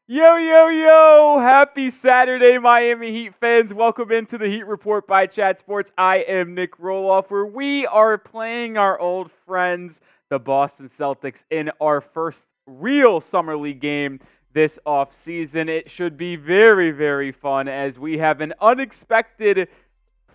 Yo, yo, yo! Happy Saturday, Miami Heat fans. Welcome into the Heat Report by Chat Sports. I am Nic Rohloff, where we are playing our old friends, the Boston Celtics, in our first real Summer League game this offseason. It should be very, very fun as we have an unexpected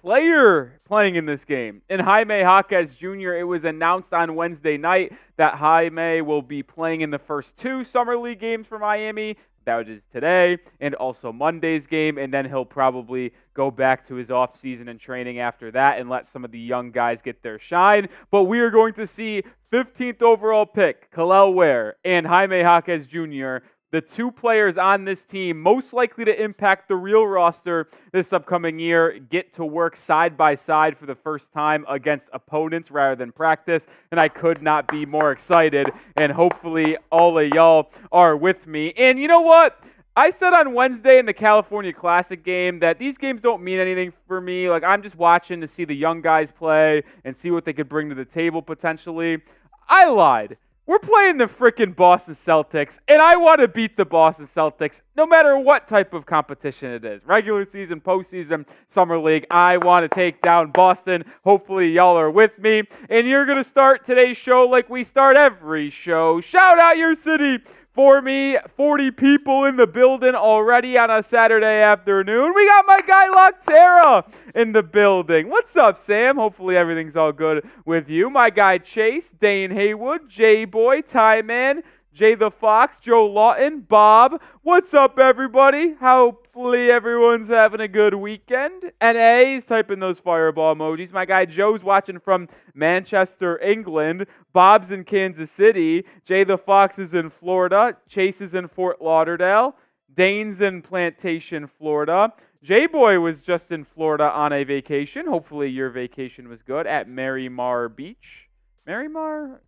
player playing in this game. In Jaime Jaquez Jr., it was announced on Wednesday night that Jaime will be playing in the first two Summer League games for Miami. That is today and also Monday's game, and then he'll probably go back to his offseason and training after that and let some of the young guys get their shine. But we are going to see 15th overall pick, Kel'el Ware, and Jaime Jaquez Jr., the two players on this team most likely to impact the real roster this upcoming year, get to work side by side for the first time against opponents rather than practice. And I could not be more excited. And hopefully all of y'all are with me. And you know what? I said on Wednesday in the California Classic game that these games don't mean anything for me. Like, I'm just watching to see the young guys play and see what they could bring to the table potentially. I lied. We're playing the freaking Boston Celtics, and I want to beat the Boston Celtics no matter what type of competition it is. Regular season, postseason, Summer League. I want to take down Boston. Hopefully, y'all are with me. And you're going to start today's show like we start every show. Shout out your city for me. 40 people in the building already on a Saturday afternoon. We got my guy Loctera in the building. What's up, Sam? Hopefully everything's all good with you. My guy Chase, Dane Haywood, J-Boy, Ty Man, Jay the Fox, Joe Lawton, Bob. What's up, everybody? Hopefully everyone's having a good weekend. NA is typing those fireball emojis. My guy Joe's watching from Manchester, England. Bob's in Kansas City. Jay the Fox is in Florida. Chase is in Fort Lauderdale. Dane's in Plantation, Florida. J-Boy was just in Florida on a vacation. Hopefully your vacation was good at Marimar Beach. Marimar?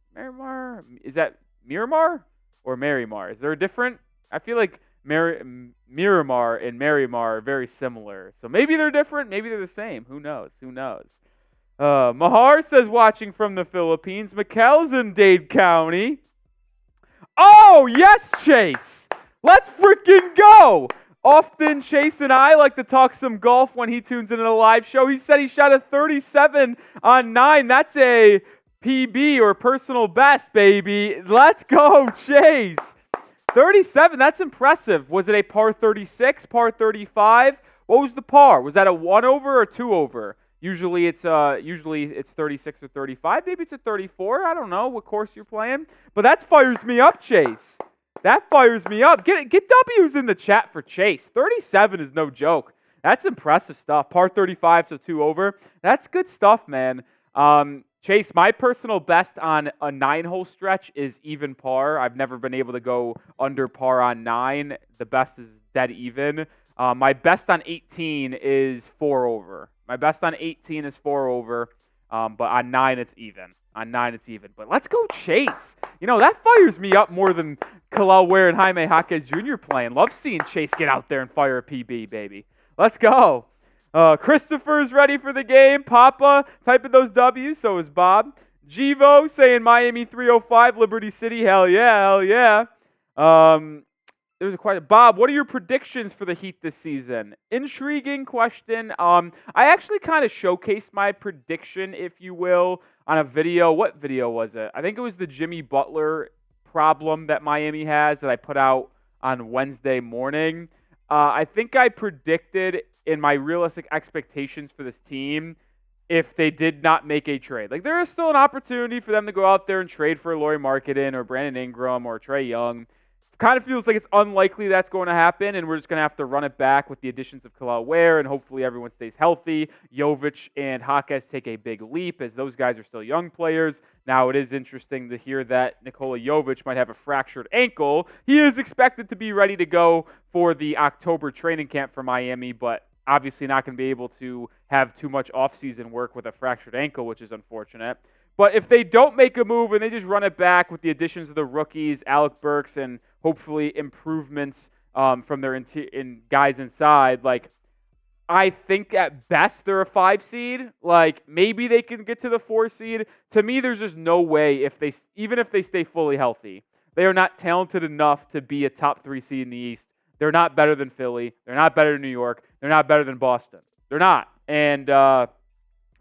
Is that Miramar or Marimar? Is there a different? I feel like Miramar and Marimar are very similar. So maybe they're different. Maybe they're the same. Who knows? Mahar says watching from the Philippines. Mikkel's in Dade County. Oh, yes, Chase. Let's freaking go. Often Chase and I like to talk some golf when he tunes into the live show. He said he shot a 37 on 9. That's a PB or personal best, baby. Let's go, Chase. 37, that's impressive. Was it a par 36, par 35? What was the par? Was that a 1 over or 2 over? Usually it's 36 or 35. Maybe it's a 34. I don't know what course you're playing. But that fires me up, Chase. That fires me up. Get W's in the chat for Chase. 37 is no joke. That's impressive stuff. Par 35, so 2 over. That's good stuff, man. Chase, my personal best on a 9-hole stretch is even par. I've never been able to go under par on 9. The best is dead even. My best on 18 is 4 over. My best on 18 is 4 over, but on 9 it's even. But let's go Chase. You know, that fires me up more than Kel'el Ware and Jaime Jaquez Jr. playing. Love seeing Chase get out there and fire a PB, baby. Let's go. Christopher's ready for the game. Papa typing those W's. So is Bob. Jivo saying Miami 305, Liberty City. Hell yeah. There's a question. Bob, what are your predictions for the Heat this season? Intriguing question. I actually kind of showcased my prediction, if you will, on a video. What video was it? I think it was the Jimmy Butler problem that Miami has that I put out on Wednesday morning. I think I predicted in my realistic expectations for this team if they did not make a trade. Like, there is still an opportunity for them to go out there and trade for Lauri Markkanen or Brandon Ingram or Trae Young. Kind of feels like it's unlikely that's going to happen, and we're just going to have to run it back with the additions of Kel'el Ware, and hopefully everyone stays healthy. Jovic and Jaquez take a big leap, as those guys are still young players. Now, it is interesting to hear that Nikola Jovic might have a fractured ankle. He is expected to be ready to go for the October training camp for Miami, but obviously not going to be able to have too much offseason work with a fractured ankle, which is unfortunate. But if they don't make a move and they just run it back with the additions of the rookies, Alec Burks, and hopefully improvements from their guys inside, like, I think at best they're a 5 seed. Like, maybe they can get to the 4 seed. To me, there's just no way even if they stay fully healthy. They are not talented enough to be a top 3 seed in the East They're not better than Philly. They're not better than New York. They're not better than Boston. They're not. And I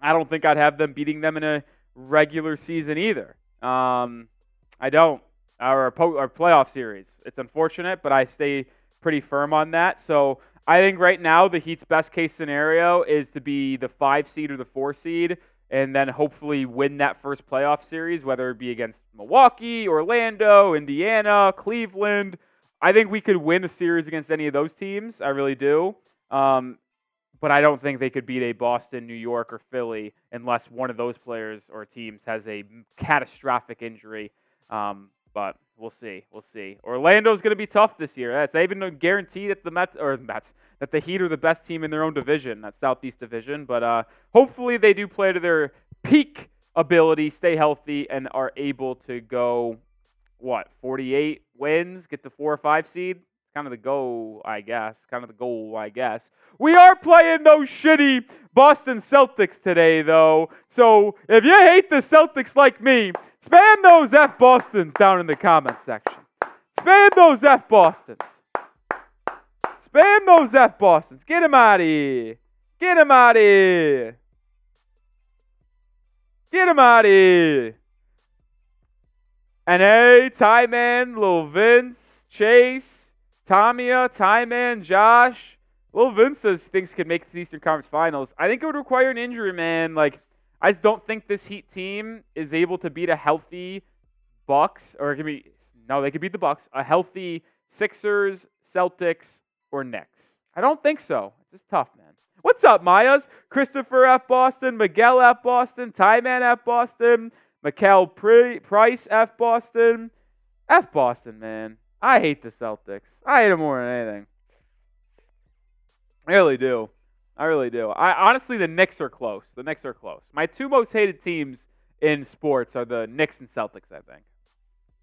don't think I'd have them beating them in a regular season either. I don't. Or playoff series. It's unfortunate, but I stay pretty firm on that. So I think right now the Heat's best case scenario is to be the 5 seed or the 4 seed and then hopefully win that first playoff series, whether it be against Milwaukee, Orlando, Indiana, Cleveland. I think we could win a series against any of those teams. I really do. But I don't think they could beat a Boston, New York, or Philly unless one of those players or teams has a catastrophic injury. But we'll see. We'll see. Orlando's going to be tough this year. That's not even a guarantee that that the Heat are the best team in their own division, that Southeast Division. But hopefully they do play to their peak ability, stay healthy, and are able to go 48 wins, get the 4 or 5 seed. Kind of the goal, I guess. We are playing those shitty Boston Celtics today, though. So if you hate the Celtics like me, spam those F Bostons down in the comments section. Spam those F Bostons. Spam those F Bostons. Get them out of here. Get them out of here. Get them out of here. And hey, Ty Man, Lil Vince, Chase, Tamia, Ty Man, Josh. Lil Vince says things could make the Eastern Conference Finals. I think it would require an injury, man. I just don't think this Heat team is able to beat a healthy Bucks, or they could beat the Bucks, a healthy Sixers, Celtics, or Knicks. I don't think so. It's just tough, man. What's up, Mayas? Christopher F. Boston, Miguel F. Boston, Ty Man F. Boston, Mikel Price F. Boston. F. Boston, man. I hate the Celtics. I hate them more than anything. I really do. Honestly, the Knicks are close. My 2 most hated teams in sports are the Knicks and Celtics, I think.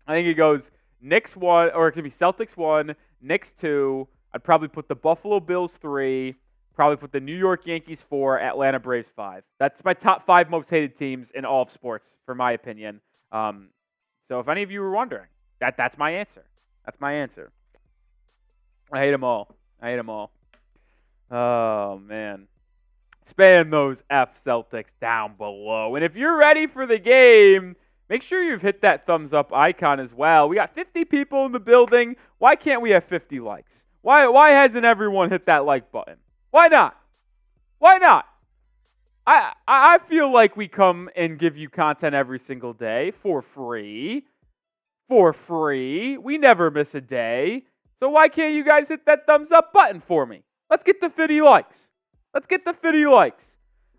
I think it goes Knicks 1, or it could be Celtics 1, Knicks 2. I'd probably put the Buffalo Bills 3, probably put the New York Yankees 4, Atlanta Braves 5. That's my top 5 most hated teams in all of sports, for my opinion. So if any of you were wondering, that's my answer. I hate them all. Oh, man. Spam those F Celtics down below. And if you're ready for the game, make sure you've hit that thumbs up icon as well. We got 50 people in the building. Why can't we have 50 likes? Why hasn't everyone hit that like button? Why not? I feel like we come and give you content every single day for free. We never miss a day. So why can't you guys hit that thumbs up button for me? Let's get the 50 likes.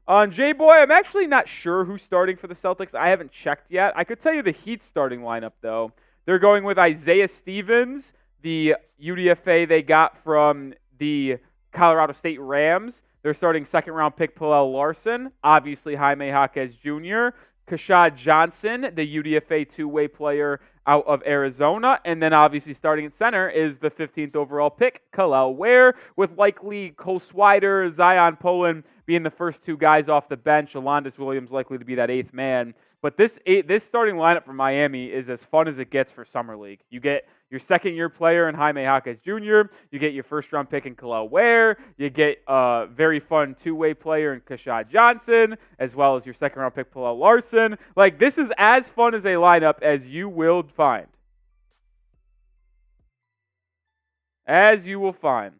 J-Boy, I'm actually not sure who's starting for the Celtics. I haven't checked yet. I could tell you the Heat starting lineup, though. They're going with Isaiah Stevens, the UDFA they got from the Colorado State Rams. They're starting second-round pick Pelle Larsson, obviously Jaime Jaquez Jr., Kashad Johnson, the UDFA two-way player out of Arizona. And then obviously starting at center is the 15th overall pick, Kel'el Ware, with likely Cole Swider, Zion Poland being the first 2 guys off the bench. Alondas Williams likely to be that 8th man. But this starting lineup for Miami is as fun as it gets for Summer League. You get your second-year player in Jaime Jaquez Jr., you get your first-round pick in Kel'el Ware, you get a very fun two-way player in Kashad Johnson, as well as your second-round pick Pelle Larsson. This is as fun as a lineup as you will find. As you will find.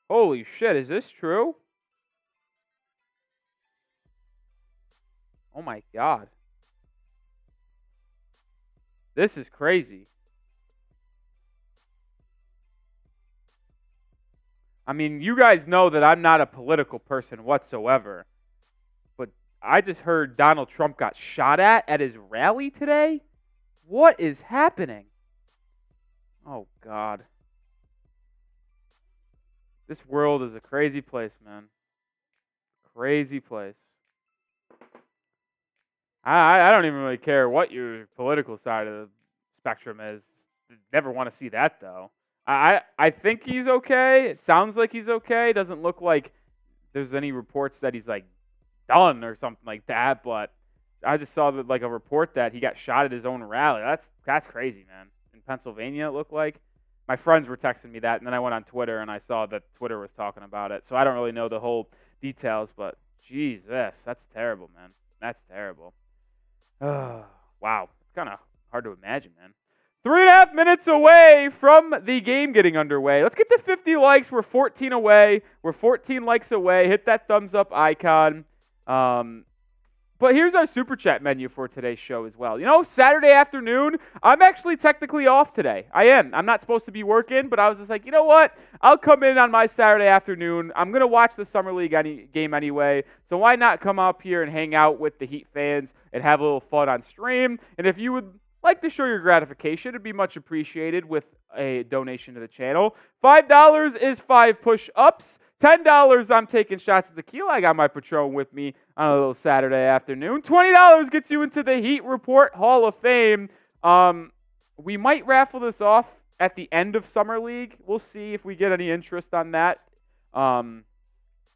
Holy shit, is this true? Oh my God. This is crazy. I mean, you guys know that I'm not a political person whatsoever. But I just heard Donald Trump got shot at his rally today. What is happening? Oh, God. This world is a crazy place, man. Crazy place. I don't even really care what your political side of the spectrum is. Never want to see that, though. I think he's okay. It sounds like he's okay. It doesn't look like there's any reports that he's, done or something like that. But I just saw that, like, a report that he got shot at his own rally. That's crazy, man. In Pennsylvania, it looked like. My friends were texting me that, and then I went on Twitter and I saw that Twitter was talking about it. So I don't really know the whole details, but Jesus, that's terrible, man. That's terrible. Wow, it's kind of hard to imagine, man. 3.5 minutes away from the game getting underway. Let's get to 50 likes. We're 14 away. We're 14 likes away. Hit that thumbs up icon. But here's our Super Chat menu for today's show as well. You know, Saturday afternoon, I'm actually technically off today. I am. I'm not supposed to be working, but I was just like, you know what? I'll come in on my Saturday afternoon. I'm going to watch the Summer League game anyway, so why not come up here and hang out with the Heat fans and have a little fun on stream? And if you would like to show your gratification, it'd be much appreciated with a donation to the channel. $5 is 5 push-ups. $10, I'm taking shots of tequila. I got my Patron with me on a little Saturday afternoon. $20 gets you into the Heat Report Hall of Fame. We might raffle this off at the end of Summer League. We'll see if we get any interest on that. And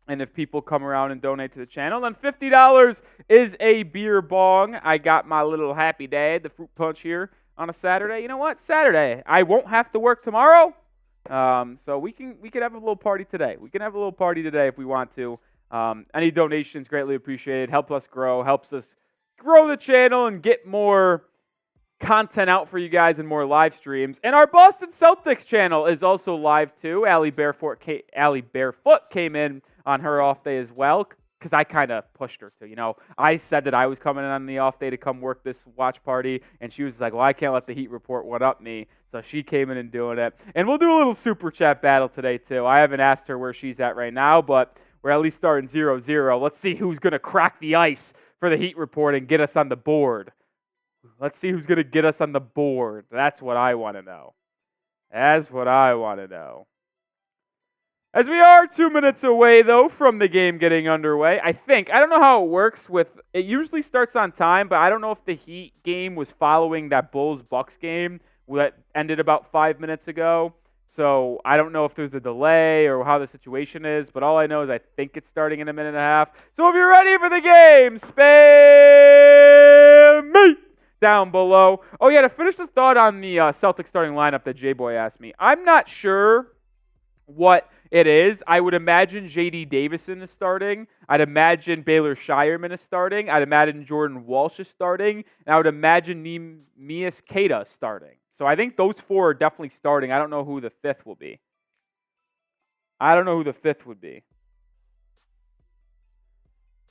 if people come around and donate to the channel. Then $50 is a beer bong. I got my little Happy Dad, the fruit punch here on a Saturday. You know what? Saturday. I won't have to work tomorrow. So we can have a little party today. We can have a little party today if we want to. Any donations greatly appreciated. Helps us grow the channel and get more content out for you guys and more live streams. And our Boston Celtics channel is also live too. Allie Barefoot came in on her off day as well, because I kind of pushed her to. You know, I said that I was coming in on the off day to come work this watch party, and she was like, well, I can't let the Heat Report one-up me. So she came in and doing it. And we'll do a little Super Chat battle today, too. I haven't asked her where she's at right now, but we're at least starting 0-0. Let's see who's going to crack the ice for the Heat Report and get us on the board. Let's see who's going to get us on the board. That's what I want to know. That's what I want to know. As we are 2 minutes away, though, from the game getting underway, I don't know how it works it usually starts on time, but I don't know if the Heat game was following that Bulls-Bucks game that ended about 5 minutes ago. So I don't know if there's a delay or how the situation is, but all I know is I think it's starting in a minute and a half. So if you're ready for the game, spam me down below. Oh, yeah, to finish the thought on the Celtics starting lineup that J-Boy asked me, I'm not sure what it is. I would imagine J.D. Davison is starting. I'd imagine Baylor Scheierman is starting. I'd imagine Jordan Walsh is starting. And I would imagine Neemias Queta is starting. So I think those four are definitely starting. I don't know who the fifth will be.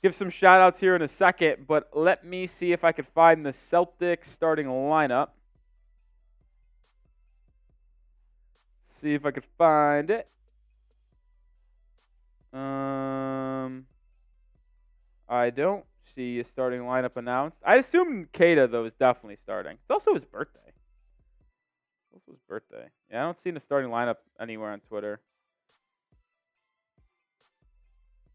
Give some shout-outs here in a second, but let me see if I can find the Celtics starting lineup. See if I could find it. I don't see a starting lineup announced. I assume Queta, though, is definitely starting. It's also his birthday. Yeah, I don't see the starting lineup anywhere on Twitter.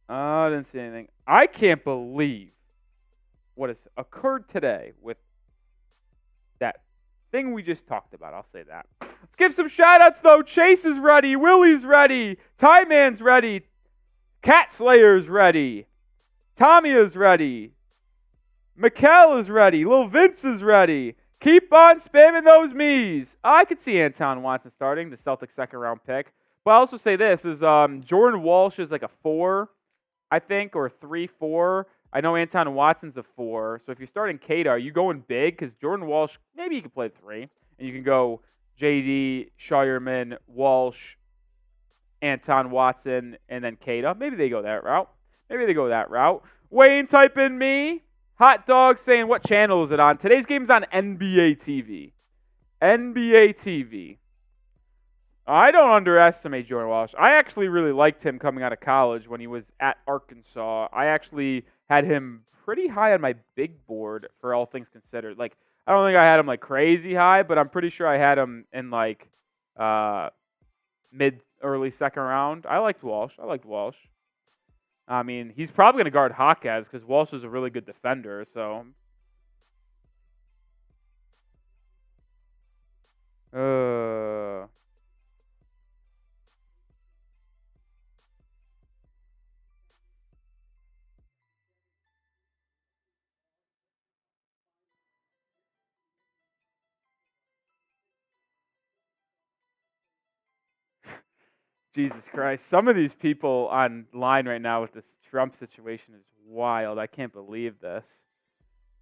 I didn't see anything. I can't believe what has occurred today with that thing we just talked about. I'll say that. Let's give some shout-outs, though. Chase is ready. Willie's ready. Ty Man's ready. Cat Slayer's ready. Tommy is ready. Mikkel is ready. Lil Vince is ready. Keep on spamming those me's. I could see Anton Watson starting, the Celtics second-round pick. But I'll also say this, is Jordan Walsh is like a 4, I think, or 3-4. I know Anton Watson's a 4. So if you're starting Queta, are you going big? Because Jordan Walsh, maybe you can play 3. And you can go J.D., Scheierman, Walsh, Anton Watson, and then Queta. Maybe they go that route. Wayne, type in me. Hot Dog saying, what channel is it on? Today's game's on NBA TV. I don't underestimate Jordan Walsh. I actually really liked him coming out of college when he was at Arkansas. I actually had him pretty high on my big board for all things considered. Like, I don't think I had him like crazy high, but I'm pretty sure I had him in like early second round. I liked Walsh. I mean, he's probably going to guard Jaquez because Walsh is a really good defender. So, Jesus Christ. Some of these people online right now with this Trump situation is wild. I can't believe this.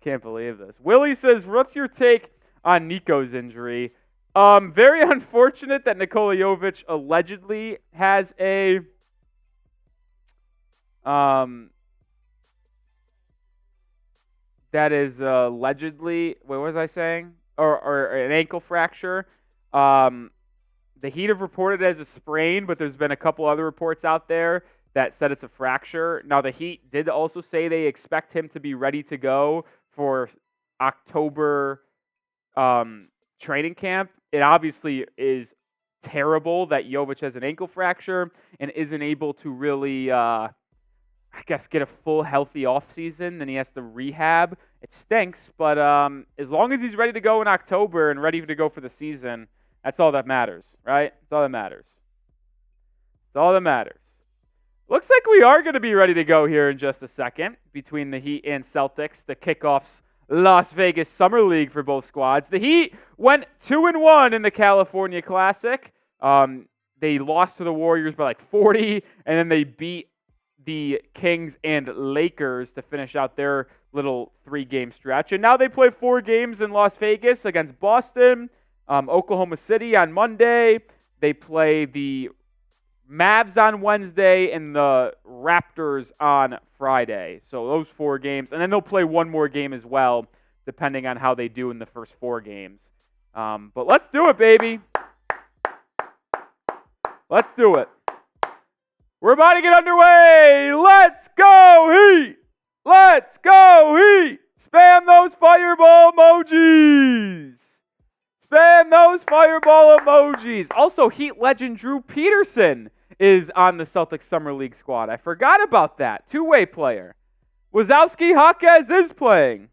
Can't believe this. Willie says, what's your take on Nico's injury? Very unfortunate that Nikola Jovic allegedly has a that is allegedly, what was I saying? Or an ankle fracture. The Heat have reported it as a sprain, but there's been a couple other reports out there that said it's a fracture. Now, the Heat did also say they expect him to be ready to go for October training camp. It obviously is terrible that Jovic has an ankle fracture and isn't able to really, get a full healthy offseason, and he has to rehab. It stinks, but as long as he's ready to go in October and ready to go for the season, that's all that matters, right? That's all that matters. That's all that matters. Looks like we are going to be ready to go here in just a second between the Heat and Celtics. The kickoffs Las Vegas Summer League for both squads. The Heat went 2-1 in the California Classic. They lost to the Warriors by like 40, and then they beat the Kings and Lakers to finish out their little 3-game stretch. And now they play 4 games in Las Vegas against Boston, Oklahoma City on Monday. They play the Mavs on Wednesday and the Raptors on Friday. So those 4 games. And then they'll play one more game as well, depending on how they do in the first 4 games. But let's do it, baby. Let's do it. We're about to get underway. Let's go, Heat. Let's go, Heat. Spam those fireball emojis. Spam those fireball emojis. Also, Heat legend Drew Peterson is on the Celtics Summer League squad. I forgot about that. 2-way player. Wazowski Jaquez is playing.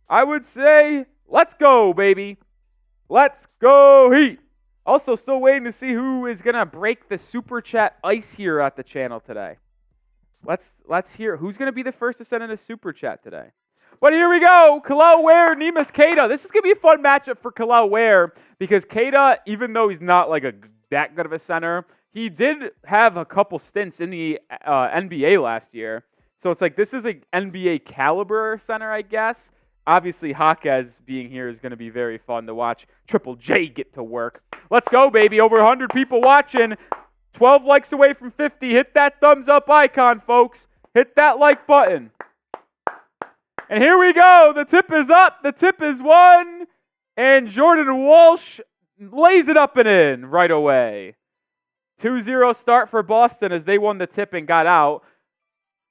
I would say, let's go, baby. Let's go, Heat. Also, still waiting to see who is going to break the Super Chat ice here at the channel today. Let's hear who's going to be the first to send in a Super Chat today. But here we go. Kel'el Ware, Neemias Queta. This is going to be a fun matchup for Kel'el Ware because Queta, even though he's not like that good of a center, he did have a couple stints in the NBA last year. So it's like this is an NBA caliber center, I guess. Obviously, Jaquez being here is going to be very fun to watch Triple J get to work. Let's go, baby. Over 100 people watching. 12 likes away from 50. Hit that thumbs up icon, folks. Hit that like button. And here we go. The tip is up. The tip is won. And Jordan Walsh lays it up and in right away. 2-0 start for Boston as they won the tip and got out.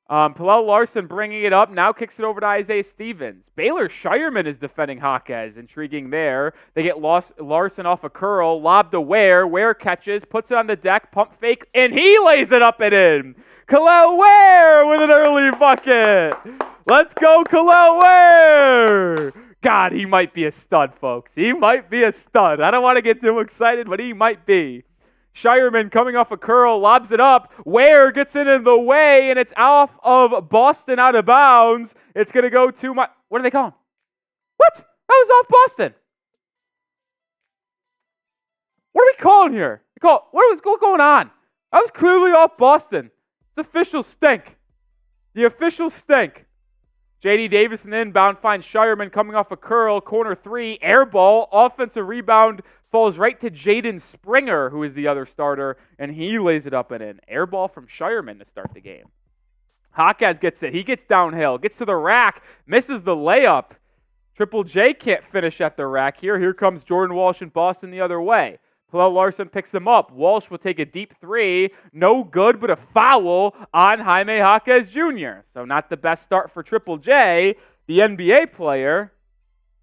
Pelle Larsson bringing it up, now kicks it over to Isaiah Stevens. Baylor Scheierman is defending Jaquez, intriguing there. They get Larsson off a curl, lob to Ware. Ware catches, puts it on the deck, pump fake, and he lays it up and in. Kel'el Ware with an early bucket. Let's go, Kel'el Ware. God, he might be a stud, folks. He might be a stud. I don't want to get too excited, but he might be. Scheierman coming off a curl, lobs it up. Ware gets it in the way, and it's off of Boston out of bounds. It's going to go to what are they calling? What? That was off Boston. What are we calling here? What's going on? That was clearly off Boston. It's official stink. The official stink. J.D. Davis in the inbound finds Scheierman coming off a curl, corner 3, air ball, offensive rebound, falls right to Jaden Springer, who is the other starter, and he lays it up and in. Air ball from Scheierman to start the game. Jaquez gets it. He gets downhill, gets to the rack, misses the layup. Triple J can't finish at the rack here. Here comes Jordan Walsh and Boston the other way. Pelle Larsson picks him up. Walsh will take a deep 3. No good, but a foul on Jaime Jaquez Jr. So not the best start for Triple J, the NBA player.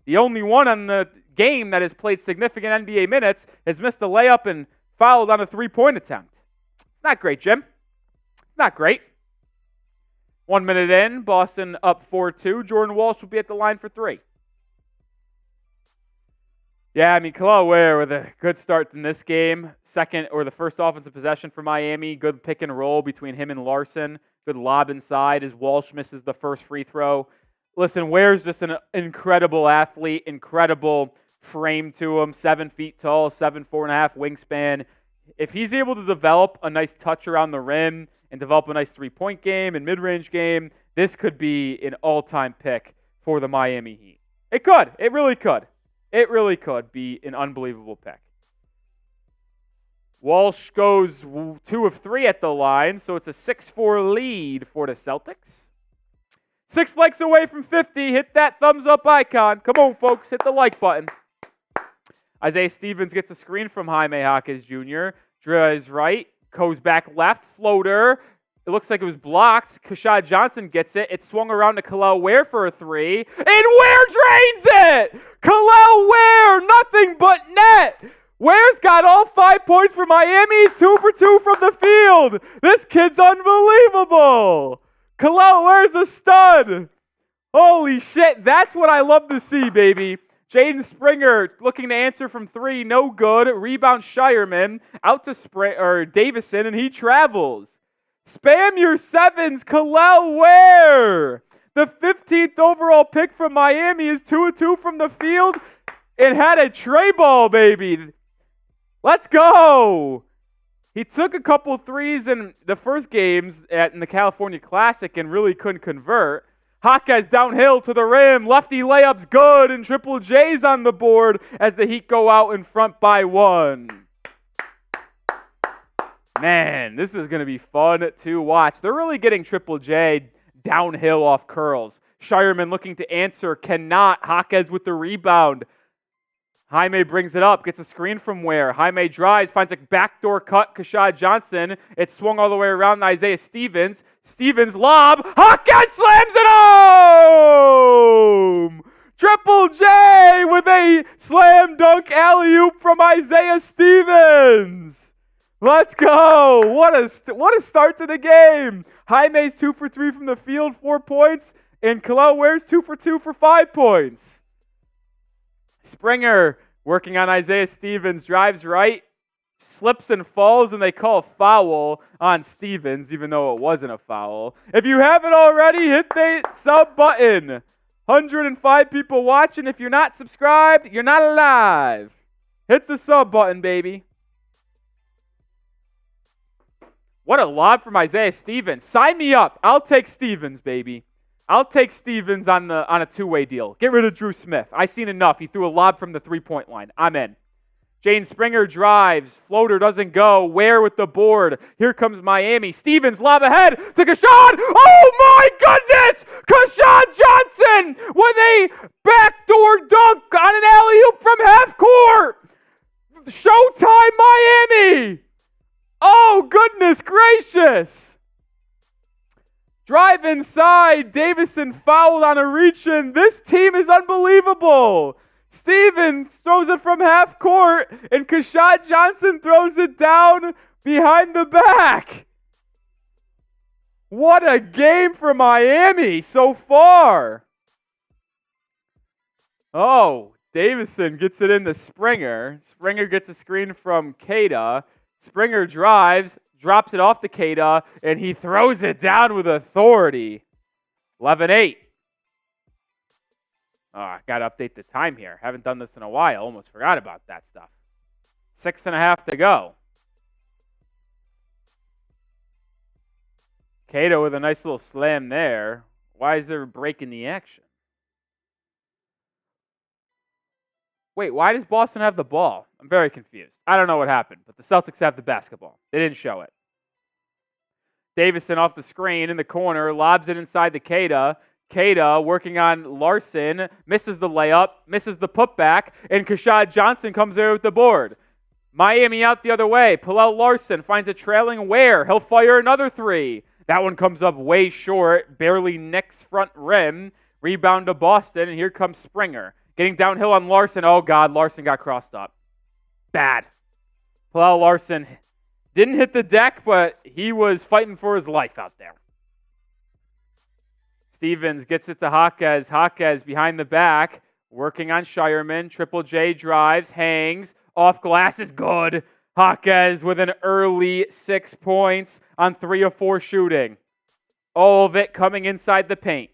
The only one on the game that has played significant NBA minutes has missed a layup and fouled on a 3-point attempt. It's not great, Jim. It's not great. 1 minute in, Boston up 4-2. Jordan Walsh will be at the line for 3. Yeah, I mean, Kel'el Ware with a good start in this game. The first offensive possession for Miami. Good pick and roll between him and Larsson. Good lob inside as Walsh misses the first free throw. Listen, Ware's just an incredible athlete, incredible frame to him. 7 feet tall, 7'4.5" wingspan. if he's able to develop a nice touch around the rim and develop a nice three-point game and mid-range game, this could be an all-time pick for the Miami Heat. It could. It really could. It really could be an unbelievable pick. Walsh goes 2 of 3 at the line, so it's a 6-4 lead for the Celtics. 6 likes away from 50. Hit that thumbs up icon. Come on, folks. Hit the like button. Isaiah Stevens gets a screen from Jaime Jaquez Jr. Drives right. Goes back left. Floater. It looks like it was blocked. Kashad Johnson gets it. It swung around to Kel'el Ware for a 3. And Ware drains it! Kel'el Ware! Nothing but net! Ware's got all 5 points for Miami. He's 2 for 2 from the field. This kid's unbelievable. Kel'el Ware's a stud. Holy shit. That's what I love to see, baby. Jaden Springer looking to answer from 3. No good. Rebound Scheierman. Out to Davison, and he travels. Spam your 7s. Kel'el Ware. The 15th overall pick from Miami is 2 of 2 from the field and had a tray ball, baby. Let's go! He took a couple threes in the first games in the California Classic and really couldn't convert. Jaquez downhill to the rim. Lefty layup's good, and Triple J's on the board as the Heat go out in front by 1. Man, this is going to be fun to watch. They're really getting Triple J downhill off curls. Scheierman looking to answer, cannot. Jaquez with the rebound. Jaime brings it up, gets a screen from Ware. Jaime drives, finds a backdoor cut, Kashad Johnson. It swung all the way around to Isaiah Stevens. Stevens lob, Jaquez slams it home! Triple J with a slam dunk alley-oop from Isaiah Stevens. Let's go! What a start to the game! Jaime's 2 for 3 from the field, 4 points, and Kel'el Ware's 2 for 2 for 5 points. Springer working on Isaiah Stevens, drives right, slips and falls, and they call a foul on Stevens, even though it wasn't a foul. If you haven't already, hit the sub button. 105 people watching. If you're not subscribed, you're not alive. Hit the sub button, baby. What a lob from Isaiah Stevens. Sign me up. I'll take Stevens, baby. I'll take Stevens on a two-way deal. Get rid of Drew Smith. I've seen enough. He threw a lob from the three-point line. I'm in. Jaden Springer drives. Floater doesn't go. Ware with the board. Here comes Miami. Stevens lob ahead to Kashad. Oh my goodness! Kashad Johnson with a backdoor dunk on an alley-oop from half court. Showtime Miami! Oh goodness gracious! Drive inside. Davison fouled on a reach-in. This team is unbelievable. Stevens throws it from half court, and Kashad Johnson throws it down behind the back. What a game for Miami so far. Oh, Davison gets it into Springer. Springer gets a screen from Queta. Springer drives, drops it off to Queta, and he throws it down with authority. 11-8. Oh, I got to update the time here. Haven't done this in a while. Almost forgot about that stuff. 6.5 to go. Queta with a nice little slam there. Why is there a break in the action? Wait, why does Boston have the ball? I'm very confused. I don't know what happened, but the Celtics have the basketball. They didn't show it. Davison off the screen in the corner, lobs it inside to Queta. Queta working on Larsson, misses the layup, misses the putback, and Kashad Johnson comes there with the board. Miami out the other way. Pelle Larsson finds a trailing Ware. He'll fire another three. That one comes up way short, barely nicks front rim. Rebound to Boston, and here comes Springer. Getting downhill on Larsson. Oh, God, Larsson got crossed up. Bad. Pelle Larsson didn't hit the deck, but he was fighting for his life out there. Stevens gets it to Jaquez. Jaquez behind the back, working on Scheierman. Triple J drives, hangs, off glass is good. Jaquez with an early 6 points on 3 of 4 shooting. All of it coming inside the paint.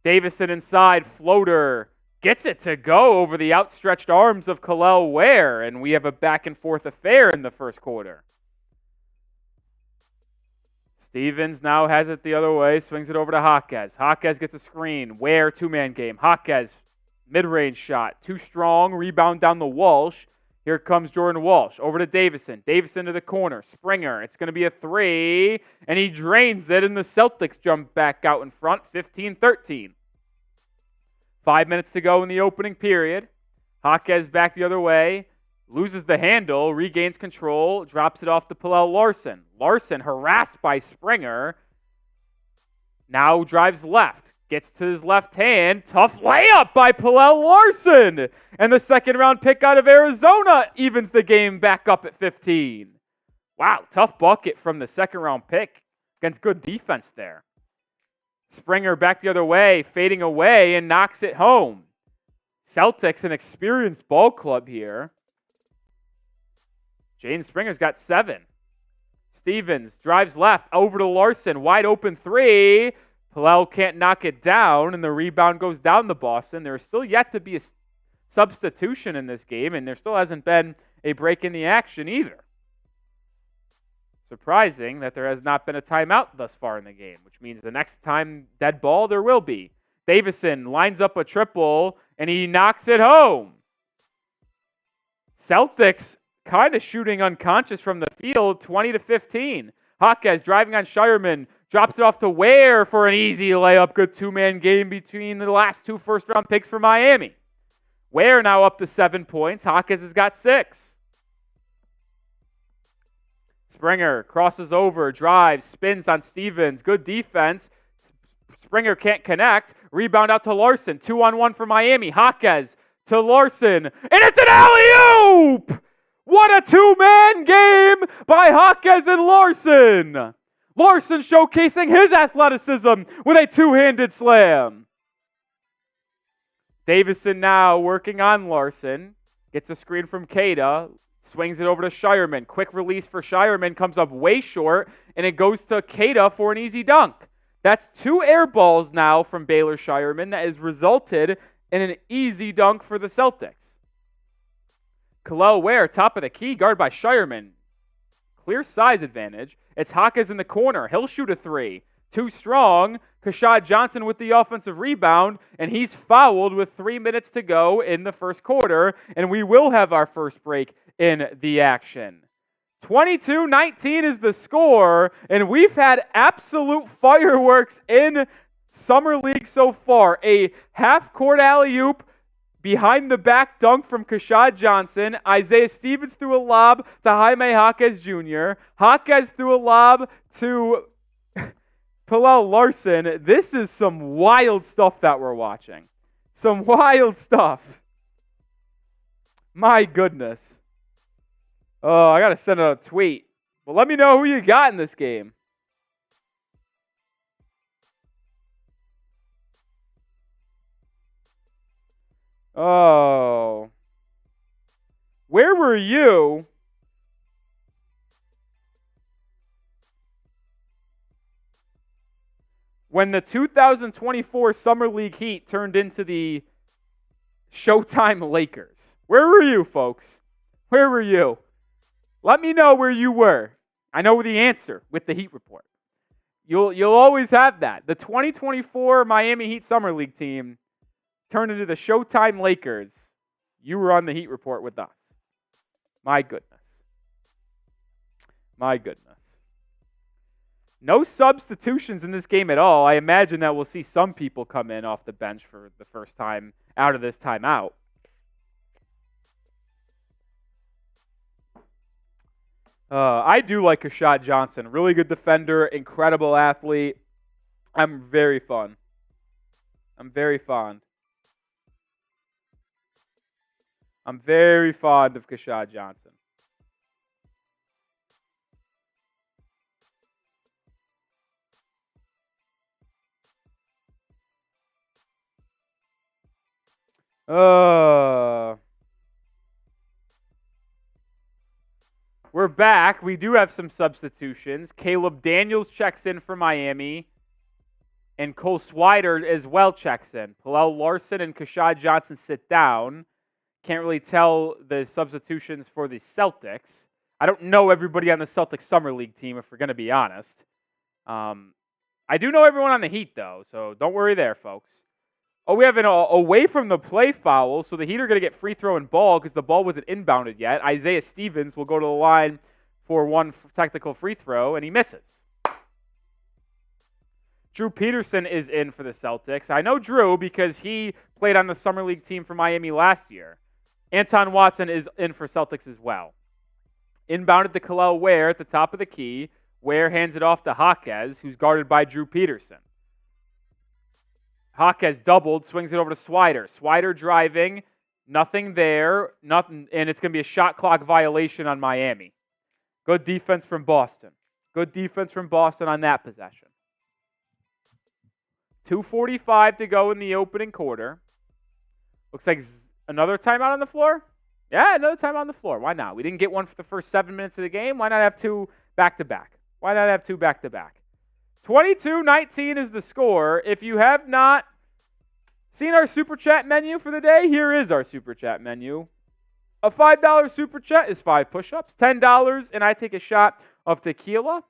Davison inside, floater Gets it to go over the outstretched arms of Kel'el Ware, and we have a back-and-forth affair in the first quarter. Stevens now has it the other way, swings it over to Jaquez. Jaquez gets a screen. Ware, two-man game. Jaquez, mid-range shot. Too strong, rebound down the Walsh. Here comes Jordan Walsh. Over to Davison. Davison to the corner. Springer. It's going to be a three, and he drains it, and the Celtics jump back out in front, 15-13. 5 minutes to go in the opening period. Jaquez back the other way. Loses the handle, regains control, drops it off to Pelle Larsson. Larsson harassed by Springer. Now drives left. Gets to his left hand. Tough layup by Pelle Larsson. And the second round pick out of Arizona evens the game back up at 15. Wow, tough bucket from the second round pick against good defense there. Springer back the other way, fading away, and knocks it home. Celtics, an experienced ball club here. Jaden Springer's got 7. Stevens drives left, over to Larsson, wide open three. Pelle can't knock it down, and the rebound goes down to Boston. There is still yet to be a substitution in this game, and there still hasn't been a break in the action either. Surprising that there has not been a timeout thus far in the game, which means the next time dead ball there will be. Davison lines up a triple, and he knocks it home. Celtics kind of shooting unconscious from the field, 20-15. Jaquez driving on Scheierman, drops it off to Ware for an easy layup. Good two-man game between the last two first-round picks for Miami. Ware now up to 7 points. Jaquez has got 6. Springer crosses over, drives, spins on Stevens. Good defense. Springer can't connect. Rebound out to Larsson. 2-on-1 for Miami. Jaquez to Larsson. And it's an alley-oop! What a two-man game by Jaquez and Larsson. Larsson showcasing his athleticism with a two-handed slam. Davison now working on Larsson. Gets a screen from Kel'el. Swings it over to Scheierman. Quick release for Scheierman. Comes up way short, and it goes to Kel'el for an easy dunk. That's 2 air balls now from Baylor Scheierman that has resulted in an easy dunk for the Celtics. Kel'el Ware, top of the key, guarded by Scheierman. Clear size advantage. It's Jaquez in the corner. He'll shoot a 3. Too strong. Keshad Johnson with the offensive rebound, and he's fouled with 3 minutes to go in the first quarter, and we will have our first break in the action. 22-19 is the score, and we've had absolute fireworks in Summer League so far. A half-court alley-oop, behind the back dunk from Keshad Johnson. Isaiah Stevens threw a lob to Jaime Jaquez Jr. Jaquez threw a lob to Pelle Larsson. This is some wild stuff that we're watching. Some wild stuff. My goodness. Oh, I got to send out a tweet. But let me know who you got in this game. Oh. Where were you when the 2024 Summer League Heat turned into the Showtime Lakers? Where were you, folks? Where were you? Let me know where you were. I know the answer with the Heat report. You'll always have that. The 2024 Miami Heat Summer League team turned into the Showtime Lakers. You were on the Heat report with us. My goodness. My goodness. No substitutions in this game at all. I imagine that we'll see some people come in off the bench for the first time out of this timeout. I do like Keshad Johnson. Really good defender, incredible athlete. I'm very fond. I'm very fond of Keshad Johnson. We're back. We do have some substitutions. Caleb Daniels checks in for Miami. And Cole Swider as well checks in. Pelle, Larsson, and Kashad Johnson sit down. Can't really tell the substitutions for the Celtics. I don't know everybody on the Celtics Summer League team, if we're going to be honest. I do know everyone on the Heat, though, so don't worry there, folks. Oh, we have an away from the play foul, so the Heat are going to get free throw and ball because the ball wasn't inbounded yet. Isaiah Stevens will go to the line for one technical free throw, and he misses. Drew Peterson is in for the Celtics. I know Drew because he played on the Summer League team for Miami last year. Anton Watson is in for Celtics as well. Inbounded to Kel'el Ware at the top of the key. Ware hands it off to Jaquez, who's guarded by Drew Peterson. Jaquez doubled, swings it over to Swider. Swider driving, nothing there, nothing, and it's going to be a shot clock violation on Miami. Good defense from Boston. Good defense from Boston on that possession. 2:45 to go in the opening quarter. Looks like another timeout on the floor. Yeah, another timeout on the floor. Why not? We didn't get one for the first 7 minutes of the game. Why not have two back-to-back? Why not have two back-to-back? 22-19 is the score. If you have not seen our Super Chat menu for the day, here is our Super Chat menu. A $5 Super Chat is 5 push-ups. $10, and I take a shot of tequila.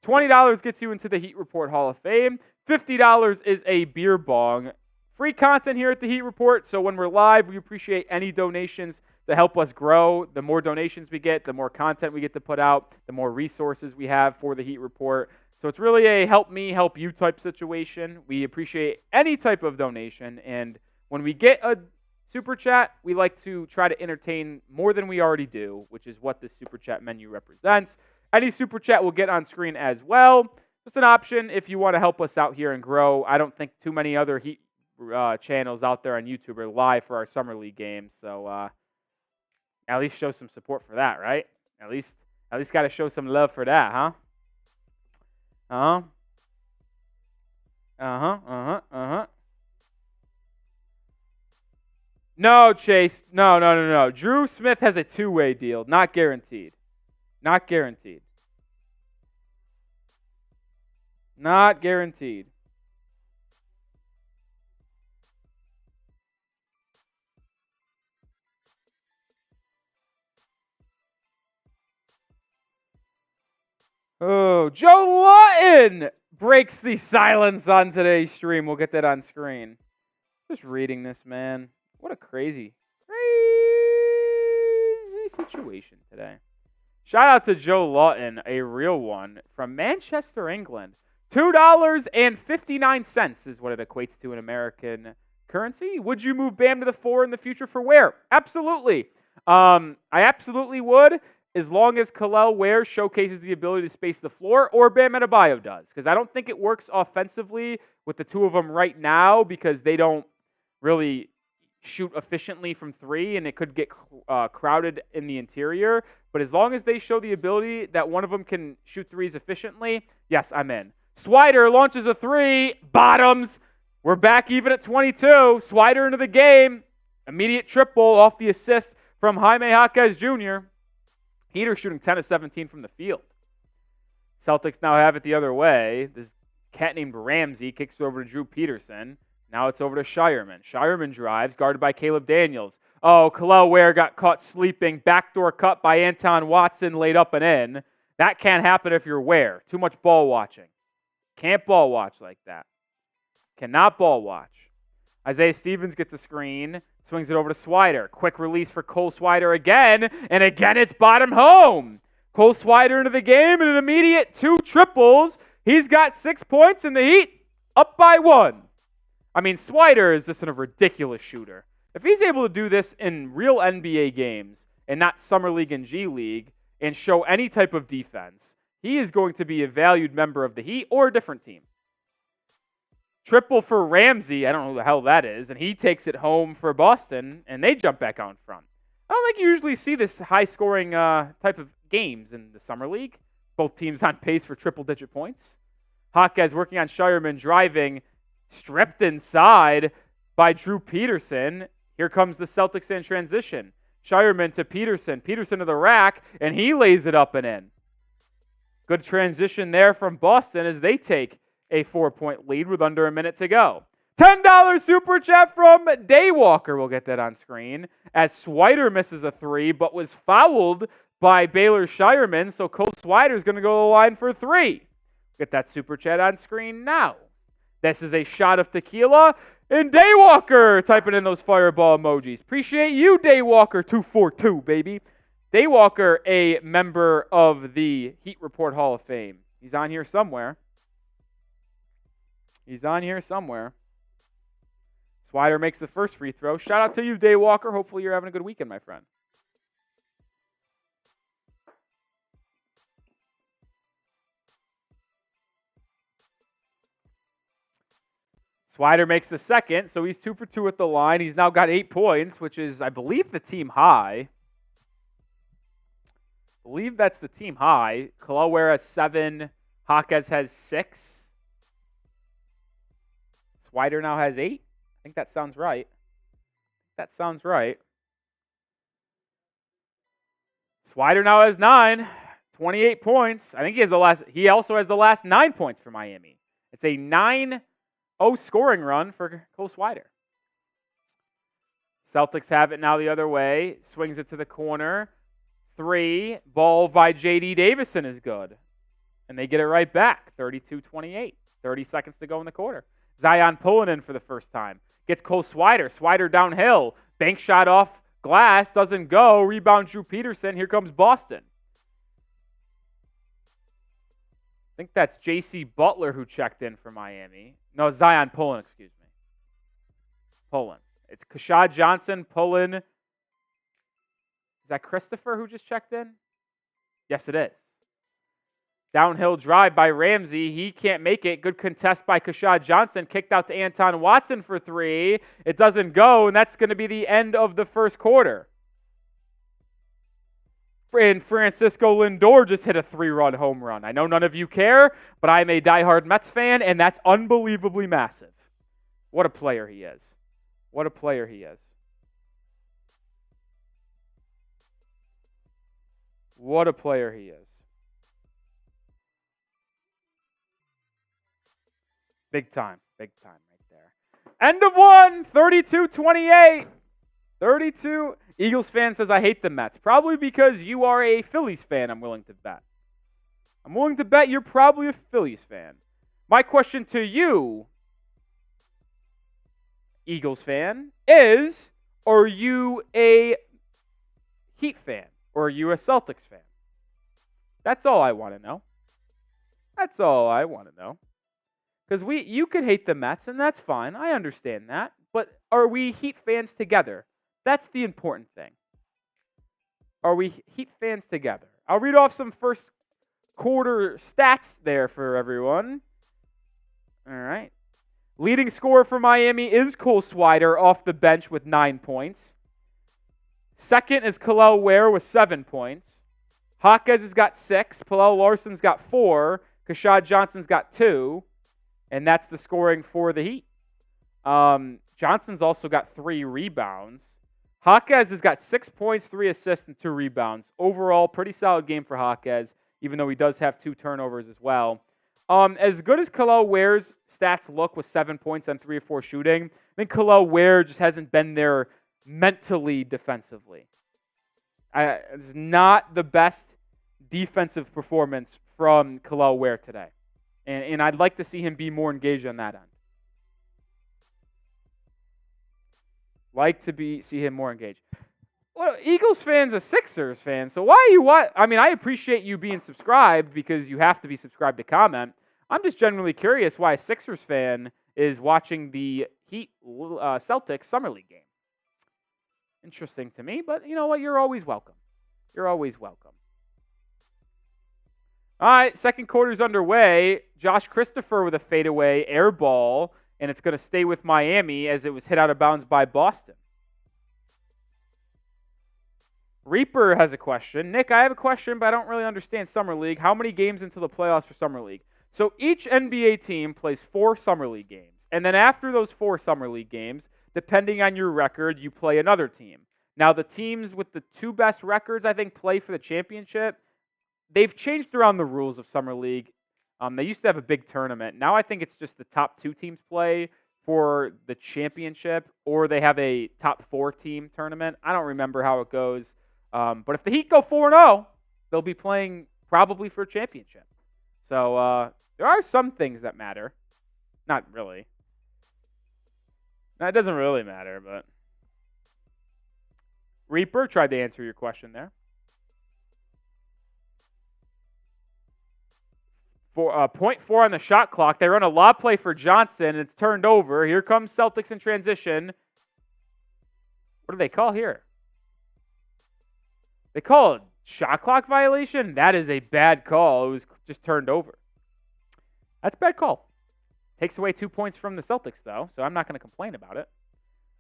$20 gets you into the Heat Report Hall of Fame. $50 is a beer bong. Free content here at the Heat Report, so when we're live, we appreciate any donations to help us grow. The more donations we get, the more content we get to put out, the more resources we have for the Heat Report. So it's really a help me, help you type situation. We appreciate any type of donation, and when we get a Super Chat, we like to try to entertain more than we already do, which is what this Super Chat menu represents. Any Super Chat will get on screen as well. Just an option if you want to help us out here and grow. I don't think too many other Heat channels out there on YouTube are live for our Summer League games, so at least show some support for that, right? At least got to show some love for that, huh? No, Chase. No. Drew Smith has a two-way deal. Not guaranteed. Not guaranteed. Not guaranteed. Oh, Joe Lawton breaks the silence on today's stream. We'll get that on screen. Just reading this, man. What a crazy situation today. Shout out to Joe Lawton, a real one, from Manchester, England. $2.59 is what it equates to in American currency. Would you move Bam to the 4 in the future for Ware? Absolutely. I absolutely would, as long as Kel'el Ware showcases the ability to space the floor, or Bam Adebayo does. Because I don't think it works offensively with the two of them right now because they don't really shoot efficiently from 3, and it could get crowded in the interior. But as long as they show the ability that one of them can shoot threes efficiently, yes, I'm in. Swider launches a 3, bottoms. We're back even at 22. Swider into the game. Immediate triple off the assist from Jaime Jaquez Jr. Heat are shooting 10 of 17 from the field. Celtics now have it the other way. This cat named Ramsey kicks it over to Drew Peterson. Now it's over to Scheierman. Scheierman drives, guarded by Caleb Daniels. Oh, Kel'el Ware got caught sleeping. Backdoor cut by Anton Watson, laid up and in. That can't happen if you're Ware. Too much ball watching. Can't ball watch like that. Cannot ball watch. Isaiah Stevens gets a screen, swings it over to Swider. Quick release for Cole Swider again, and again it's bottom home. Cole Swider into the game, and an immediate 2 triples. He's got 6 points, and the Heat up by 1. I mean, Swider is just a ridiculous shooter. If he's able to do this in real NBA games and not Summer League and G League and show any type of defense, he is going to be a valued member of the Heat or a different team. Triple for Ramsey. I don't know who the hell that is. And he takes it home for Boston, and they jump back out in front. I don't think you usually see this high-scoring type of games in the Summer League. Both teams on pace for triple-digit points. Jaquez working on Scheierman, driving, stripped inside by Drew Peterson. Here comes the Celtics in transition. Scheierman to Peterson. Peterson to the rack, and he lays it up and in. Good transition there from Boston as they take a 4-point lead with under a minute to go. $10 super chat from Daywalker. We'll get that on screen. As Swider misses a 3, but was fouled by Baylor Scheierman, so Cole Swider is going to go to the line for 3. Get that super chat on screen now. This is a shot of tequila. And Daywalker typing in those fireball emojis. Appreciate you, Daywalker242, baby. Daywalker, a member of the Heat Report Hall of Fame. He's on here somewhere. Swider makes the first free throw. Shout out to you, Daywalker. Hopefully you're having a good weekend, my friend. Swider makes the second, so he's 2 for 2 at the line. He's now got 8 points, which is, I believe, the team high. I believe that's the team high. Kel'el Ware has 7. Jaquez has 6. Swider now has 8. I think that sounds right. Swider now has 9. 28 points. I think he also has the last 9 points for Miami. It's a 9-0 scoring run for Cole Swider. Celtics have it now the other way. Swings it to the corner. 3. Ball by J.D. Davison is good. And they get it right back. 32-28. 30 seconds to go in the quarter. Zion pulling in for the first time. Gets Cole Swider. Swider downhill. Bank shot off glass. Doesn't go. Rebound Drew Peterson. Here comes Boston. I think that's J.C. Butler who checked in for Miami. No, Zion Pullen, excuse me. Pullen. It's Kashad Johnson, Pullen. Is that Christopher who just checked in? Yes, it is. Downhill drive by Ramsey. He can't make it. Good contest by Kashad Johnson. Kicked out to Anton Watson for 3. It doesn't go, and that's going to be the end of the first quarter. And Francisco Lindor just hit a 3-run home run. I know none of you care, but I'm a diehard Mets fan, and that's unbelievably massive. What a player he is. Big time right there. End of one, 32-28. 32. Eagles fan says, I hate the Mets. Probably because you are a Phillies fan, I'm willing to bet. You're probably a Phillies fan. My question to you, Eagles fan, is, are you a Heat fan or are you a Celtics fan? That's all I want to know. Because you could hate the Mets, and that's fine. I understand that. But are we Heat fans together? That's the important thing. Are we Heat fans together? I'll read off some first quarter stats there for everyone. All right. Leading scorer for Miami is Cole Swider off the bench with 9 points. Second is Kel'el Ware with 7 points. Jaquez has got 6. Larson's got 4. Kashad Johnson's got 2. And that's the scoring for the Heat. Johnson's also got 3 rebounds. Jaquez has got 6 points, 3 assists, and 2 rebounds. Overall, pretty solid game for Jaquez, even though he does have 2 turnovers as well. As good as Kel'el Ware's stats look with 7 points on 3 or 4 shooting, I think Kel'el Ware just hasn't been there mentally defensively. It's not the best defensive performance from Kel'el Ware today. And I'd like to see him be more engaged on that end. See him more engaged. Well, Eagles fans are Sixers fans, so why are you I appreciate you being subscribed because you have to be subscribed to comment. I'm just genuinely curious why a Sixers fan is watching the Heat Celtics Summer League game. Interesting to me, but you know what? You're always welcome. All right, second quarter's underway. Josh Christopher with a fadeaway air ball, and it's going to stay with Miami as it was hit out of bounds by Boston. Reaper has a question. Nick, I have a question, but I don't really understand Summer League. How many games into the playoffs for Summer League? So each NBA team plays 4 Summer League games. And then after those 4 Summer League games, depending on your record, you play another team. Now, the teams with the 2 best records, I think, play for the championship. They've changed around the rules of Summer League They used to have a big tournament. Now I think it's just the top 2 teams play for the championship, or they have a top 4 team tournament. I don't remember how it goes. But if the Heat go 4-0, they'll be playing probably for a championship. So there are some things that matter. Not really. That doesn't really matter, but Reaper tried to answer your question there. For 0.4 on the shot clock. They run a lob play for Johnson, and it's turned over. Here comes Celtics in transition. What do they call here? They call it shot clock violation? That is a bad call. It was just turned over. That's a bad call. Takes away 2 points from the Celtics, though, so I'm not going to complain about it.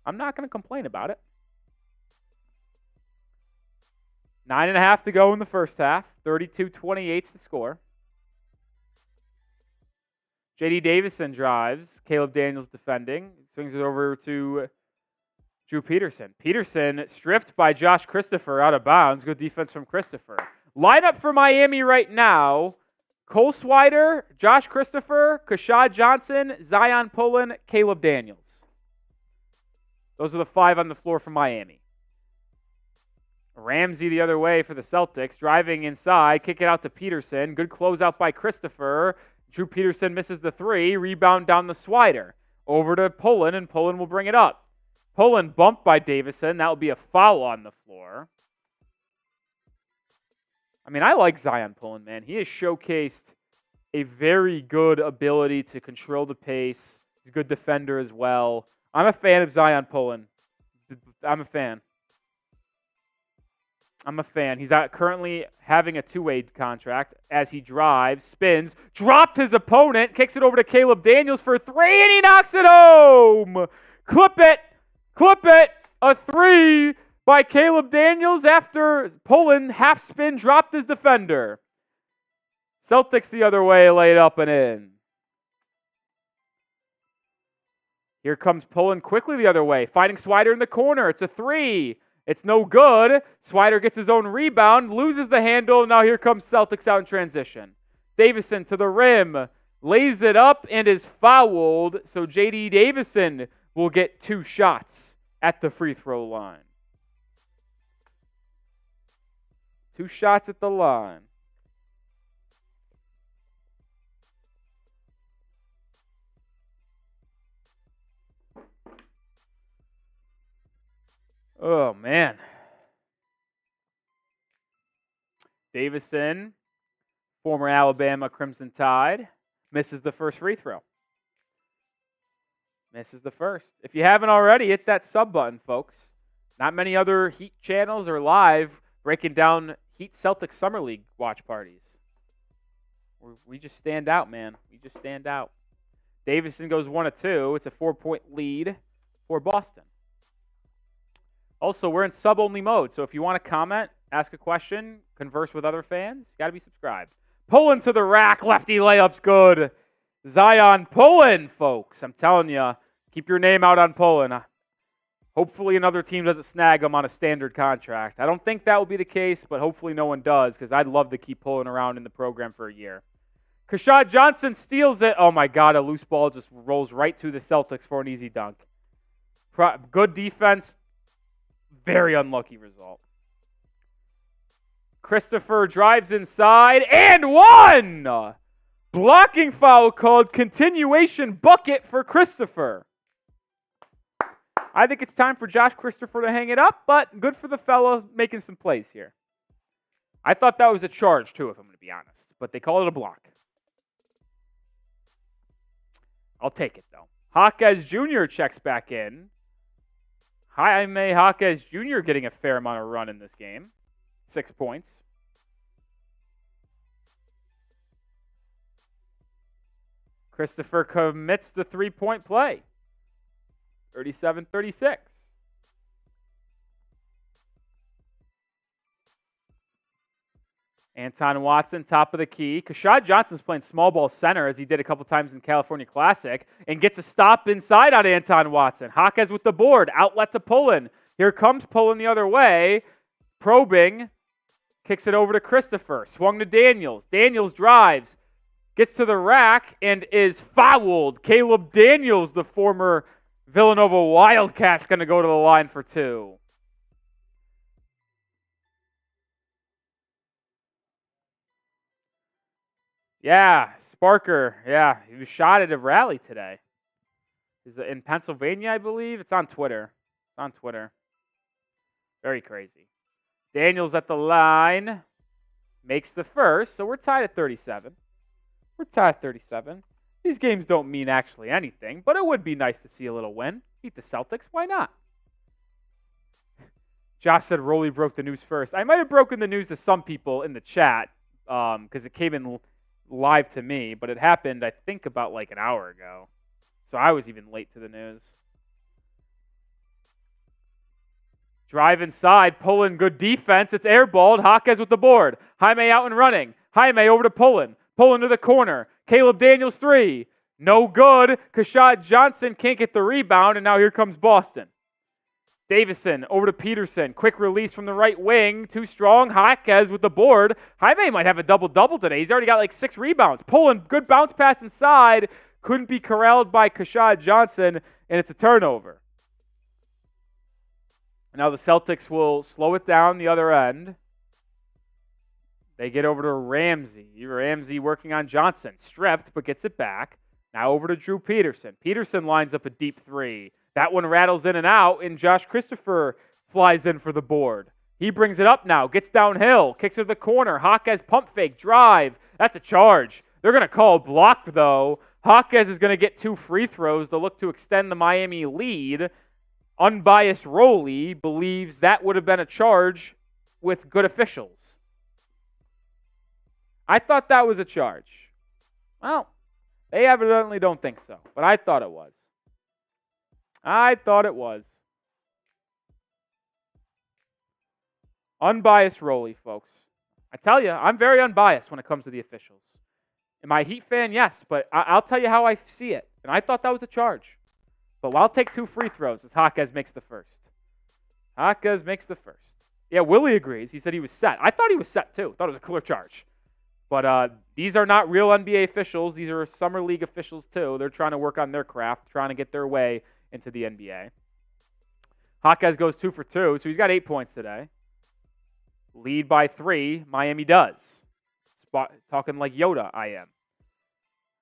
9.5 to go in the first half. 32-28's the score. J.D. Davison drives. Caleb Daniels defending. Swings it over to Drew Peterson. Peterson stripped by Josh Christopher out of bounds. Good defense from Christopher. Lineup for Miami right now. Cole Swider, Josh Christopher, Keshad Johnson, Zion Pullen, Caleb Daniels. Those are the 5 on the floor for Miami. Ramsey the other way for the Celtics. Driving inside. Kick it out to Peterson. Good closeout by Christopher. Drew Peterson misses the 3. Rebound down the Swider. Over to Pullen, and Pullen will bring it up. Pullen bumped by Davison. That will be a foul on the floor. I mean, I like Zion Pullen, man. He has showcased a very good ability to control the pace. He's a good defender as well. I'm a fan of Zion Pullen. I'm a fan. He's currently having a 2-way contract as he drives, spins, dropped his opponent, kicks it over to Caleb Daniels for 3, and he knocks it home. Clip it. A 3 by Caleb Daniels after Pullen half spin dropped his defender. Celtics the other way, laid up and in. Here comes Pullen quickly the other way, fighting Swider in the corner. It's a 3. It's no good. Swider gets his own rebound, loses the handle. Now here comes Celtics out in transition. Davison to the rim, lays it up and is fouled. So J.D. Davison will get 2 shots at the free throw line. 2 shots at the line. Oh, man. Davison, former Alabama Crimson Tide, misses the first free throw. Misses the first. If you haven't already, hit that sub button, folks. Not many other Heat channels are live breaking down Heat-Celtics Summer League watch parties. We just stand out, man. We just stand out. Davison goes 1 of 2. It's a 4-point lead for Boston. Also, we're in sub-only mode, so if you want to comment, ask a question, converse with other fans, got to be subscribed. Pullen to the rack, lefty layup's good. Zion Pullen, folks. I'm telling you, keep your name out on Pullen. Hopefully another team doesn't snag him on a standard contract. I don't think that will be the case, but hopefully no one does, because I'd love to keep Pullen around in the program for a year. Keshad Johnson steals it. Oh, my God, a loose ball just rolls right to the Celtics for an easy dunk. Good defense. Very unlucky result. Christopher drives inside and 1! Blocking foul called, continuation bucket for Christopher. I think it's time for Josh Christopher to hang it up, but good for the fellow making some plays here. I thought that was a charge too, if I'm going to be honest, but they call it a block. I'll take it though. Jaquez Jr. checks back in. Jaime Jaquez Jr. getting a fair amount of run in this game. 6 points. Christopher commits the 3-point play. 37-36. Anton Watson, top of the key. Keshad Johnson's playing small ball center, as he did a couple times in California Classic, and gets a stop inside on Anton Watson. Jaquez with the board, outlet to Pullen. Here comes Pullen the other way. Probing, kicks it over to Christopher. Swung to Daniels. Daniels drives. gets to the rack and is fouled. Caleb Daniels, the former Villanova Wildcat, going to go to the line for 2. Yeah, Sparker. Yeah, he was shot at a rally today. Is it in Pennsylvania, I believe? It's on Twitter. It's on Twitter. Very crazy. Daniels at the line. Makes the first, so we're tied at 37. We're tied at 37. These games don't mean actually anything, but it would be nice to see a little win. Beat the Celtics. Why not? Josh said Rolly broke the news first. I might have broken the news to some people in the chat because it came in live to me, but it happened, I think, about like an hour ago. So I was even late to the news. Drive inside, Pullen, good defense. It's airballed. Jaquez with the board. Jaime out and running. Jaime over to Pullen. Pullen to the corner. Caleb Daniels 3. No good. Keshad Johnson can't get the rebound, and now here comes Boston. Davison over to Peterson. Quick release from the right wing. Too strong. Jaquez with the board. Jaime might have a double-double today. He's already got like 6 rebounds. Pullen, good bounce pass inside. Couldn't be corralled by Keshad Johnson, and it's a turnover. Now the Celtics will slow it down the other end. They get over to Ramsey. Ramsey working on Johnson. Stripped, but gets it back. Now over to Drew Peterson. Peterson lines up a deep 3. That one rattles in and out, and Josh Christopher flies in for the board. He brings it up now, gets downhill, kicks to the corner. Jaquez pump fake, drive. That's a charge. They're going to call a block, though. Jaquez is going to get 2 free throws to look to extend the Miami lead. Unbiased Rolly believes that would have been a charge with good officials. I thought that was a charge. Well, they evidently don't think so, but I thought it was. I thought it was. Unbiased Rolly, folks. I tell you, I'm very unbiased when it comes to the officials. Am I a Heat fan? Yes, but I'll tell you how I see it. And I thought that was a charge. But I'll take 2 free throws as Jaquez makes the first. Jaquez makes the first. Yeah, Willie agrees. He said he was set. I thought he was set too. Thought it was a clear charge. But these are not real NBA officials. These are Summer League officials too. They're trying to work on their craft, trying to get their way into the NBA. Jaquez goes 2 for 2, so he's got 8 points today. Lead by 3, Miami does. Talking like Yoda, I am.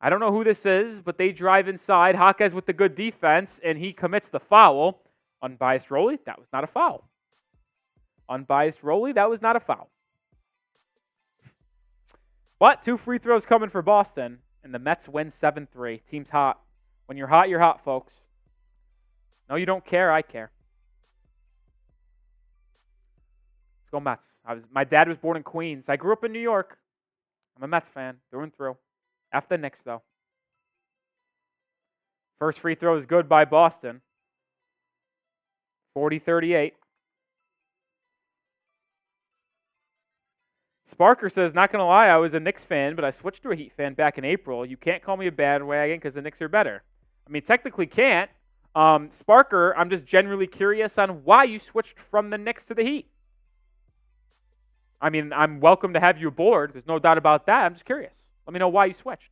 I don't know who this is, but they drive inside. Jaquez with the good defense, and he commits the foul. Unbiased Rolly, that was not a foul. Unbiased Rolly, that was not a foul. But 2 free throws coming for Boston, and the Mets win 7-3. Team's hot. When you're hot, folks. No, you don't care. I care. Let's go Mets. My dad was born in Queens. I grew up in New York. I'm a Mets fan, through and through. After the Knicks, though. First free throw is good by Boston. 40-38. Sparker says, not going to lie, I was a Knicks fan, but I switched to a Heat fan back in April. You can't call me a bandwagon because the Knicks are better. I mean, technically can't. Sparker, I'm just generally curious on why you switched from the Knicks to the Heat. I mean, I'm welcome to have you aboard. There's no doubt about that. I'm just curious. Let me know why you switched.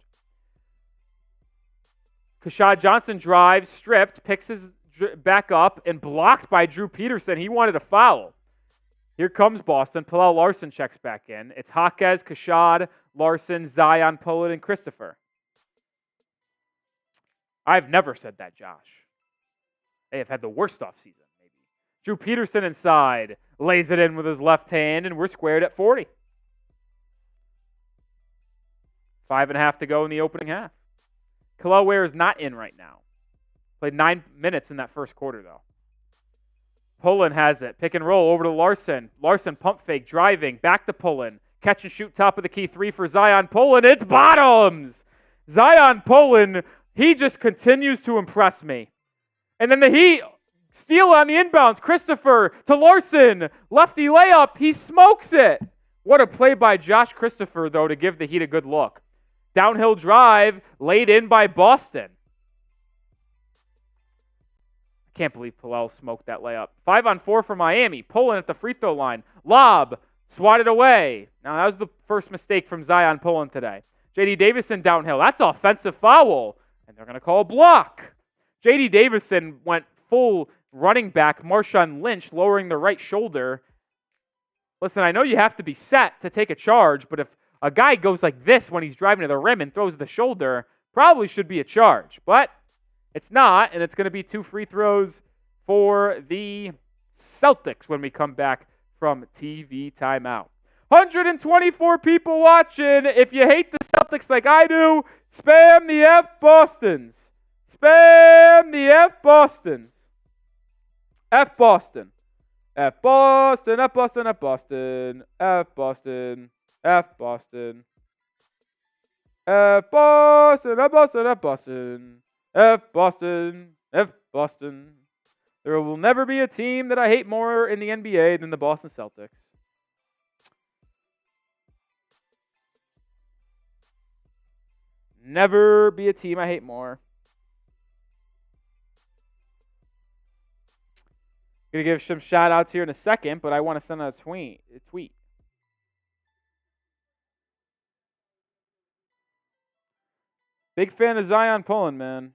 Keshad Johnson drives, stripped, picks his back up, and blocked by Drew Peterson. He wanted a foul. Here comes Boston. Pelle Larsson checks back in. It's Jaquez, Keshad, Larsson, Zion, Pollard, and Christopher. I've never said that, Josh. They have had the worst offseason, maybe. Drew Peterson inside, lays it in with his left hand, and we're squared at 40. 5.5 to go in the opening half. Kel'el Ware is not in right now. Played 9 minutes in that first quarter, though. Pullen has it. Pick and roll over to Larsson. Larsson pump fake, driving. Back to Pullen. Catch and shoot top of the key 3 for Zion Pullen. It's bottoms! Zion Pullen, he just continues to impress me. And then the Heat steal on the inbounds. Christopher to Larsson. Lefty layup. He smokes it. What a play by Josh Christopher, though, to give the Heat a good look. Downhill drive laid in by Boston. I can't believe Pelle smoked that layup. 5-on-4 for Miami. Pulling at the free throw line. Lob. Swatted away. Now, that was the first mistake from Zion Pullen today. J.D. Davison downhill. That's offensive foul. And they're going to call a block. J.D. Davison went full running back, Marshawn Lynch, lowering the right shoulder. Listen, I know you have to be set to take a charge, but if a guy goes like this when he's driving to the rim and throws the shoulder, probably should be a charge. But it's not, and it's going to be 2 free throws for the Celtics when we come back from TV timeout. 124 people watching. If you hate the Celtics like I do, spam the F Bostons. Spam the F Bostons. F Boston. F Boston, F Boston, F Boston, F Boston, F Boston. F Boston, F Boston, F Boston, F Boston, F Boston. There will never be a team that I hate more in the NBA than the Boston Celtics. Never be a team I hate more. Going to give some shout outs here in a second, but I want to send out a tweet. Big fan of Zion Pullen, man.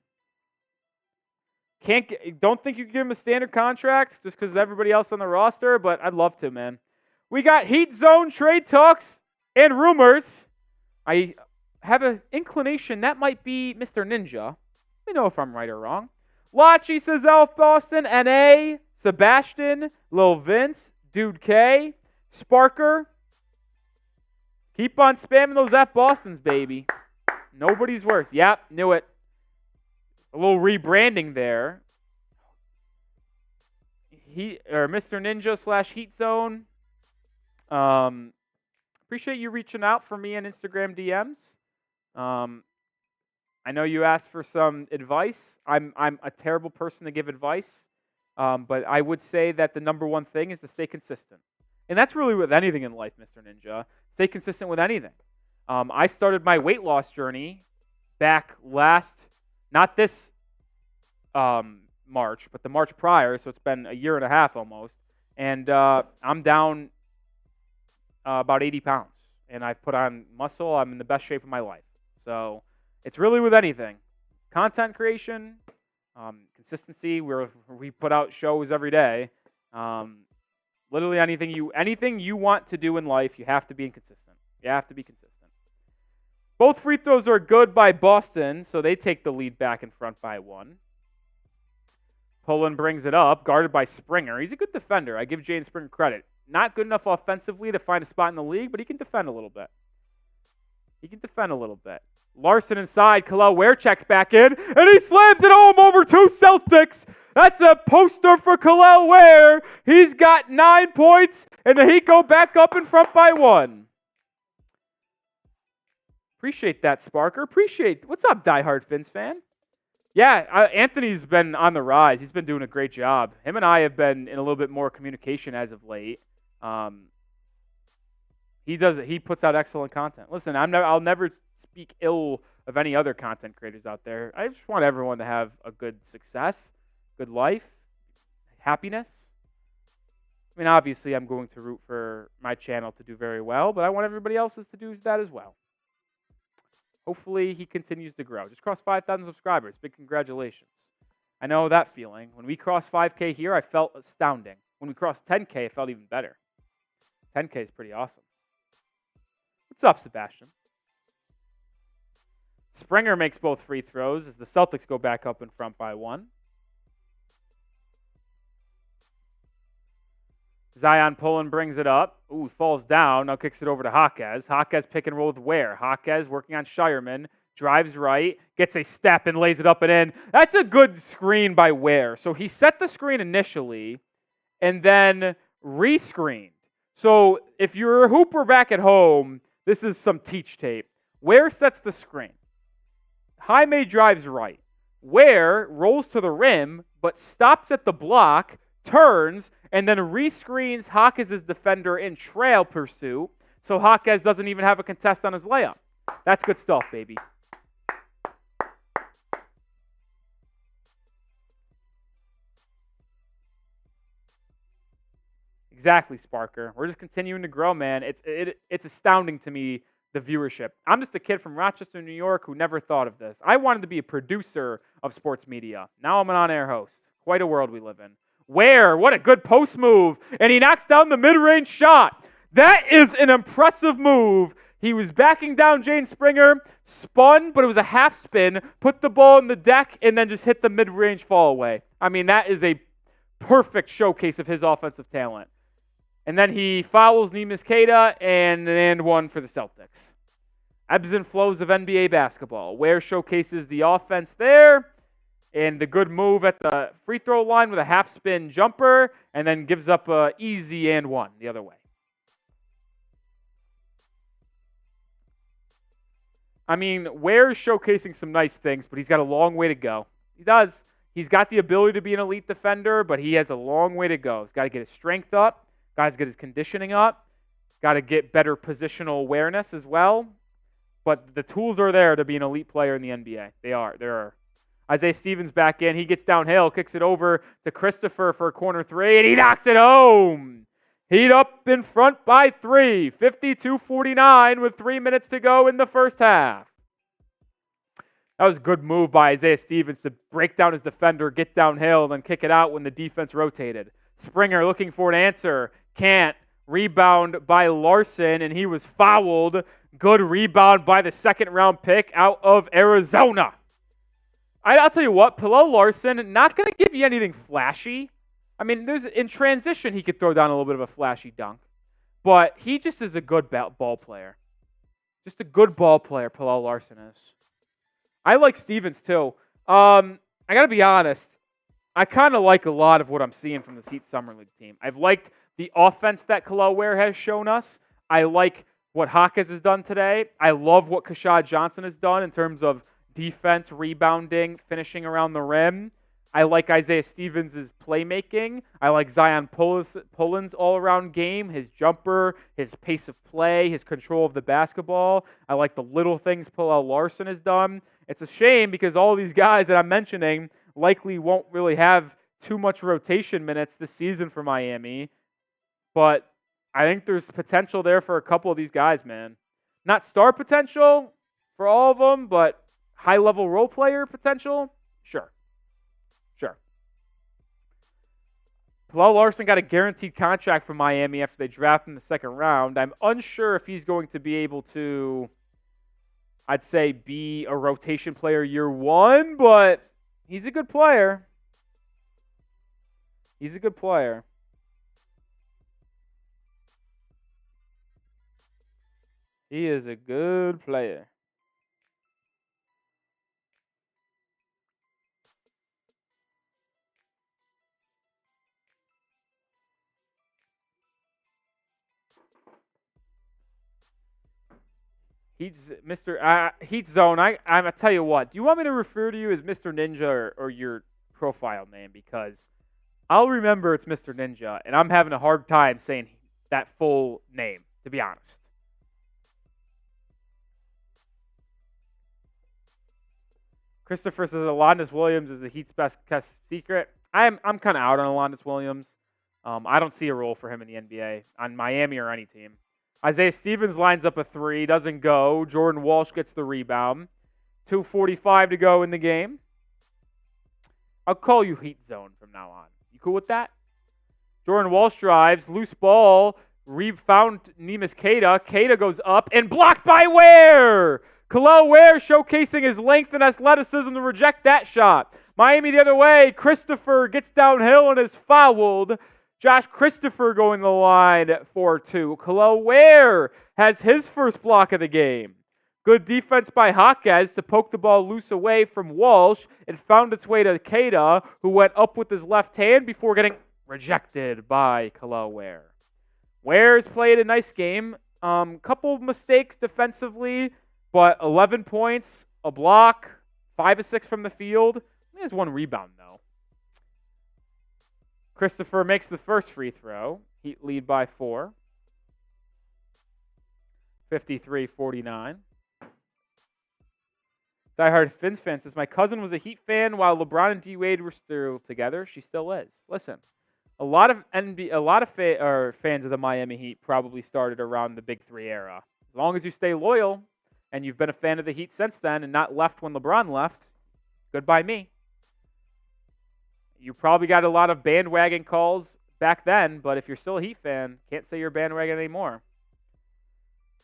Don't think you can give him a standard contract just because of everybody else on the roster, but I'd love to, man. We got Heat Zone trade talks and rumors. I have an inclination that might be Mr. Ninja. Let me know if I'm right or wrong. Lachi says Elf Boston, NA, Sebastian, Lil Vince, Dude K, Sparker. Keep on spamming those F Bostons, baby. Nobody's worse. Yep, knew it. A little rebranding there. Mr. Ninja / Heat Zone. Appreciate you reaching out for me on Instagram DMs. I know you asked for some advice. I'm a terrible person to give advice, but I would say that the number one thing is to stay consistent. And that's really with anything in life, Mr. Ninja. Stay consistent with anything. I started my weight loss journey back not this March, but the March prior, so it's been a year and a half almost. And I'm down about 80 pounds. And I've put on muscle. I'm in the best shape of my life. So it's really with anything. Content creation, consistency. We put out shows every day. Literally anything you want to do in life, you have to be consistent. You have to be consistent. Both free throws are good by Boston, so they take the lead back in front by 1. Pullen brings it up, guarded by Springer. He's a good defender. I give Jaden Springer credit. Not good enough offensively to find a spot in the league, but he can defend a little bit. Larsson inside. Kel'el Ware checks back in, and he slams it home over 2 Celtics. That's a poster for Kel'el Ware. He's got 9 points, and the Heat go back up in front by 1. Appreciate that, Sparker. What's up, diehard Fins fan? Yeah, Anthony's been on the rise. He's been doing a great job. Him and I have been in a little bit more communication as of late. He puts out excellent content. Listen, I'll never speak ill of any other content creators out there. I just want everyone to have a good success, good life, happiness. I mean, obviously, I'm going to root for my channel to do very well, but I want everybody else's to do that as well. Hopefully, he continues to grow. Just crossed 5,000 subscribers. Big congratulations. I know that feeling. When we crossed 5K here, I felt astounding. When we crossed 10K, it felt even better. 10K is pretty awesome. What's up, Sebastian? Springer makes both free throws as the Celtics go back up in front by 1. Zion Pullen brings it up. Ooh, falls down. Now kicks it over to Jaquez. Jaquez pick and roll with Ware. Jaquez working on Scheierman. Drives right. Gets a step and lays it up and in. That's a good screen by Ware. So he set the screen initially and then re-screened. So if you're a hooper back at home, this is some teach tape. Ware sets the screen. Jaime drives right. Ware rolls to the rim, but stops at the block, turns, and then rescreens Jaquez's defender in trail pursuit, so Jaquez doesn't even have a contest on his layup. That's good stuff, baby. Exactly, Sparker. We're just continuing to grow, man. It's astounding to me the viewership. I'm just a kid from Rochester, New York who never thought of this. I wanted to be a producer of sports media. Now I'm an on-air host. Quite a world we live in. Ware, what a good post move. And he knocks down the mid-range shot. That is an impressive move. He was backing down Jane Springer, spun, but it was a half spin, put the ball in the deck, and then just hit the mid-range fall away. I mean, that is a perfect showcase of his offensive talent. And then he fouls Neemias Queta and one for the Celtics. Ebbs and flows of NBA basketball. Ware showcases the offense there and the good move at the free throw line with a half spin jumper and then gives up an easy and one the other way. I mean, Ware's showcasing some nice things, but he's got a long way to go. He does. He's got the ability to be an elite defender, but he has a long way to go. He's got to get his strength up. Got to get his conditioning up. Got to get better positional awareness as well. But the tools are there to be an elite player in the NBA. They are. There are. Isaiah Stevens back in. He gets downhill, kicks it over to Christopher for a corner three, and he knocks it home. Heat up in front by 3, 52-49 with 3 minutes to go in the first half. That was a good move by Isaiah Stevens to break down his defender, get downhill, then kick it out when the defense rotated. Springer looking for an answer. Can't. Rebound by Larsson, and he was fouled. Good rebound by the second-round pick out of Arizona. I'll tell you what, Pelle Larsson, not going to give you anything flashy. I mean, in transition, he could throw down a little bit of a flashy dunk. But he just is a good ball player. Just a good ball player, Pelle Larsson is. I like Stevens, too. I got to be honest. I kind of like a lot of what I'm seeing from this Heat Summer League team. I've liked the offense that Kel'el Ware has shown us. I like what Jaquez has done today. I love what Keshad Johnson has done in terms of defense, rebounding, finishing around the rim. I like Isaiah Stevens' playmaking. I like Zion Pulin's all-around game, his jumper, his pace of play, his control of the basketball. I like the little things Pelle Larsson has done. It's a shame because all these guys that I'm mentioning likely won't really have too much rotation minutes this season for Miami. But I think there's potential there for a couple of these guys, man. Not star potential for all of them, but high-level role player potential? Sure. Pelle Larsson got a guaranteed contract from Miami after they drafted him in the second round. I'm unsure if he's going to be able to, I'd say, be a rotation player year one, but he's a good player. He's a good player. He is a good player. Heat Zone. I tell you what. Do you want me to refer to you as Mr. Ninja or your profile name? Because I'll remember it's Mr. Ninja, and I'm having a hard time saying that full name, to be honest. Christopher says Alondas Williams is the Heat's best kept secret. I'm kind of out on Alondas Williams. I don't see a role for him in the NBA on Miami or any team. Isaiah Stevens lines up a three, doesn't go. Jordan Walsh gets the rebound. 2:45 to go in the game. I'll call you Heat Zone from now on. You cool with that? Jordan Walsh drives, loose ball, found Neemias Queta. Queta goes up and blocked by Ware. Kel'el Ware showcasing his length and athleticism to reject that shot. Miami the other way. Christopher gets downhill and is fouled. Josh Christopher going to the line for 2. Kel'el Ware has his first block of the game. Good defense by Jaquez to poke the ball loose away from Walsh. It found its way to Queta, who went up with his left hand before getting rejected by Kel'el Ware. Ware's played a nice game. Couple of mistakes defensively, but 11 points, a block, 5 of 6 from the field. He has 1 rebound, though. Christopher makes the first free throw. Heat lead by 4. 53-49. Diehard Fins fan says, my cousin was a Heat fan while LeBron and D-Wade were still together. She still is. Listen, a lot of fans of the Miami Heat probably started around the Big Three era. As long as you stay loyal and you've been a fan of the Heat since then and not left when LeBron left, goodbye me. You probably got a lot of bandwagon calls back then, but if you're still a Heat fan, can't say you're a bandwagon anymore.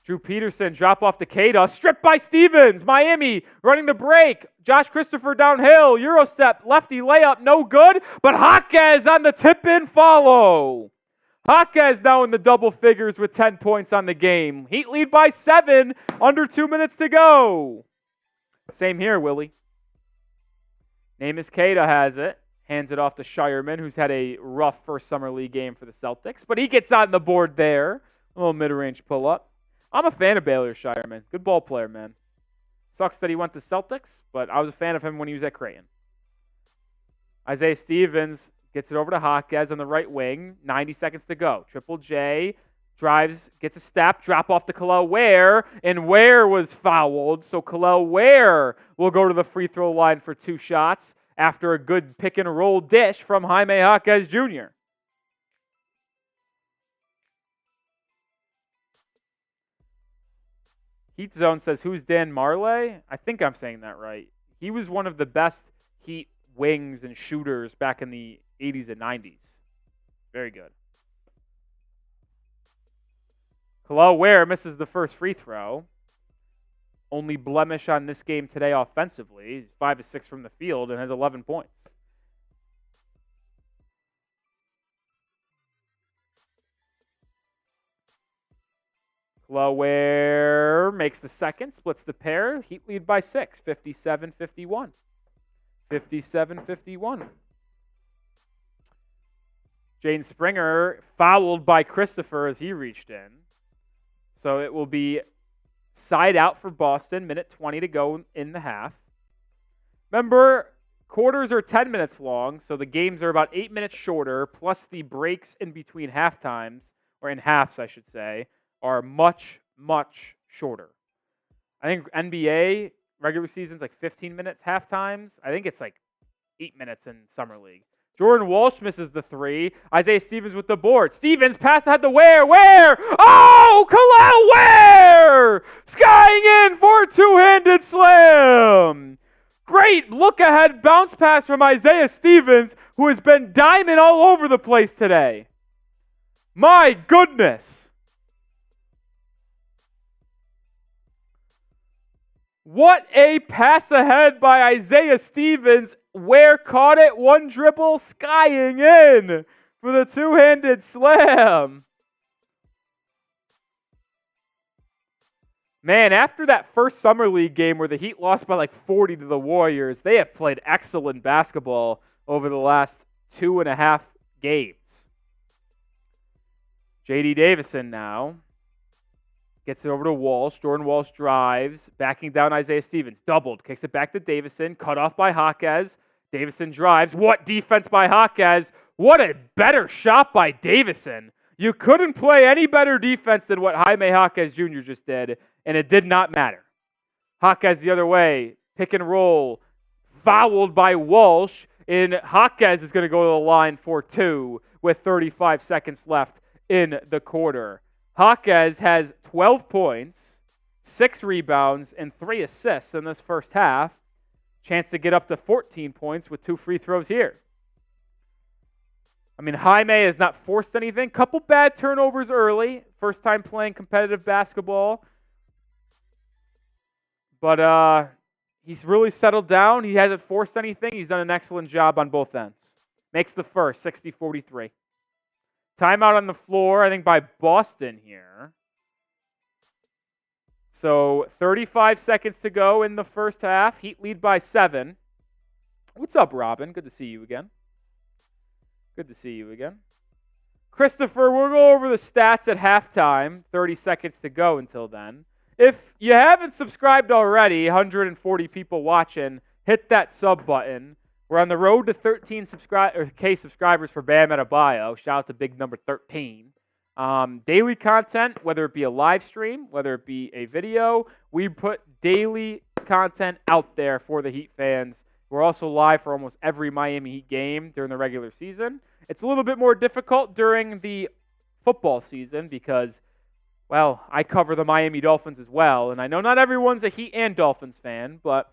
Drew Peterson, drop off to Queta, stripped by Stevens. Miami running the break. Josh Christopher downhill, Euro step, lefty layup, no good. But Jaquez on the tip-in follow. Jaquez now in the double figures with 10 points on the game. Heat lead by 7, under 2 minutes to go. Same here, Willie. Amos Queta has it. Hands it off to Scheierman, who's had a rough first Summer League game for the Celtics. But he gets on the board there. A little mid-range pull-up. I'm a fan of Baylor Scheierman. Good ball player, man. Sucks that he went to Celtics, but I was a fan of him when he was at Creighton. Isaiah Stevens gets it over to Jaquez on the right wing. 90 seconds to go. Triple J drives, gets a step, drop off to Kel'el Ware, and Ware was fouled. So Kel'el Ware will go to the free throw line for 2 shots after a good pick and roll dish from Jaime Jaquez Jr. Heat Zone says, who's Dan Marley? I think I'm saying that right. He was one of the best Heat wings and shooters back in the 80s and 90s. Very good. Kel'el Ware misses the first free throw. Only blemish on this game today offensively. He's 5 of 6 from the field and has 11 points. Ware makes the second, splits the pair. Heat lead by 6, 57-51. 57-51. Jaden Springer fouled by Christopher as he reached in. So it will be side out for Boston, minute 20 to go in the half. Remember, quarters are 10 minutes long, so the games are about 8 minutes shorter, plus the breaks in between halftimes, or in halves, I should say, are much, much shorter. I think NBA regular season's like 15 minutes halftimes. I think it's like 8 minutes in Summer League. Jordan Walsh misses the 3. Isaiah Stevens with the board. Stevens pass ahead to Ware. Ware! Oh, Kel'el Ware! Skying in for a two-handed slam. Great look-ahead bounce pass from Isaiah Stevens, who has been diamond all over the place today. My goodness. What a pass ahead by Isaiah Stevens. Ware caught it, one dribble, skying in for the two-handed slam. Man, after that first Summer League game where the Heat lost by like 40 to the Warriors, they have played excellent basketball over the last 2.5 games. J.D. Davison now gets it over to Walsh. Jordan Walsh drives, backing down Isaiah Stevens. Doubled, kicks it back to Davison. Cut off by Jaquez. Davison drives. What defense by Jaquez. What a better shot by Davison. You couldn't play any better defense than what Jaime Jaquez Jr. just did, and it did not matter. Jaquez the other way. Pick and roll. Fouled by Walsh, and Jaquez is going to go to the line for 2 with 35 seconds left in the quarter. Jaquez has 12 points, 6 rebounds, and 3 assists in this first half. Chance to get up to 14 points with 2 free throws here. I mean, Jaime has not forced anything. Couple bad turnovers early. First time playing competitive basketball. But he's really settled down. He hasn't forced anything. He's done an excellent job on both ends. Makes the first, 60-43. Timeout on the floor, I think, by Boston here. So 35 seconds to go in the first half. Heat lead by 7. What's up, Robin? Good to see you again. Good to see you again. Christopher, we'll go over the stats at halftime. 30 seconds to go until then. If you haven't subscribed already, 140 people watching, hit that sub button. We're on the road to 13 K subscribers for Bam Adebayo. Shout out to big number 13. Daily content, whether it be a live stream, whether it be a video, we put daily content out there for the Heat fans. We're also live for almost every Miami Heat game during the regular season. It's a little bit more difficult during the football season because Well, I cover the Miami Dolphins as well, and I know not everyone's a Heat and Dolphins fan, but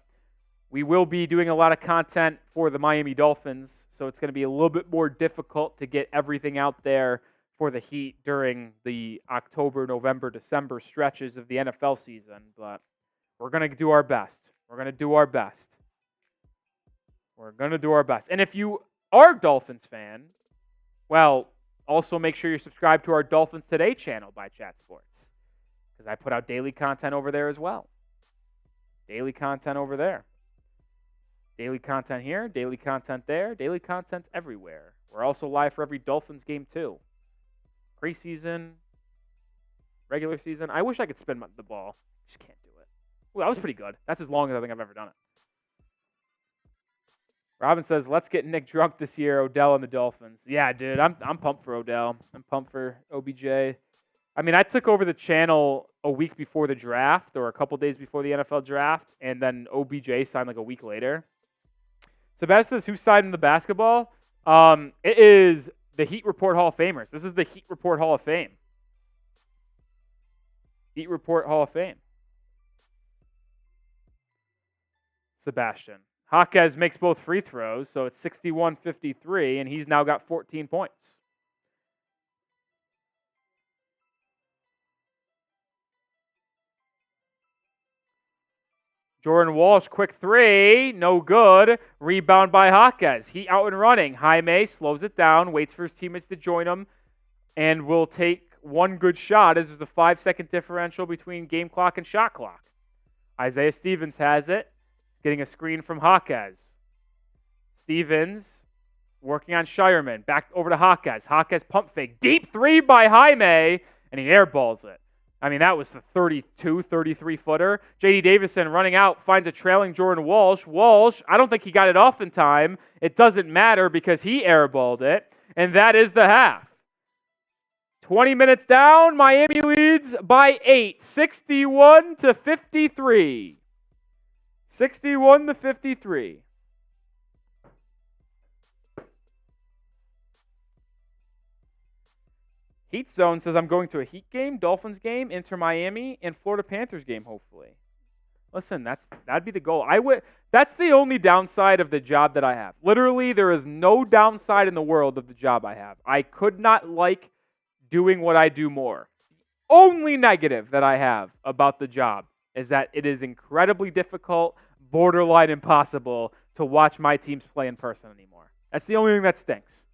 we will be doing a lot of content for the Miami Dolphins, so it's going to be a little bit more difficult to get everything out there for the Heat during the October, November, December stretches of the NFL season, but we're going to do our best. We're going to do our best. We're going to do our best. And if you are a Dolphins fan, well, also make sure you subscribe to our Dolphins Today channel by Chat Sports, because I put out daily content over there as well. Daily content over there. Daily content here, daily content there, daily content everywhere. We're also live for every Dolphins game too. Preseason, regular season. I wish I could spin the ball. Just can't do it. Well, that was pretty good. That's as long as I think I've ever done it. Robin says, let's get Nick drunk this year, Odell and the Dolphins. Yeah, dude, I'm pumped for Odell. I'm pumped for OBJ. I mean, I took over the channel a week before the draft or a couple days before the NFL draft, and then OBJ signed like a week later. Sebastian says, who signed in the basketball? It is the Heat Report Hall of Famers. This is the Heat Report Hall of Fame. Heat Report Hall of Fame. Sebastian. Jaquez makes both free throws, so it's 61-53, and he's now got 14 points. Jordan Walsh, quick three, no good. Rebound by Jaquez. He out and running. Jaime slows it down, waits for his teammates to join him, and will take one good shot as there's a 5-second differential between game clock and shot clock. Isaiah Stevens has it. Getting a screen from Jaquez. Stevens working on Scheierman. Back over to Jaquez. Jaquez pump fake. Deep three by Jaime, and he airballs it. I mean, that was the 32, 33-footer. J.D. Davison running out, finds a trailing Jordan Walsh. Walsh, I don't think he got it off in time. It doesn't matter because he airballed it, and that is the half. 20 minutes down, Miami leads by 8, 61-53. 61-53. Heat Zone says, I'm going to a Heat game, Dolphins game, Inter Miami, and Florida Panthers game, hopefully. Listen, that'd be the goal. That's the only downside of the job that I have. Literally, there is no downside in the world of the job I have. I could not like doing what I do more. The only negative that I have about the job is that it is incredibly difficult, borderline impossible to watch my teams play in person anymore. That's the only thing that stinks.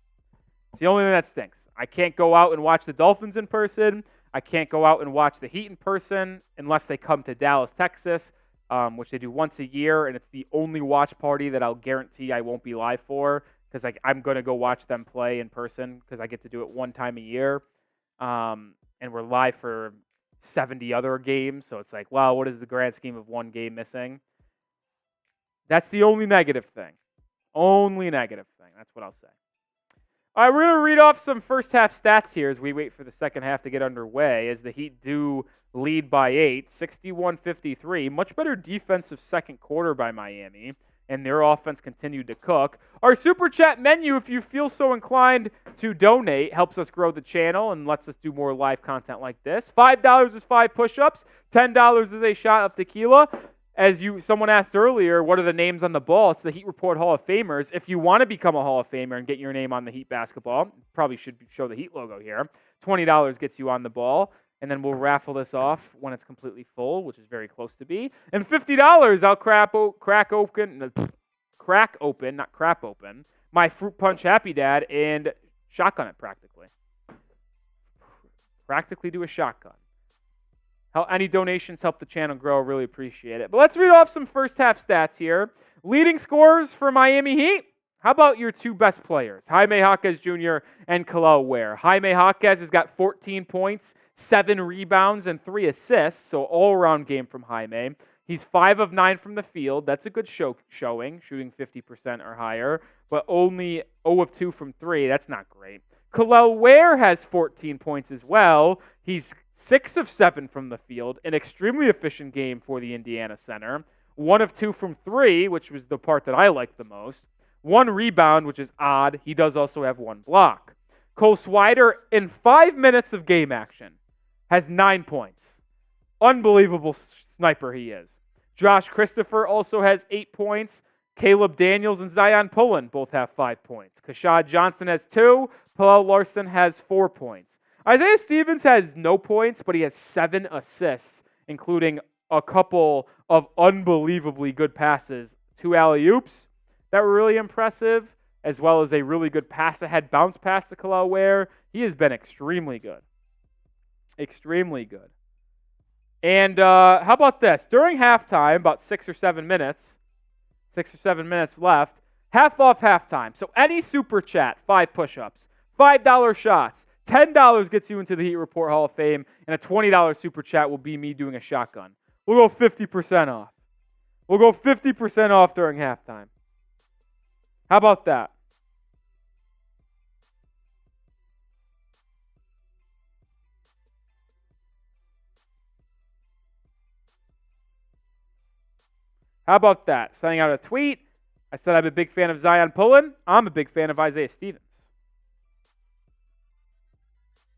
It's the only thing that stinks. I can't go out and watch the Dolphins in person. I can't go out and watch the Heat in person unless they come to Dallas, Texas, which they do once a year, and it's the only watch party that I'll guarantee I won't be live for because I'm going to go watch them play in person because I get to do it one time a year, and we're live for 70 other games, so it's like, wow, what is the grand scheme of one game missing? That's the only negative thing. Only negative thing. That's what I'll say. All right, we're going to read off some first half stats here as we wait for the second half to get underway as the Heat do lead by 8, 61-53. Much better defensive second quarter by Miami, and their offense continued to cook. Our Super Chat menu, if you feel so inclined to donate, helps us grow the channel and lets us do more live content like this. $5 is 5 push-ups. $10 is a shot of tequila. As someone asked earlier, what are the names on the ball? It's the Heat Report Hall of Famers. If you want to become a Hall of Famer and get your name on the Heat basketball, probably should show the Heat logo here. $20 gets you on the ball, and then we'll raffle this off when it's completely full, which is very close to be. And $50, I'll crack open, not crap open, my Fruit Punch Happy Dad and shotgun it practically. Practically do a shotgun. Any donations help the channel grow. Really appreciate it. But let's read off some first half stats here. Leading scorers for Miami Heat. How about your two best players, Jaime Jaquez Jr. and Kel'el Ware? Jaime Jaquez has got 14 points, 7 rebounds, and 3 assists, so all-around game from Jaime. He's 5 of 9 from the field. That's a good showing, shooting 50% or higher, but only 0 of 2 from 3. That's not great. Kel'el Ware has 14 points as well. He's 6 of 7 from the field, an extremely efficient game for the Indiana center. 1 of 2 from 3, which was the part that I liked the most. 1 rebound, which is odd. He does also have 1 block. Cole Swider, in 5 minutes of game action, has 9 points. Unbelievable sniper he is. Josh Christopher also has 8 points. Caleb Daniels and Zion Pullen both have 5 points. Kashad Johnson has 2. Pelle Larsson has 4 points. Isaiah Stevens has no points, but he has 7 assists, including a couple of unbelievably good passes. 2 alley-oops that were really impressive, as well as a really good pass-ahead bounce pass to Kel'el Ware. He has been extremely good. Extremely good. And how about this? During halftime, about 6 or 7 minutes left, half off halftime. So any super chat, 5 push-ups, $5 shots, $10 gets you into the Heat Report Hall of Fame, and a $20 super chat will be me doing a shotgun. We'll go 50% off. We'll go 50% off during halftime. How about that? How about that? Sending out a tweet. I said I'm a big fan of Zion Pullen. I'm a big fan of Isaiah Stevens.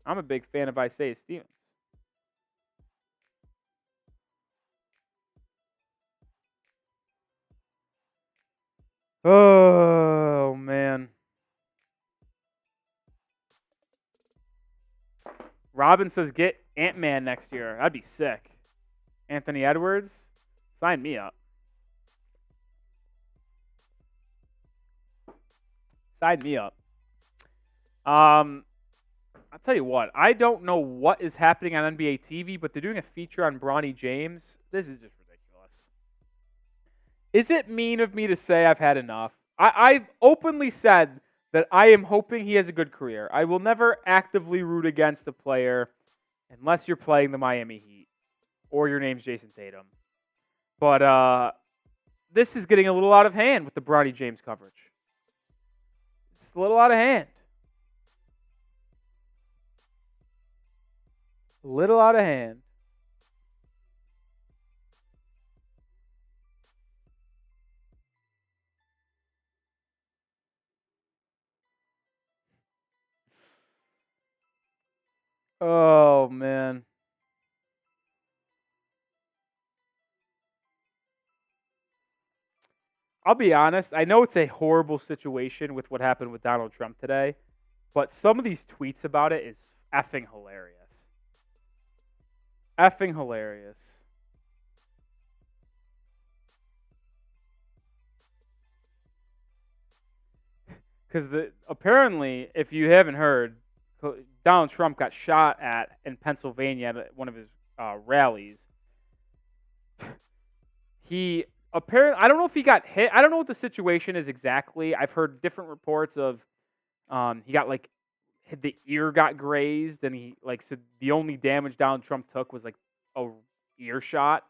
I'm a big fan of Isaiah Stevens. Oh, man. Robin says get Ant-Man next year. That'd be sick. Anthony Edwards, sign me up. Sign me up. I'll tell you what. I don't know what is happening on NBA TV, but they're doing a feature on Bronny James. This is just ridiculous. Is it mean of me to say I've had enough? I've openly said that I am hoping he has a good career. I will never actively root against a player unless you're playing the Miami Heat or your name's Jason Tatum. But this is getting a little out of hand with the Bronny James coverage. It's a little out of hand. A little out of hand. Oh, man. I'll be honest. I know it's a horrible situation with what happened with Donald Trump today, but some of these tweets about it is effing hilarious. Effing hilarious. Because apparently, if you haven't heard, Donald Trump got shot at in Pennsylvania at one of his rallies. He apparently, I don't know if he got hit. I don't know what the situation is exactly. I've heard different reports of he got the ear got grazed, and so the only damage Donald Trump took was like a ear shot,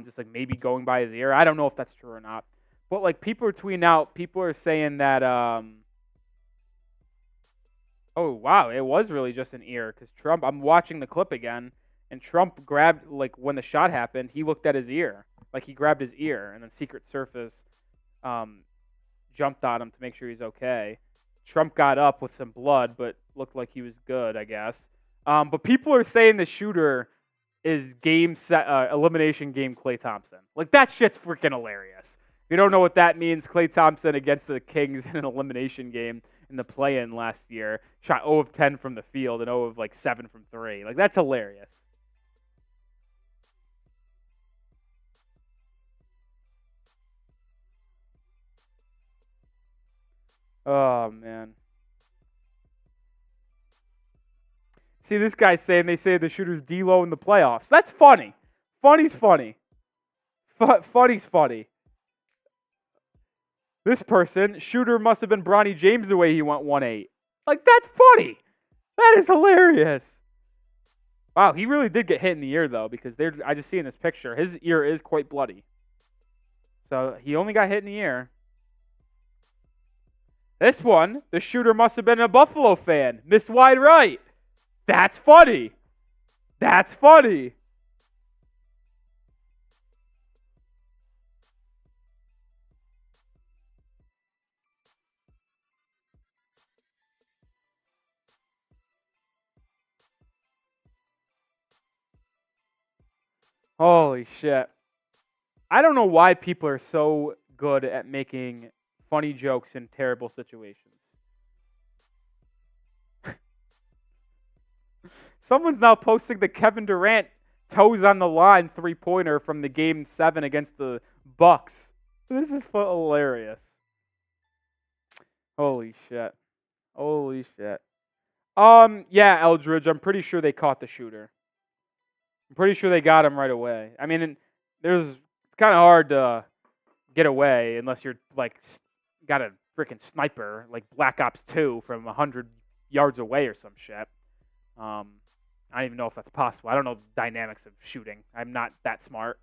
just like maybe going by his ear. I don't know if that's true or not. But like people are tweeting out, people are saying that oh, wow, it was really just an ear because Trump, I'm watching the clip again, and Trump grabbed, like, when the shot happened, he looked at his ear. Like, he grabbed his ear, and then Secret Service jumped on him to make sure he's okay. Trump got up with some blood, but looked like he was good, I guess. But people are saying the shooter is elimination game Klay Thompson. Like, that shit's freaking hilarious. If you don't know what that means, Klay Thompson against the Kings in an elimination game in the play-in last year, shot 0 of 10 from the field and 0 of 7 from 3. Like, that's hilarious. Oh, man. See, this guy's saying they say the shooter's D-Lo in the playoffs. That's funny. Funny's funny. Funny's funny. This person, shooter must have been Bronny James the way he went 1-8. Like, that's funny. That is hilarious. Wow, he really did get hit in the ear, though, because I just see in this picture, his ear is quite bloody. So he only got hit in the ear. This one, the shooter must have been a Buffalo fan. Missed wide right. That's funny. That's funny. Holy shit. I don't know why people are so good at making funny jokes in terrible situations. Someone's now posting the Kevin Durant toes on the line 3-pointer from the Game 7 against the Bucks. This is hilarious. Holy shit. Holy shit. Yeah, Eldridge, I'm pretty sure they caught the shooter. I'm pretty sure they got him right away. I mean, it's kind of hard to get away unless you're like got a freaking sniper like Black Ops 2 from 100 yards away or some shit. I don't even know if that's possible. I don't know the dynamics of shooting. I'm not that smart,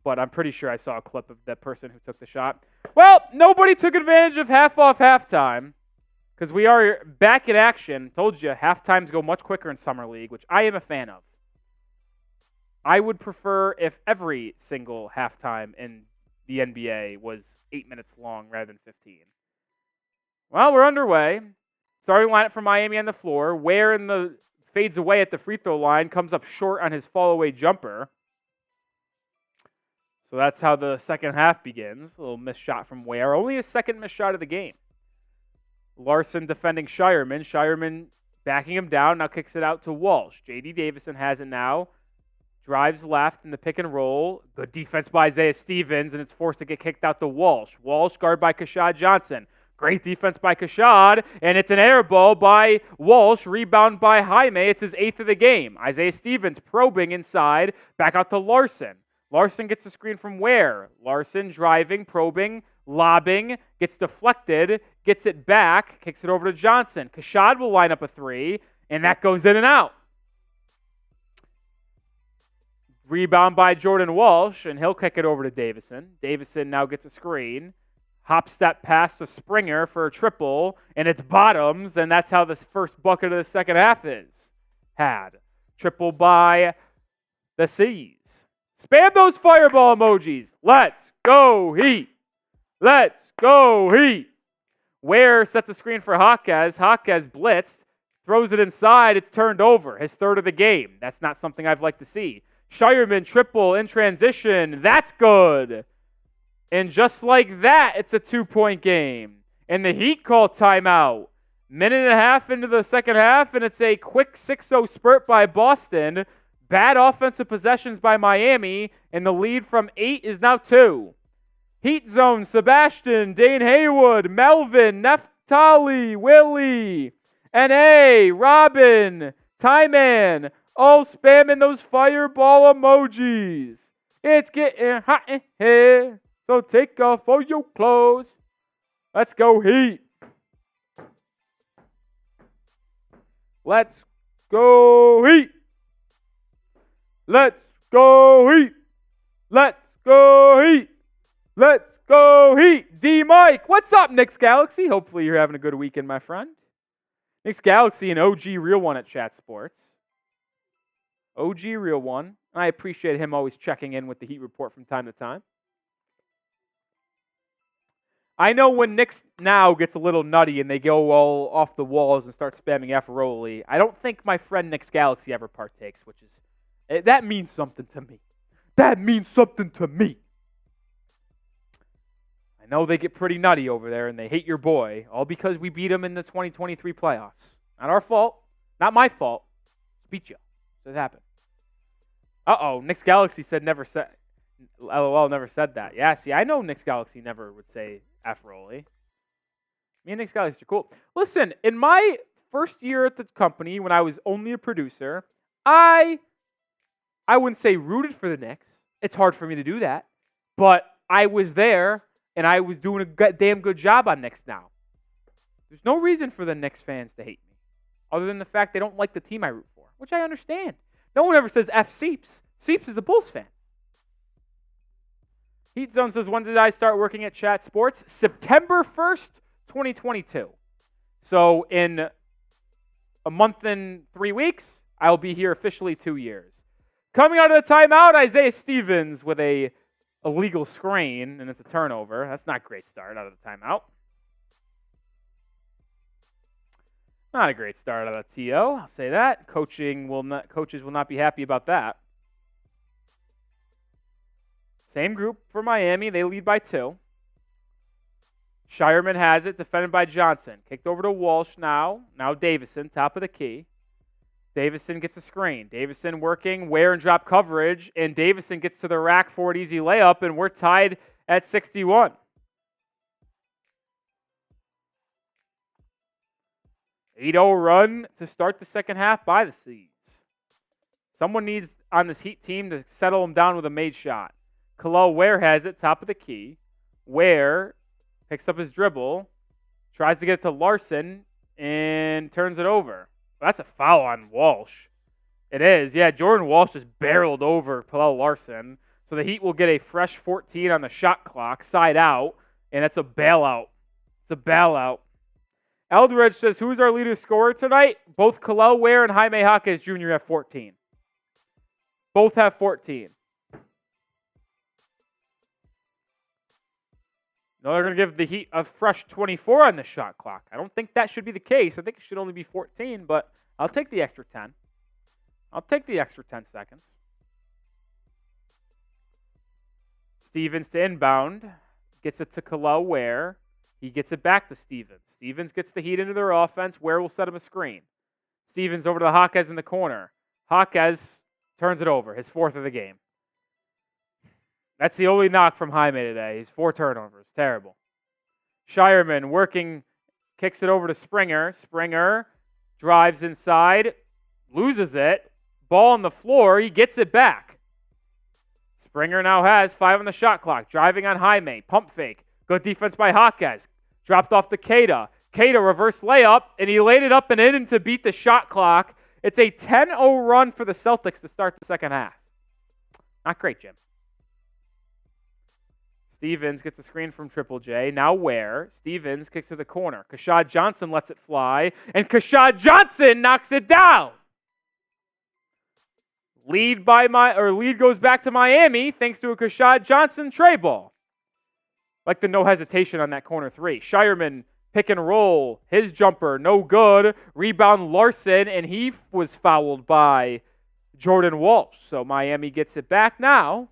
but I'm pretty sure I saw a clip of the person who took the shot. Well, nobody took advantage of half off halftime because we are back in action. Told you, halftimes go much quicker in Summer League, which I am a fan of. I would prefer if every single halftime in the NBA was 8 minutes long rather than 15. Well, we're underway. Starting lineup for Miami on the floor. Ware fades away at the free throw line, comes up short on his fall-away jumper. So that's how the second half begins. A little missed shot from Ware. Only his second missed shot of the game. Larsson defending Scheierman. Scheierman backing him down. Now kicks it out to Walsh. J.D. Davison has it now. Drives left in the pick and roll. Good defense by Isaiah Stevens, and it's forced to get kicked out to Walsh. Walsh guarded by Kashad Johnson. Great defense by Kashad, and it's an air ball by Walsh. Rebound by Jaime. It's his 8th of the game. Isaiah Stevens probing inside. Back out to Larsson. Larsson gets a screen from Ware. Larsson driving, probing, lobbing, gets deflected, gets it back, kicks it over to Johnson. Kashad will line up a 3, and that goes in and out. Rebound by Jordan Walsh, and he'll kick it over to Davison. Davison now gets a screen. Hop step pass to Springer for a triple, and it's bottoms, and that's how this first bucket of the second half is had. Triple by the C's. Spam those fireball emojis. Let's go Heat. Let's go Heat. Ware sets a screen for Jaquez. Jaquez blitzed, throws it inside. It's turned over. His 3rd of the game. That's not something I've liked to see. Scheierman triple in transition. That's good. And just like that, it's a 2-point game. And the Heat call timeout. Minute and a half into the second half, and it's a quick 6-0 spurt by Boston. Bad offensive possessions by Miami, and the lead from 8 is now 2. Heat zone, Sebastian, Dane Haywood, Melvin, Neftali, Willie, N.A., Robin, Tyman, all spamming those fireball emojis. It's getting hot in here, so take off all your clothes. Let's go Heat. Let's go Heat. Let's go Heat. Let's go Heat. Let's go Heat. D Mike, what's up, Nick's Galaxy? Hopefully you're having a good weekend, my friend. Nick's Galaxy, an OG real one at Chat Sports. OG real one. I appreciate him always checking in with the Heat report from time to time. I know when Nick's now gets a little nutty and they go all off the walls and start spamming Afroli, I don't think my friend Nick's Galaxy ever partakes, which is, that means something to me. That means something to me. I know they get pretty nutty over there and they hate your boy, all because we beat them in the 2023 playoffs. Not our fault. Not my fault. Beat you. It happened. Nick's Galaxy said never said. LOL never said that. Yeah, see, I know Nick's Galaxy never would say Afroli. Me and Nick's Galaxy are cool. Listen, in my first year at the company, when I was only a producer, I wouldn't say rooted for the Knicks. It's hard for me to do that. But I was there, and I was doing a damn good job on Knicks now. There's no reason for the Knicks fans to hate me, other than the fact they don't like the team I root for, which I understand. No one ever says F Seeps. Seeps is a Bulls fan. Heat Zone says, when did I start working at Chat Sports? September 1st, 2022. So in a month and 3 weeks, I'll be here officially 2 years. Coming out of the timeout, Isaiah Stevens with a illegal screen, and it's a turnover. That's not a great start out of the timeout. Not a great start out of TO, I'll say that. Coaches will not be happy about that. Same group for Miami. They lead by 2. Scheierman has it, defended by Johnson. Kicked over to Walsh now. Now Davison, top of the key. Davison gets a screen. Davison working, Ware and drop coverage, and Davison gets to the rack for an easy layup, and we're tied at 61. 8-0 run to start the second half by the Seeds. Someone needs on this Heat team to settle them down with a made shot. Kel'el Ware has it, top of the key. Ware picks up his dribble, tries to get it to Larsson, and turns it over. That's a foul on Walsh. It is. Yeah, Jordan Walsh just barreled over Pelle Larsson. So the Heat will get a fresh 14 on the shot clock, side out, and that's a bailout. It's a bailout. Eldridge says, who's our leader scorer tonight? Both Kel'el Ware and Jaime Jaquez Jr. have 14. Both have 14. No, they're going to give the Heat a fresh 24 on the shot clock. I don't think that should be the case. I think it should only be 14, but I'll take the extra 10. I'll take the extra 10 seconds. Stevens to inbound. Gets it to Kel'el Ware. He gets it back to Stevens. Stevens gets the Heat into their offense. Ware will set him a screen. Stevens over to Jaquez in the corner. Jaquez turns it over. His 4th of the game. That's the only knock from Jaime today. He's 4 turnovers. Terrible. Scheierman working, kicks it over to Springer. Springer drives inside, loses it. Ball on the floor. He gets it back. Springer now has 5 on the shot clock. Driving on Jaime. Pump fake. Good defense by Jaquez. Dropped off to Queta. Queta reverse layup, and he laid it up and in to beat the shot clock. It's a 10-0 run for the Celtics to start the second half. Not great, Jim. Stevens gets a screen from Triple J. Now Ware. Stevens kicks to the corner. Kashad Johnson lets it fly, and Kashad Johnson knocks it down. Lead goes back to Miami thanks to a Kashad Johnson tray ball. Like the no hesitation on that corner 3. Scheierman pick and roll. His jumper no good. Rebound Larsson, and he was fouled by Jordan Walsh. So Miami gets it back now.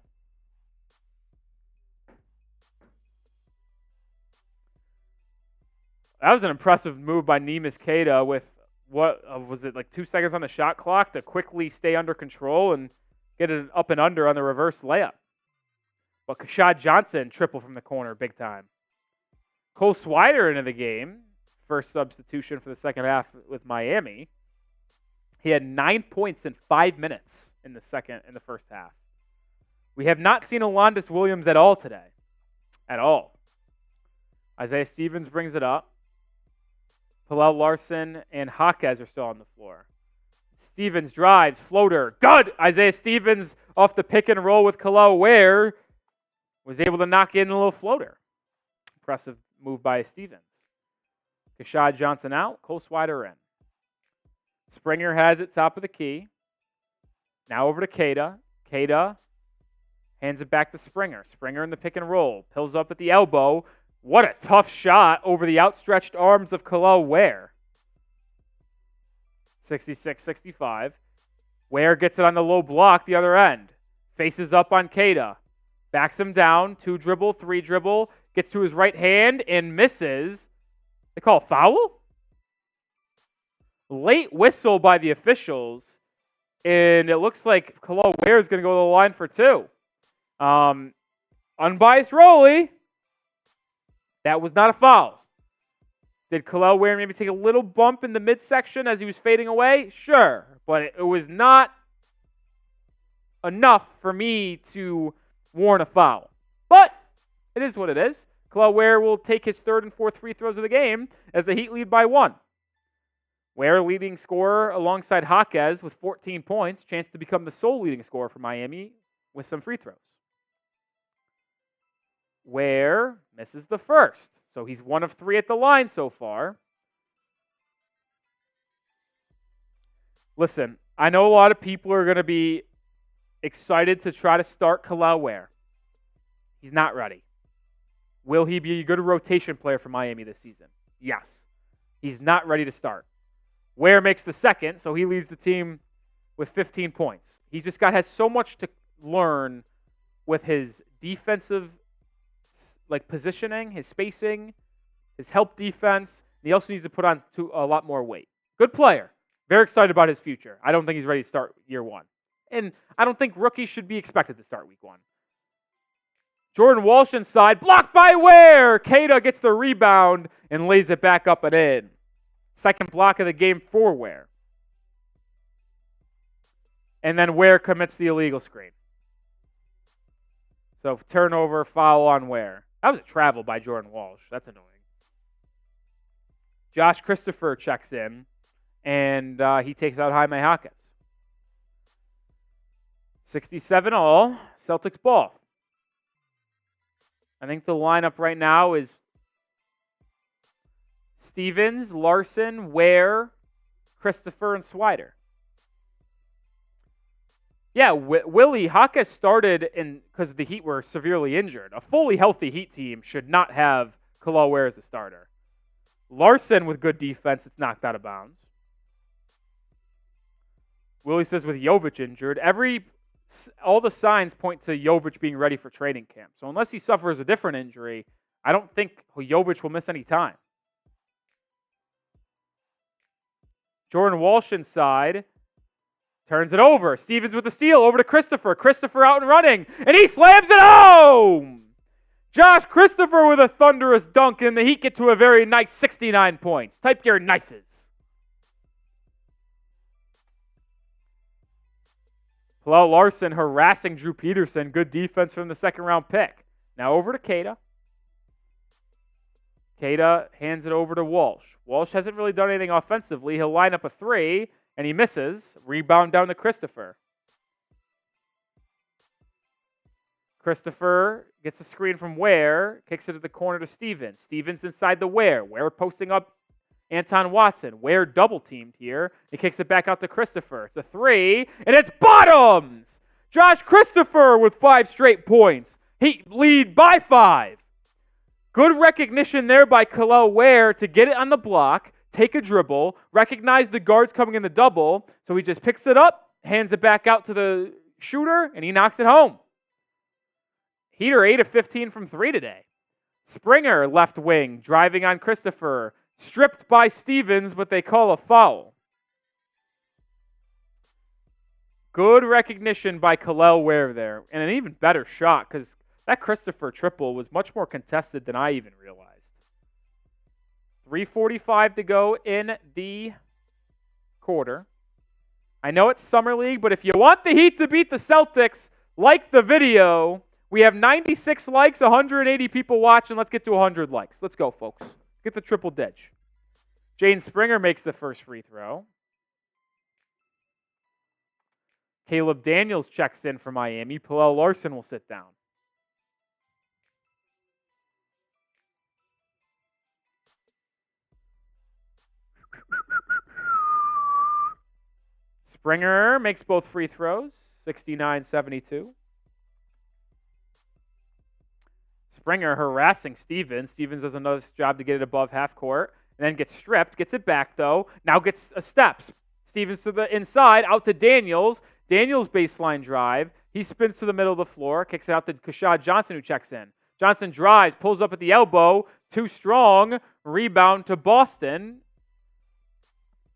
That was an impressive move by Neemias Queta with, was it like 2 seconds on the shot clock to quickly stay under control and get it up and under on the reverse layup. But Kashad Johnson, triple from the corner, big time. Cole Swider into the game, first substitution for the second half with Miami. He had 9 points in 5 minutes in the first half. We have not seen Alondas Williams at all today. At all. Isaiah Stevens brings it up. Pelle Larsson and Jaquez are still on the floor. Stevens drives, floater, good! Isaiah Stevens off the pick and roll with Kel'el Ware was able to knock in a little floater. Impressive move by Stevens. Kashad Johnson out, Cole Swider in. Springer has it, top of the key. Now over to Queta. Queta hands it back to Springer. Springer in the pick and roll. Pills up at the elbow. What a tough shot over the outstretched arms of Kel'el Ware. 66-65. Ware gets it on the low block, the other end. Faces up on Queta. Backs him down. 2 dribble, 3 dribble. Gets to his right hand and misses. They call a foul? Late whistle by the officials. And it looks like Kel'el Ware is going to go to the line for 2. Unbiased Rolly. That was not a foul. Did Kel'el Ware maybe take a little bump in the midsection as he was fading away? Sure. But it was not enough for me to warrant a foul. But it is what it is. Kel'el Ware will take his 3rd and 4th free throws of the game as the Heat lead by 1. Ware leading scorer alongside Jaquez with 14 points. Chance to become the sole leading scorer for Miami with some free throws. Ware misses the first. So he's 1 of 3 at the line so far. Listen, I know a lot of people are going to be excited to try to start Kel'el Ware. He's not ready. Will he be a good rotation player for Miami this season? Yes. He's not ready to start. Ware makes the second, so he leads the team with 15 points. He just has so much to learn with his defensive positioning, his spacing, his help defense. And he also needs to put on a lot more weight. Good player. Very excited about his future. I don't think he's ready to start year one. And I don't think rookies should be expected to start week one. Jordan Walsh inside, blocked by Ware. Queta gets the rebound and lays it back up and in. Second block of the game for Ware. And then Ware commits the illegal screen. So turnover, foul on Ware. That was a travel by Jordan Walsh. That's annoying. Josh Christopher checks in, and he takes out Jaime Jaquez. 67 all, Celtics ball. I think the lineup right now is Stevens, Larsson, Ware, Christopher, and Swider. Yeah, Willie, Jaquez started because the Heat were severely injured. A fully healthy Heat team should not have Kel'el Ware as the starter. Larsson with good defense, it's knocked out of bounds. Willie says with Jovic injured, all the signs point to Jovic being ready for training camp. So unless he suffers a different injury, I don't think Jovic will miss any time. Jordan Walsh inside. Turns it over. Stevens with the steal. Over to Christopher. Christopher out and running. And he slams it home! Josh Christopher with a thunderous dunk, and the Heat get to a very nice 69 points. Type your nices. Pelle Larsson harassing Drew Peterson. Good defense from the second-round pick. Now over to Queta. Queta hands it over to Walsh. Walsh hasn't really done anything offensively. He'll line up a three, and he misses. Rebound down to Christopher. Christopher gets a screen from Ware. Kicks it to the corner to Stevens. Stevens inside the Ware. Ware posting up Anton Watson. Ware double-teamed here. He kicks it back out to Christopher. It's a three, and it's bottoms! Josh Christopher with 5 straight points. Heat lead by 5. Good recognition there by Kel'el Ware to get it on the block, take a dribble, recognize the guards coming in the double, so he just picks it up, hands it back out to the shooter, and he knocks it home. Heat are 8 of 15 from 3 today. Springer, left wing, driving on Christopher. Stripped by Stevens, but they call a foul. Good recognition by Kel'el Ware there, and an even better shot because that Christopher triple was much more contested than I even realized. 3:45 to go in the quarter. I know it's Summer League, but if you want the Heat to beat the Celtics, like the video. We have 96 likes, 180 people watching. Let's get to 100 likes. Let's go, folks. Get the triple ditch. Jane Springer makes the first free throw. Caleb Daniels checks in for Miami. Pelle Larsson will sit down. Springer makes both free throws, 69-72. Springer harassing Stevens. Stevens does another job to get it above half court, and then gets stripped, gets it back though, now gets a step. Stevens to the inside, out to Daniels. Daniels baseline drive. He spins to the middle of the floor, kicks it out to Kashad Johnson, who checks in. Johnson drives, pulls up at the elbow, too strong, rebound to Boston.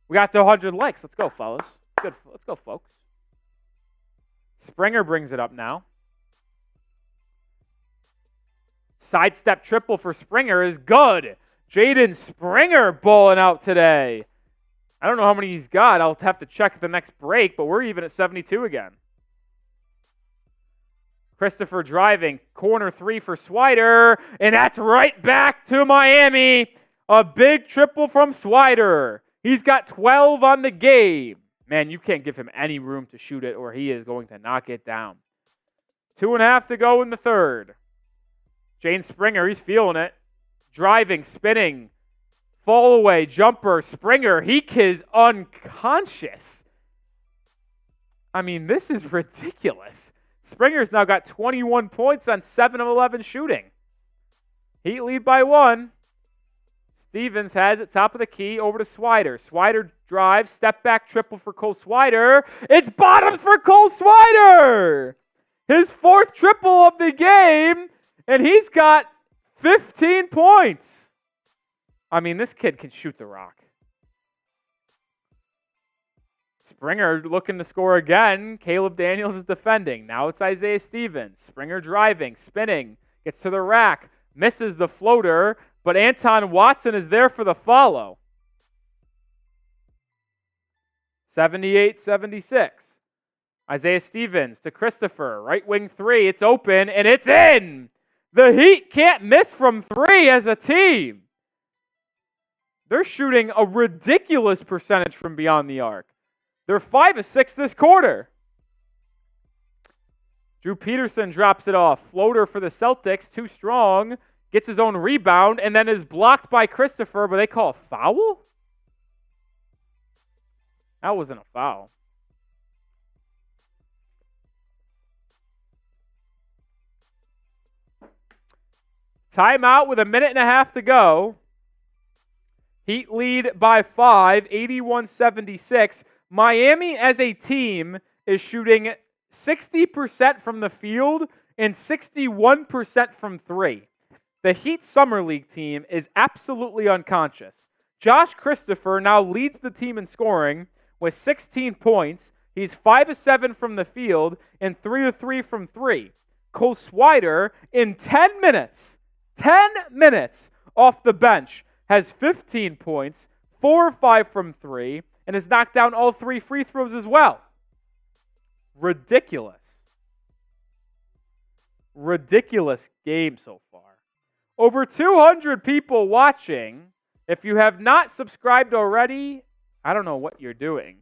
We got to 100 likes. Let's go, fellas. Good. Let's go, folks. Springer brings it up now. Sidestep triple for Springer is good. Jaden Springer balling out today. I don't know how many he's got. I'll have to check the next break, but we're even at 72 again. Christopher driving. Corner three for Swider, and that's right back to Miami. A big triple from Swider. He's got 12 on the game. Man, you can't give him any room to shoot it or he is going to knock it down. 2.5 to go in the third. Jane Springer, he's feeling it. Driving, spinning, fall away, jumper, Springer. He is unconscious. I mean, this is ridiculous. Springer's now got 21 points on 7 of 11 shooting. Heat lead by 1. Stevens has it top of the key over to Swider. Swider drives, step back triple for Cole Swider. It's bottom for Cole Swider. His 4th triple of the game, and he's got 15 points. I mean, this kid can shoot the rock. Springer looking to score again. Caleb Daniels is defending. Now it's Isaiah Stevens. Springer driving, spinning, gets to the rack, misses the floater, but Anton Watson is there for the follow. 78-76. Isaiah Stevens to Christopher. Right wing 3. It's open, and it's in! The Heat can't miss from 3 as a team. They're shooting a ridiculous percentage from beyond the arc. They're 5 of 6 this quarter. Drew Peterson drops it off. Floater for the Celtics, too strong. Gets his own rebound, and then is blocked by Christopher, but they call a foul? That wasn't a foul. Timeout with 1.5 minutes to go. Heat lead by 5, 81-76. Miami as a team is shooting 60% from the field and 61% from 3. The Heat Summer League team is absolutely unconscious. Josh Christopher now leads the team in scoring with 16 points. He's 5 of 7 from the field and 3 of 3 from 3. Cole Swider in 10 minutes off the bench has 15 points, 4 of 5 from 3, and has knocked down all 3 free throws as well. Ridiculous game so far. Over 200 people watching. If you have not subscribed already, I don't know what you're doing.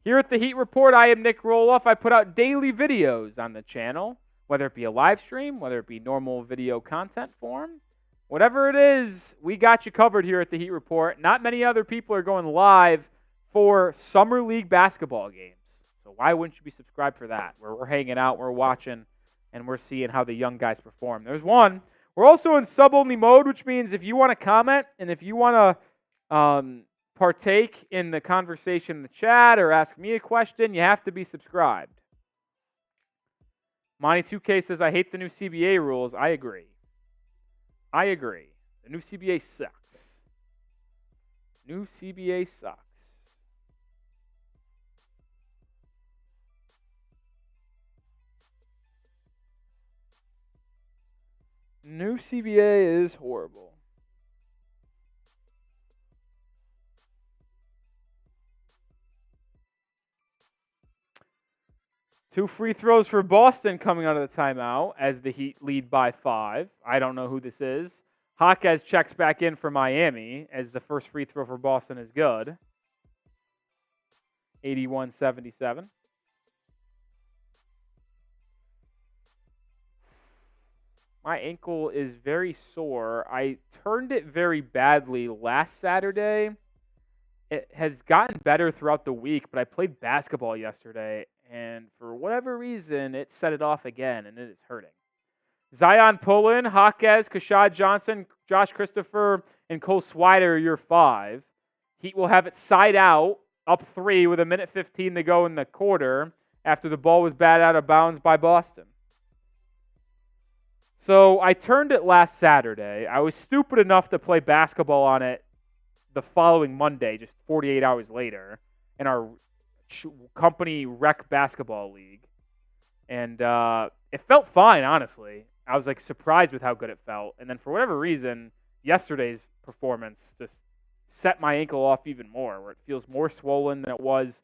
Here at the Heat Report, I am Nic Rohloff. I put out daily videos on the channel, whether it be a live stream, whether it be normal video content form. Whatever it is, we got you covered here at the Heat Report. Not many other people are going live for Summer League basketball games. So why wouldn't you be subscribed for that? Where we're hanging out, we're watching, and we're seeing how the young guys perform. There's one. We're also in sub-only mode, which means if you want to comment and if you want to partake in the conversation in the chat or ask me a question, you have to be subscribed. Monty 2K says, I hate the new CBA rules. I agree. The new CBA sucks. New CBA sucks. New CBA is horrible. Two free throws for Boston coming out of the timeout as the Heat lead by 5. I don't know who this is. Jaquez checks back in for Miami as the first free throw for Boston is good. 81-77. My ankle is very sore. I turned it very badly last Saturday. It has gotten better throughout the week, but I played basketball yesterday, and for whatever reason, it set it off again, and it is hurting. Zion Pullen, Jaquez, Kashad Johnson, Josh Christopher, and Cole Swider are your 5. Heat will have it side out, up 3 with 1:15 to go in the quarter after the ball was batted out of bounds by Boston. So I turned it last Saturday. I was stupid enough to play basketball on it the following Monday, just 48 hours later, in our company rec basketball league. And it felt fine, honestly. I was like surprised with how good it felt. And then for whatever reason, yesterday's performance just set my ankle off even more, where it feels more swollen than it was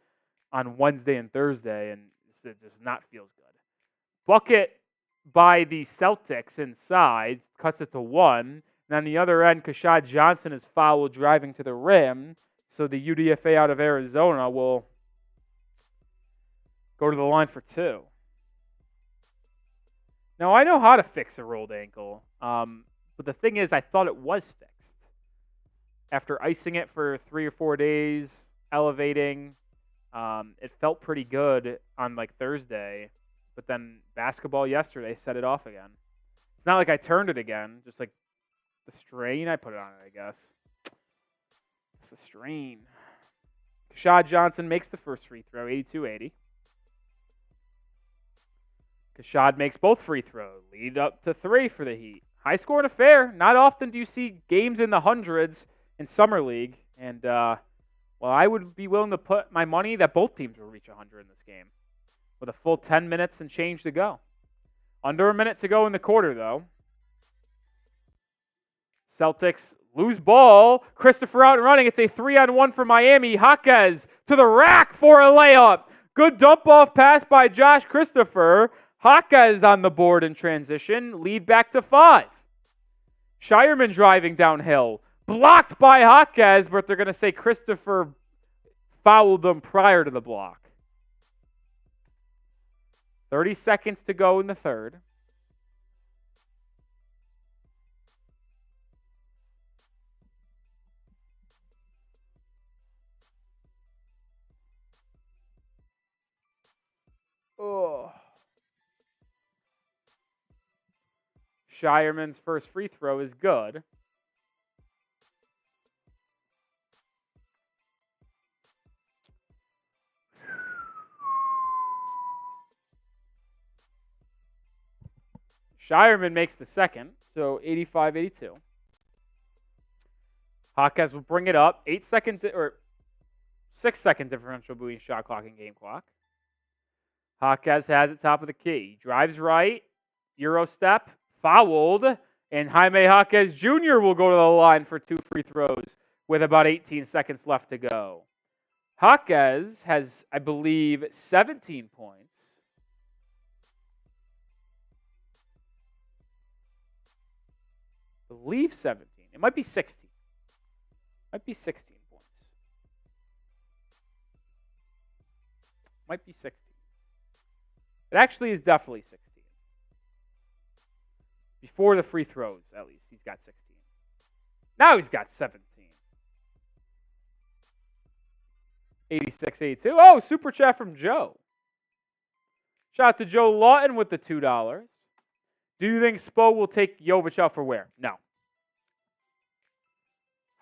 on Wednesday and Thursday, and it does not feel good. Bucket by the Celtics inside, cuts it to 1. And on the other end, Kashad Johnson is fouled driving to the rim. So the UDFA out of Arizona will go to the line for 2. Now, I know how to fix a rolled ankle. But the thing is, I thought it was fixed. After icing it for 3 or 4 days, elevating, it felt pretty good on like Thursday. But then basketball yesterday set it off again. It's not like I turned it again. Just like the strain, I put it on it, I guess. It's the strain. Kashad Johnson makes the first free throw, 82-80. Kashad makes both free throws. Lead up to 3 for the Heat. High scoring affair. Not often do you see games in the hundreds in Summer League. And, I would be willing to put my money that both teams will reach 100 in this game. With a full 10 minutes and change to go. Under a minute to go in the quarter, though. Celtics lose ball. Christopher out and running. It's a 3-on-1 for Miami. Jaquez to the rack for a layup. Good dump-off pass by Josh Christopher. Jaquez on the board in transition. Lead back to 5. Scheierman driving downhill. Blocked by Jaquez, but they're going to say Christopher fouled them prior to the block. 30 seconds to go in the third. Oh. Scheierman's first free throw is good. Scheierman makes the second, so 85-82. Jaquez will bring it up. 6-second differential between shot clock and game clock. Jaquez has it top of the key. Drives right. Euro step. Fouled. And Jaime Jaquez Jr. will go to the line for 2 free throws with about 18 seconds left to go. Jaquez has, I believe, 17 points. I believe 17. It might be 16. Might be 16 points. Might be 16. It actually is definitely 16. Before the free throws, at least, he's got 16. Now he's got 17. 86-82. Oh, super chat from Joe. Shout out to Joe Lawton with the $2. Do you think Spo will take Jovic out for Ware? No.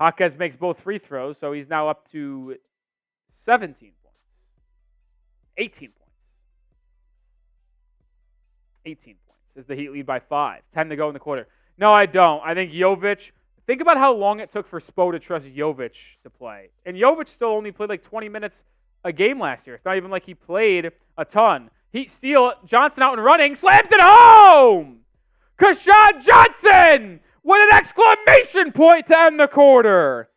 Jaquez makes both free throws, so he's now up to 17 points. 18 points. 18 points as the Heat lead by 5. 10 to go in the quarter. No, I don't. I think Jovic, think about how long it took for Spo to trust Jovic to play. And Jovic still only played like 20 minutes a game last year. It's not even like he played a ton. Heat steal, Johnson out and running, slams it home! Kashad Johnson with an exclamation point to end the quarter.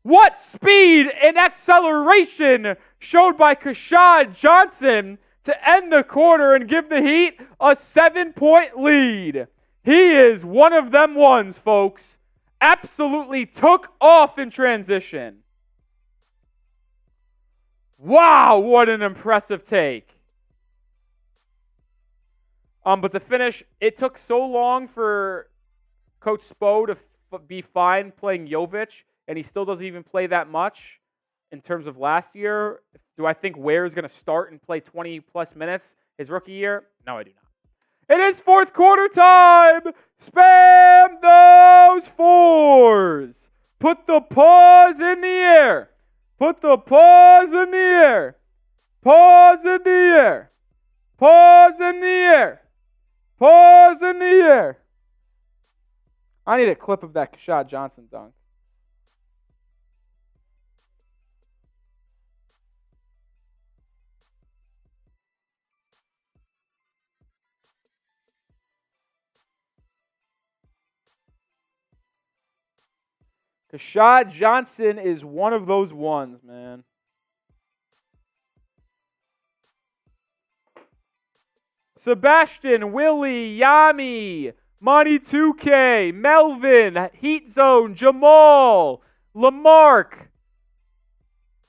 What speed and acceleration showed by Kashad Johnson to end the quarter and give the Heat a 7-point lead. He is one of them ones, folks. Absolutely took off in transition. Wow, what an impressive take. But to finish, it took so long for Coach Spo to be fine playing Jovic, and he still doesn't even play that much in terms of last year. Do I think Ware is going to start and play 20-plus minutes his rookie year? No, I do not. It is fourth quarter time. Spam those 4s. Put the paws in the air. Put the paws in the air. Paws in the air. Paws in the air. Paws in the air. I need a clip of that Kashad Johnson dunk. Kashad Johnson is one of those ones, man. Sebastian, Willie, Yami, Money 2K, Melvin, Heat Zone, Jamal, Lamarck,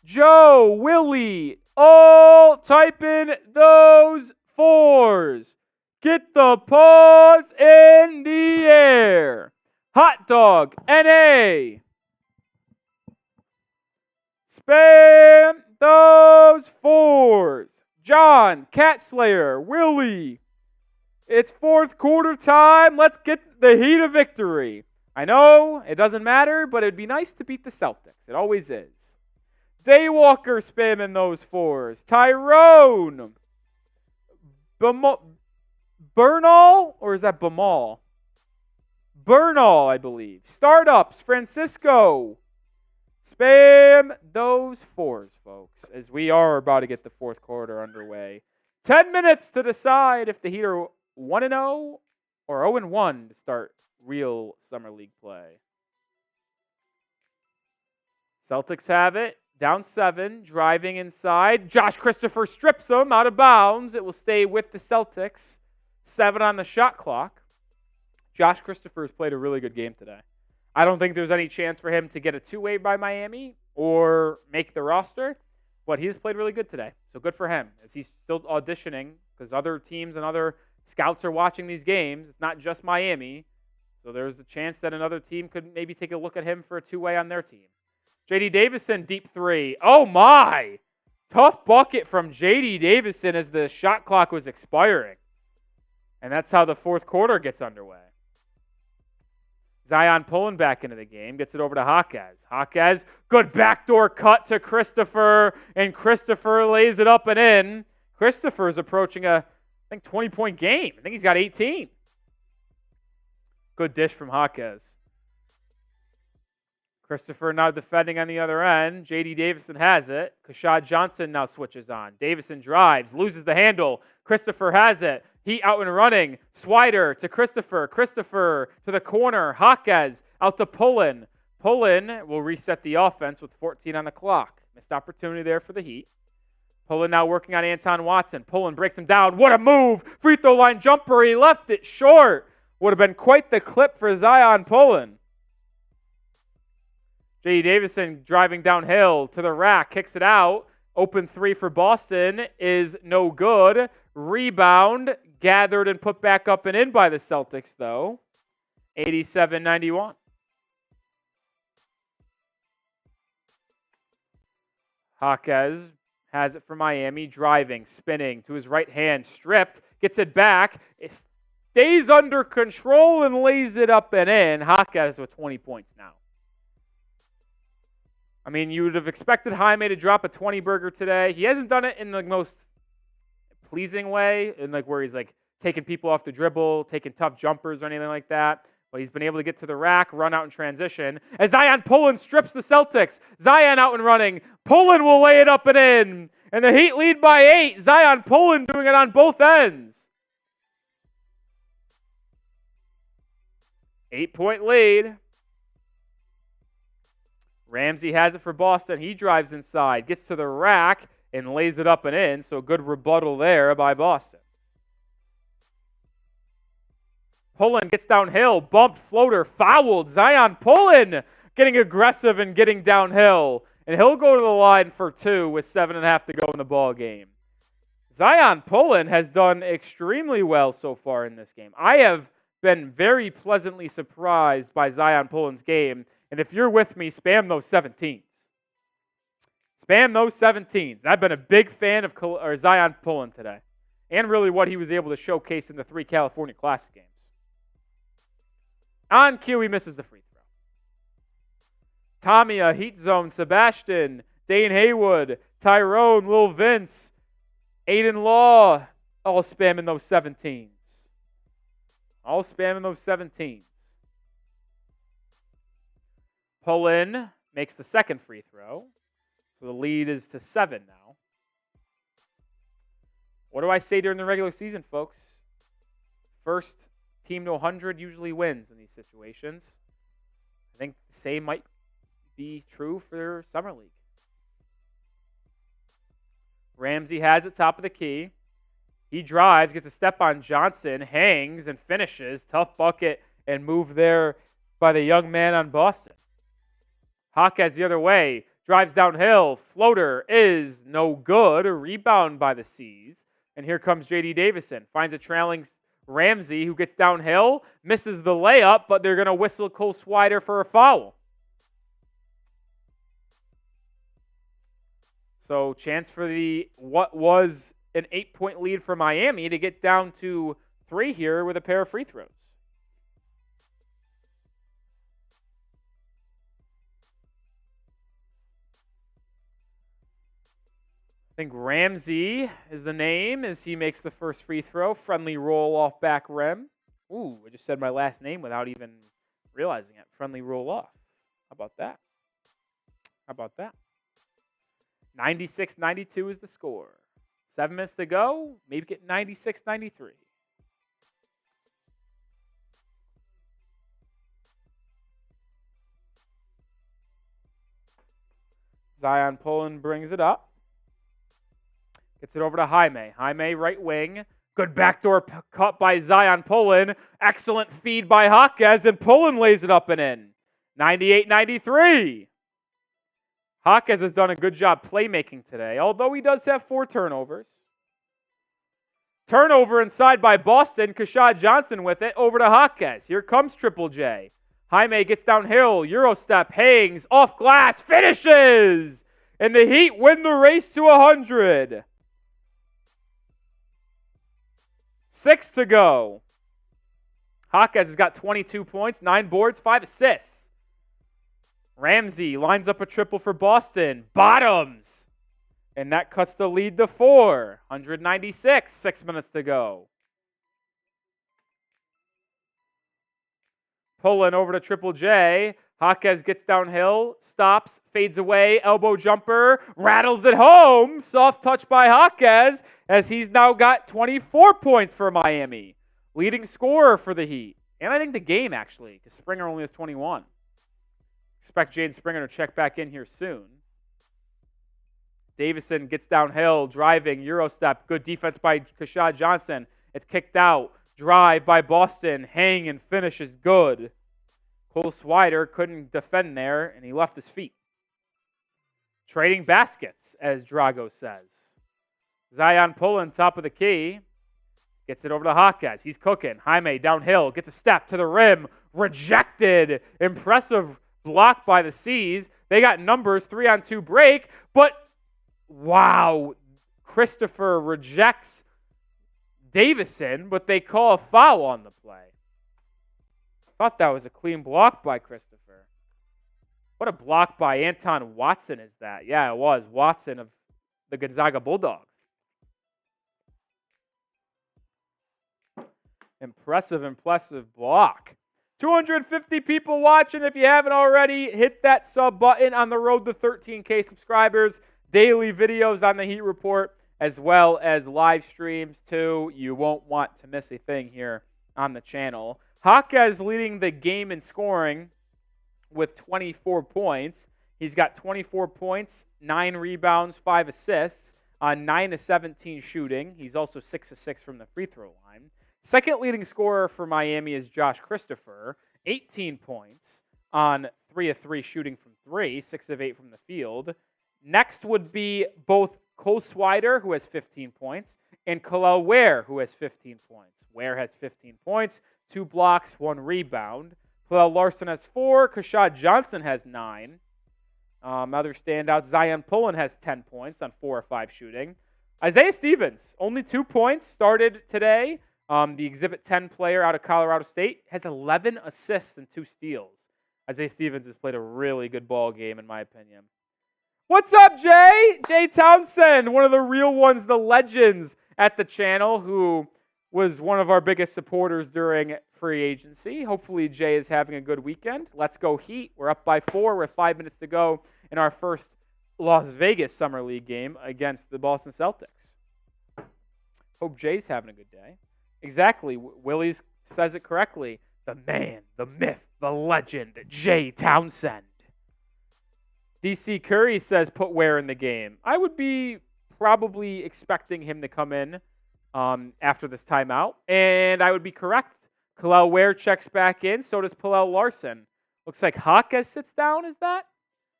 Joe, Willie, all type in those 4s. Get the paws in the air. Hot Dog, NA. Spam those 4s. John, Cat Slayer, Willie. It's fourth quarter time. Let's get the Heat a victory. I know it doesn't matter, but it'd be nice to beat the Celtics. It always is. Daywalker spamming those 4s. Tyrone. Bernal, or is that Bamal? Bernal, I believe. Startups, Francisco. Spam those fours, folks, as we are about to get the fourth quarter underway. 10 minutes to decide if the Heat are 1-0 or 0-1 to start real Summer League play. Celtics have it. Down 7, driving inside. Josh Christopher strips him out of bounds. It will stay with the Celtics. 7 on the shot clock. Josh Christopher has played a really good game today. I don't think there's any chance for him to get a two-way by Miami or make the roster, but he's played really good today. So good for him as he's still auditioning because other teams and other scouts are watching these games. It's not just Miami. So there's a chance that another team could maybe take a look at him for a two-way on their team. J.D. Davison, deep three. Oh, my. Tough bucket from J.D. Davison as the shot clock was expiring. And that's how the fourth quarter gets underway. Zion pulling back into the game, gets it over to Jaquez. Jaquez, good backdoor cut to Christopher, and Christopher lays it up and in. Christopher is approaching a, 20-point game. I think he's got 18. Good dish from Jaquez. Christopher now defending on the other end. J.D. Davison has it. Kashad Johnson now switches on. Davison drives, loses the handle. Christopher has it. Heat out and running. Swider to Christopher. Christopher to the corner. Jaquez out to Pullen. Pullen will reset the offense with 14 on the clock. Missed opportunity there for the Heat. Pullen now working on Anton Watson. Pullen breaks him down. What a move. Free throw line jumper. He left it short. Would have been quite the clip for Zion Pullen. J.D. Davison driving downhill to the rack. Kicks it out. Open three for Boston is no good. Rebound gathered and put back up and in by the Celtics, though. 87-91. Jaquez has it for Miami. Driving, spinning to his right hand. Stripped. Gets it back. It stays under control and lays it up and in. Jaquez with 20 points now. I mean, you would have expected Jaime to drop a 20-burger today. He hasn't done it in the most pleasing way, in where he's taking people off the dribble, taking tough jumpers or anything like that. But he's been able to get to the rack, run out in transition. As Zion Pullen strips the Celtics. Zion out and running. Pullen will lay it up and in. And the Heat lead by 8. Zion Pullen doing it on both ends. 8-point lead. Ramsey has it for Boston. He drives inside, gets to the rack, and lays it up and in. So good rebuttal there by Boston. Pullen gets downhill, bumped floater, fouled. Zion Pullen getting aggressive and getting downhill. And he'll go to the line for 2 with 7.5 to go in the ball game. Zion Pullen has done extremely well so far in this game. I have been very pleasantly surprised by Zion Pullen's game. And if you're with me, spam those 17s. Spam those 17s. I've been a big fan of Zion Pullen today. And really what he was able to showcase in the 3 California Classic games. On cue, he misses the free throw. Tamia, Heat Zone, Sebastian, Dane Haywood, Tyrone, Lil Vince, Aiden Law, all spamming those 17s. All spamming those 17s. Pullen makes the second free throw. So the lead is to 7 now. What do I say during the regular season, folks? First team to 100 usually wins in these situations. I think the same might be true for Summer League. Ramsey has it top of the key. He drives, gets a step on Johnson, hangs, and finishes. Tough bucket and move there by the young man on Boston. Jaquez the other way, drives downhill. Floater is no good. A rebound by the C's. And here comes J.D. Davison. Finds a trailing Ramsey who gets downhill, misses the layup, but they're going to whistle Cole Swider for a foul. So chance for what was an 8-point lead for Miami to get down to 3 here with a pair of free throws. think Ramsey is the name as he makes the first free throw. Friendly roll off back rim. Ooh, I just said my last name without even realizing it. Friendly roll off. How about that? How about that? 96-92 is the score. 7 minutes to go. Maybe get 96-93. Zion Pullen brings it up. Gets it over to Jaime. Jaime, right wing. Good backdoor cut by Zion Pullen. Excellent feed by Jaquez, and Pullen lays it up and in. 98-93. Jaquez has done a good job playmaking today, although he does have 4 turnovers. Turnover inside by Boston. Keshad Johnson with it over to Jaquez. Here comes Triple J. Jaime gets downhill. Eurostep. Hangs. Off glass. Finishes! And the Heat win the race to 100. 6 to go. Jaquez has got 22 points, 9 boards, 5 assists. Ramsey lines up a triple for Boston. Bottoms. And that cuts the lead to 4. 196, 6 minutes to go. Pulling over to Triple J. Jaquez gets downhill, stops, fades away, elbow jumper, rattles it home. Soft touch by Jaquez as he's now got 24 points for Miami. Leading scorer for the Heat. And I think the game, actually, because Springer only has 21. Expect Jaden Springer to check back in here soon. Davison gets downhill, driving, Eurostep. Good defense by Keshad Johnson. It's kicked out. Drive by Boston. Hang and finish is good. Cole Swider couldn't defend there, and he left his feet. Trading baskets, as Drago says. Zion Pullen, top of the key. Gets it over to Jaquez. He's cooking. Jaime downhill. Gets a step to the rim. Rejected. Impressive block by the C's. They got numbers, 3-on-2 break. But, wow, Christopher rejects Davison, but they call a foul on the play. Thought that was a clean block by Christopher. What a block by Anton Watson is that? Yeah, it was. Watson of the Gonzaga Bulldogs. Impressive block. 250 people watching. If you haven't already, hit that sub button on the road to 13K subscribers. Daily videos on the Heat Report, as well as live streams too. You won't want to miss a thing here on the channel. Jaquez leading the game in scoring with 24 points. He's got 24 points, 9 rebounds, 5 assists, 9 of 17 shooting. He's also 6 of 6 from the free throw line. Second leading scorer for Miami is Josh Christopher, 18 points on 3 of 3 shooting from 3, 6 of 8 from the field. Next would be both Cole Swider, who has 15 points, and Kel'el Ware, who has 15 points. Ware has 15 points, 2 blocks, 1 rebound. Larsson has 4. Keshad Johnson has 9. Other standouts, Zion Pullen has 10 points on 4 of 5 shooting. Isaiah Stevens, only 2 points, started today. The Exhibit 10 player out of Colorado State has 11 assists and 2 steals. Isaiah Stevens has played a really good ball game, in my opinion. What's up, Jay? Jay Townsend, one of the real ones, the legends at the channel, who was one of our biggest supporters during free agency. Hopefully, Jay is having a good weekend. Let's go Heat. We're up by 4 with 5 minutes to go in our first Las Vegas Summer League game against the Boston Celtics. Hope Jay's having a good day. Exactly. Willie's says it correctly. The man, the myth, the legend, Jay Townsend. DC Curry says put Ware in the game. I would be probably expecting him to come in after this timeout, and I would be correct. Kel'el Ware checks back in. So does Pelle Larsson. Looks like Jaquez sits down, is that?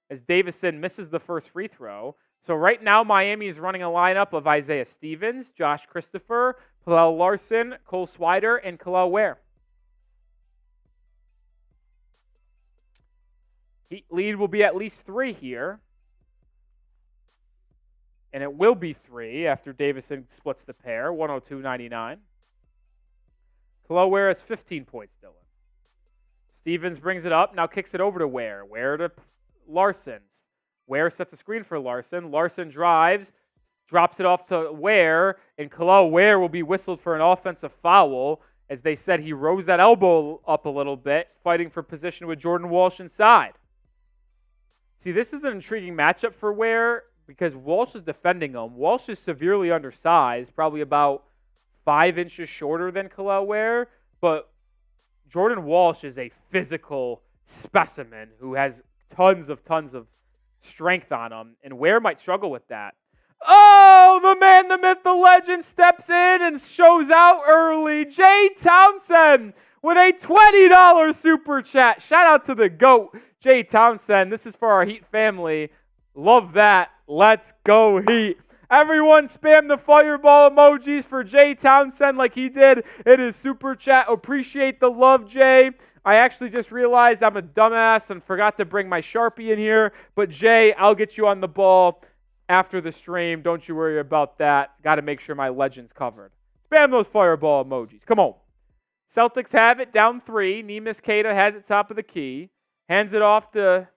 As Davison misses the first free throw. So right now, Miami is running a lineup of Isaiah Stevens, Josh Christopher, Pelle Larsson, Cole Swider, and Kel'el Ware. Heat lead will be at least 3 here. And it will be 3 after Davison splits the pair, 102-99. Kel'el Ware has 15 points, Dylan. Stevens brings it up, now kicks it over to Ware. Ware to Larsson. Ware sets a screen for Larsson. Larsson drives, drops it off to Ware, and Kel'el Ware will be whistled for an offensive foul. As they said, he rose that elbow up a little bit, fighting for position with Jordan Walsh inside. See, this is an intriguing matchup for Ware because Walsh is defending him. Walsh is severely undersized, probably about 5 inches shorter than Kel'el Ware, but Jordan Walsh is a physical specimen who has tons of strength on him, and Ware might struggle with that. Oh, the man, the myth, the legend steps in and shows out early. Jay Townsend with a $20 super chat. Shout out to the GOAT, Jay Townsend. This is for our Heat family. Love that. Let's go, Heat. Everyone spam the fireball emojis for Jay Townsend like he did in his super chat. Appreciate the love, Jay. I actually just realized I'm a dumbass and forgot to bring my Sharpie in here. But, Jay, I'll get you on the ball after the stream. Don't you worry about that. Got to make sure my legend's covered. Spam those fireball emojis. Come on. Celtics have it down 3. Neemias Queta has it top of the key. Hands it off to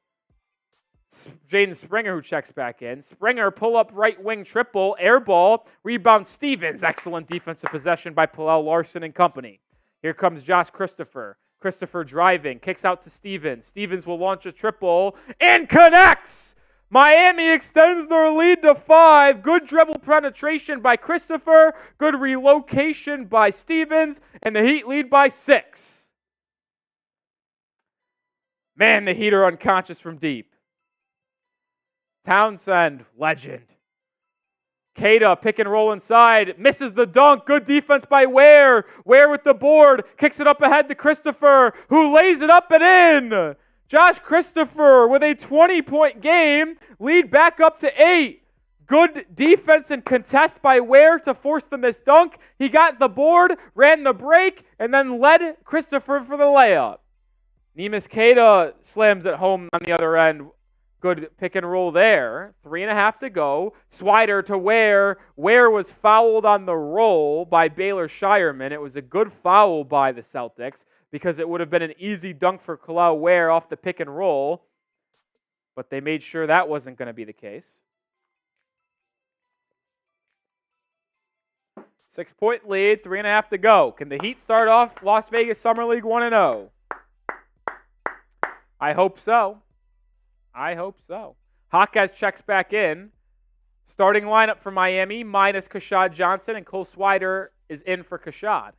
Jaden Springer, who checks back in. Springer, pull-up right wing triple, air ball, rebound Stevens. Excellent defensive possession by Pelle, Larsson, and company. Here comes Josh Christopher. Christopher driving, kicks out to Stevens. Stevens will launch a triple and connects. Miami extends their lead to 5. Good dribble penetration by Christopher. Good relocation by Stevens. And the Heat lead by 6. Man, the Heat are unconscious from deep. Townsend, legend. Queta, pick and roll inside, misses the dunk. Good defense by Ware. Ware with the board, kicks it up ahead to Christopher, who lays it up and in. Josh Christopher with a 20-point game, lead back up to 8. Good defense and contest by Ware to force the missed dunk. He got the board, ran the break, and then led Christopher for the layup. Neemias Queta slams it home on the other end. Good pick and roll there. 3.5 to go. Swider to Ware. Ware was fouled on the roll by Baylor Scheierman. It was a good foul by the Celtics because it would have been an easy dunk for Kel'el Ware off the pick and roll. But they made sure that wasn't going to be the case. 6-point lead. 3.5 to go. Can the Heat start off Las Vegas Summer League 1-0? I hope so. I hope so. Jaquez checks back in. Starting lineup for Miami, minus Kashad Johnson, and Cole Swider is in for Kashad.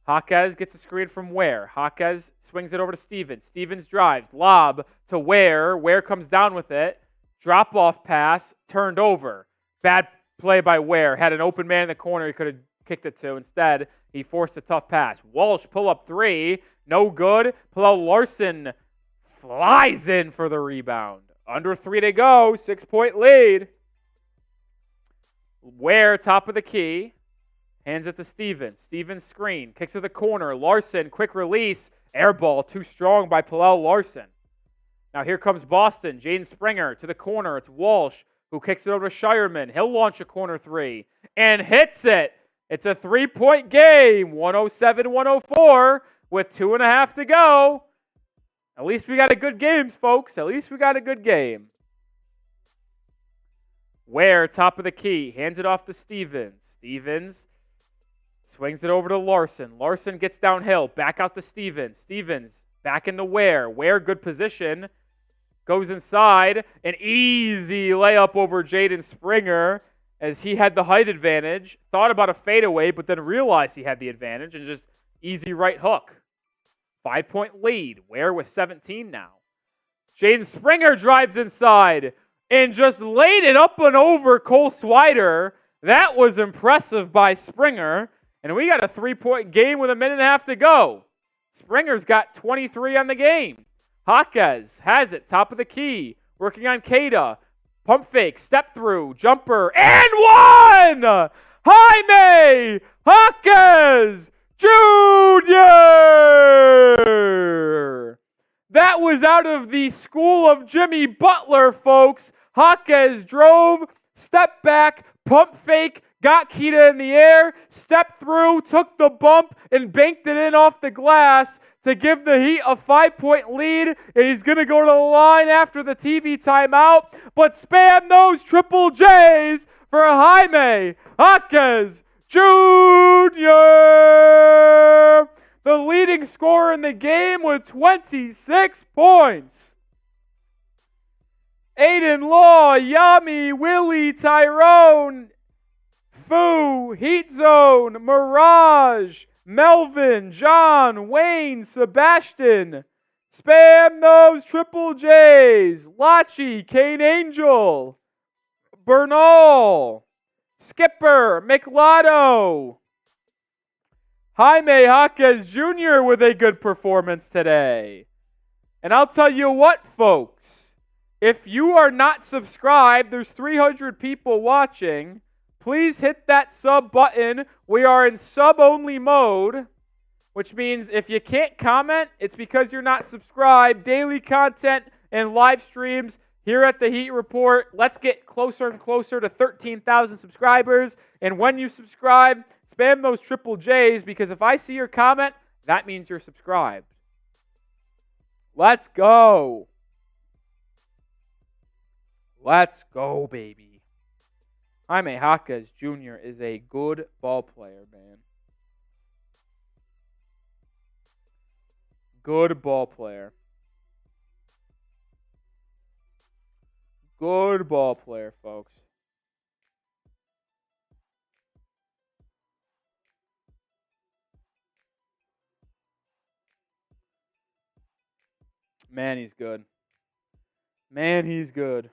Jaquez gets a screen from Ware. Jaquez swings it over to Stevens. Stevens drives. Lob to Ware. Ware comes down with it. Drop-off pass, turned over. Bad play by Ware. Had an open man in the corner he could have kicked it to. Instead, he forced a tough pass. Walsh pull-up 3. No good. Pelle Larsson flies in for the rebound. Under 3 to go. 6-point lead. Ware, top of the key. Hands it to Stevens. Stevens screen. Kicks to the corner. Larsson, quick release. Air ball, too strong by Pelle Larsson. Now here comes Boston. Jaden Springer to the corner. It's Walsh who kicks it over to Scheierman. He'll launch a corner 3 and hits it. It's a 3-point game. 107-104 with 2.5 to go. At least we got a good game, folks. At least we got a good game. Ware, top of the key. Hands it off to Stevens. Stevens swings it over to Larsson. Larsson gets downhill. Back out to Stevens. Stevens back into Ware. Ware, good position. Goes inside. An easy layup over Jaden Springer as he had the height advantage. Thought about a fadeaway, but then realized he had the advantage and just easy right hook. 5-point lead. Ware with 17 now. Jaden Springer drives inside and just laid it up and over Cole Swider. That was impressive by Springer. And we got a 3-point game with 1.5 to go. Springer's got 23 on the game. Jaquez has it, top of the key. Working on Queta. Pump fake, step through, jumper, and one! Jaime Jaquez Jr. That was out of the school of Jimmy Butler, folks. Jaquez drove, stepped back, pump fake, got Queta in the air, stepped through, took the bump, and banked it in off the glass to give the Heat a 5-point lead. And he's going to go to the line after the TV timeout. But spam those triple J's for Jaime Jaquez Jr., the leading scorer in the game with 26 points. Aiden Law, Yami, Willie, Tyrone, Fu, Heat Zone, Mirage, Melvin, John, Wayne, Sebastian. Spam those triple J's. Lachi, Kane Angel, Bernal, Skipper, McLotto. Jaime Jaquez Jr. with a good performance today. And I'll tell you what, folks. If you are not subscribed, there's 300 people watching. Please hit that sub button. We are in sub-only mode, which means if you can't comment, it's because you're not subscribed. Daily content and live streams here at the Heat Report. Let's get closer and closer to 13,000 subscribers. And when you subscribe, spam those triple J's, because if I see your comment, that means you're subscribed. Let's go. Let's go, baby. Jaime Jaquez Jr. is a good ball player, man. Good ball player. Good ball player, folks. Man, he's good. Man, he's good.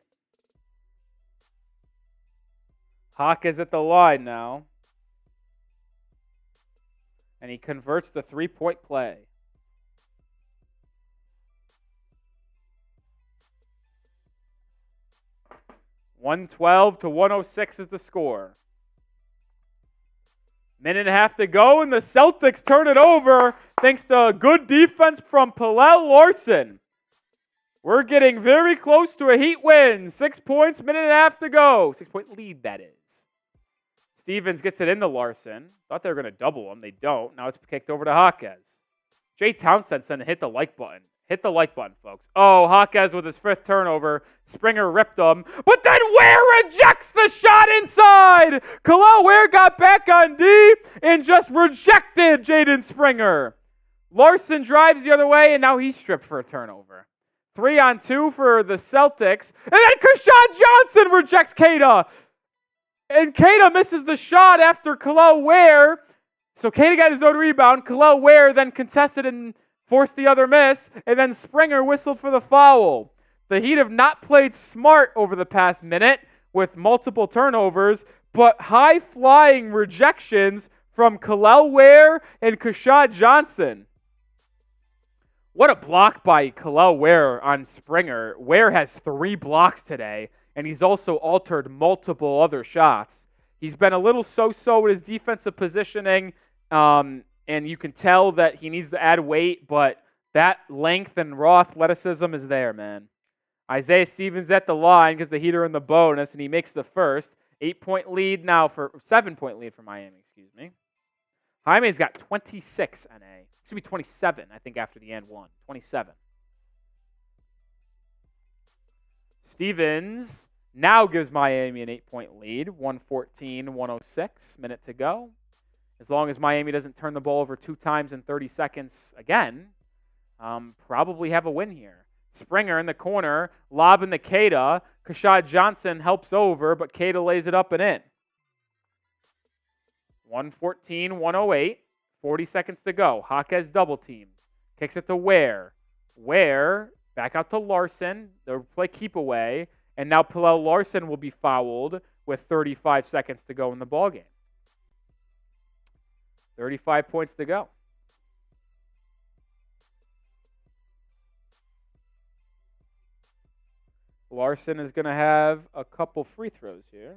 Hawk is at the line now. And he converts the three-point play. .112 to 106 is the score. Minute and a half to go, and the Celtics turn it over thanks to good defense from Pelle Larsson. We're getting very close to a Heat win. 6 points, minute and a half to go. 6-point lead, that is. Stevens gets it into Larsson. Thought they were going to double him. They don't. Now it's kicked over to Jaquez. Jay Townsend said to hit the like button. Hit the like button, folks. Oh, Jaquez with his 5th turnover. Springer ripped him. But then Ware rejects the shot inside. Kel'el Ware got back on D and just rejected Jaden Springer. Larsson drives the other way, and now he's stripped for a turnover. 3-on-2 for the Celtics. And then Kershawn Johnson rejects Keita. And Keita misses the shot after Kel'el Ware. So Keita got his own rebound. Kel'el Ware then contested and forced the other miss. And then Springer whistled for the foul. The Heat have not played smart over the past minute with multiple turnovers, but high-flying rejections from Kel'el Ware and Kershawn Johnson. What a block by Kel'el Ware on Springer. Ware has 3 blocks today, and he's also altered multiple other shots. He's been a little so-so with his defensive positioning, and you can tell that he needs to add weight, but that length and raw athleticism is there, man. Isaiah Stevens at the line because the Heat are in the bonus, and he makes the first. 7-point lead for Miami, excuse me. Jaime's got 26 NA. It's going to be 27, I think, after the end one. 27. Stevens now gives Miami an 8-point lead. 114-106, minute to go. As long as Miami doesn't turn the ball over 2 times in 30 seconds again, probably have a win here. Springer in the corner, lobbing the Keita. Kershawn Johnson helps over, but Keita lays it up and in. 114-108. 40 seconds to go. Jaquez double team. Kicks it to Ware. Ware back out to Larsson. They'll play keep away. And now Pelle Larsson will be fouled with 35 seconds to go in the ballgame. 35 points to go. Larsson is going to have a couple free throws here.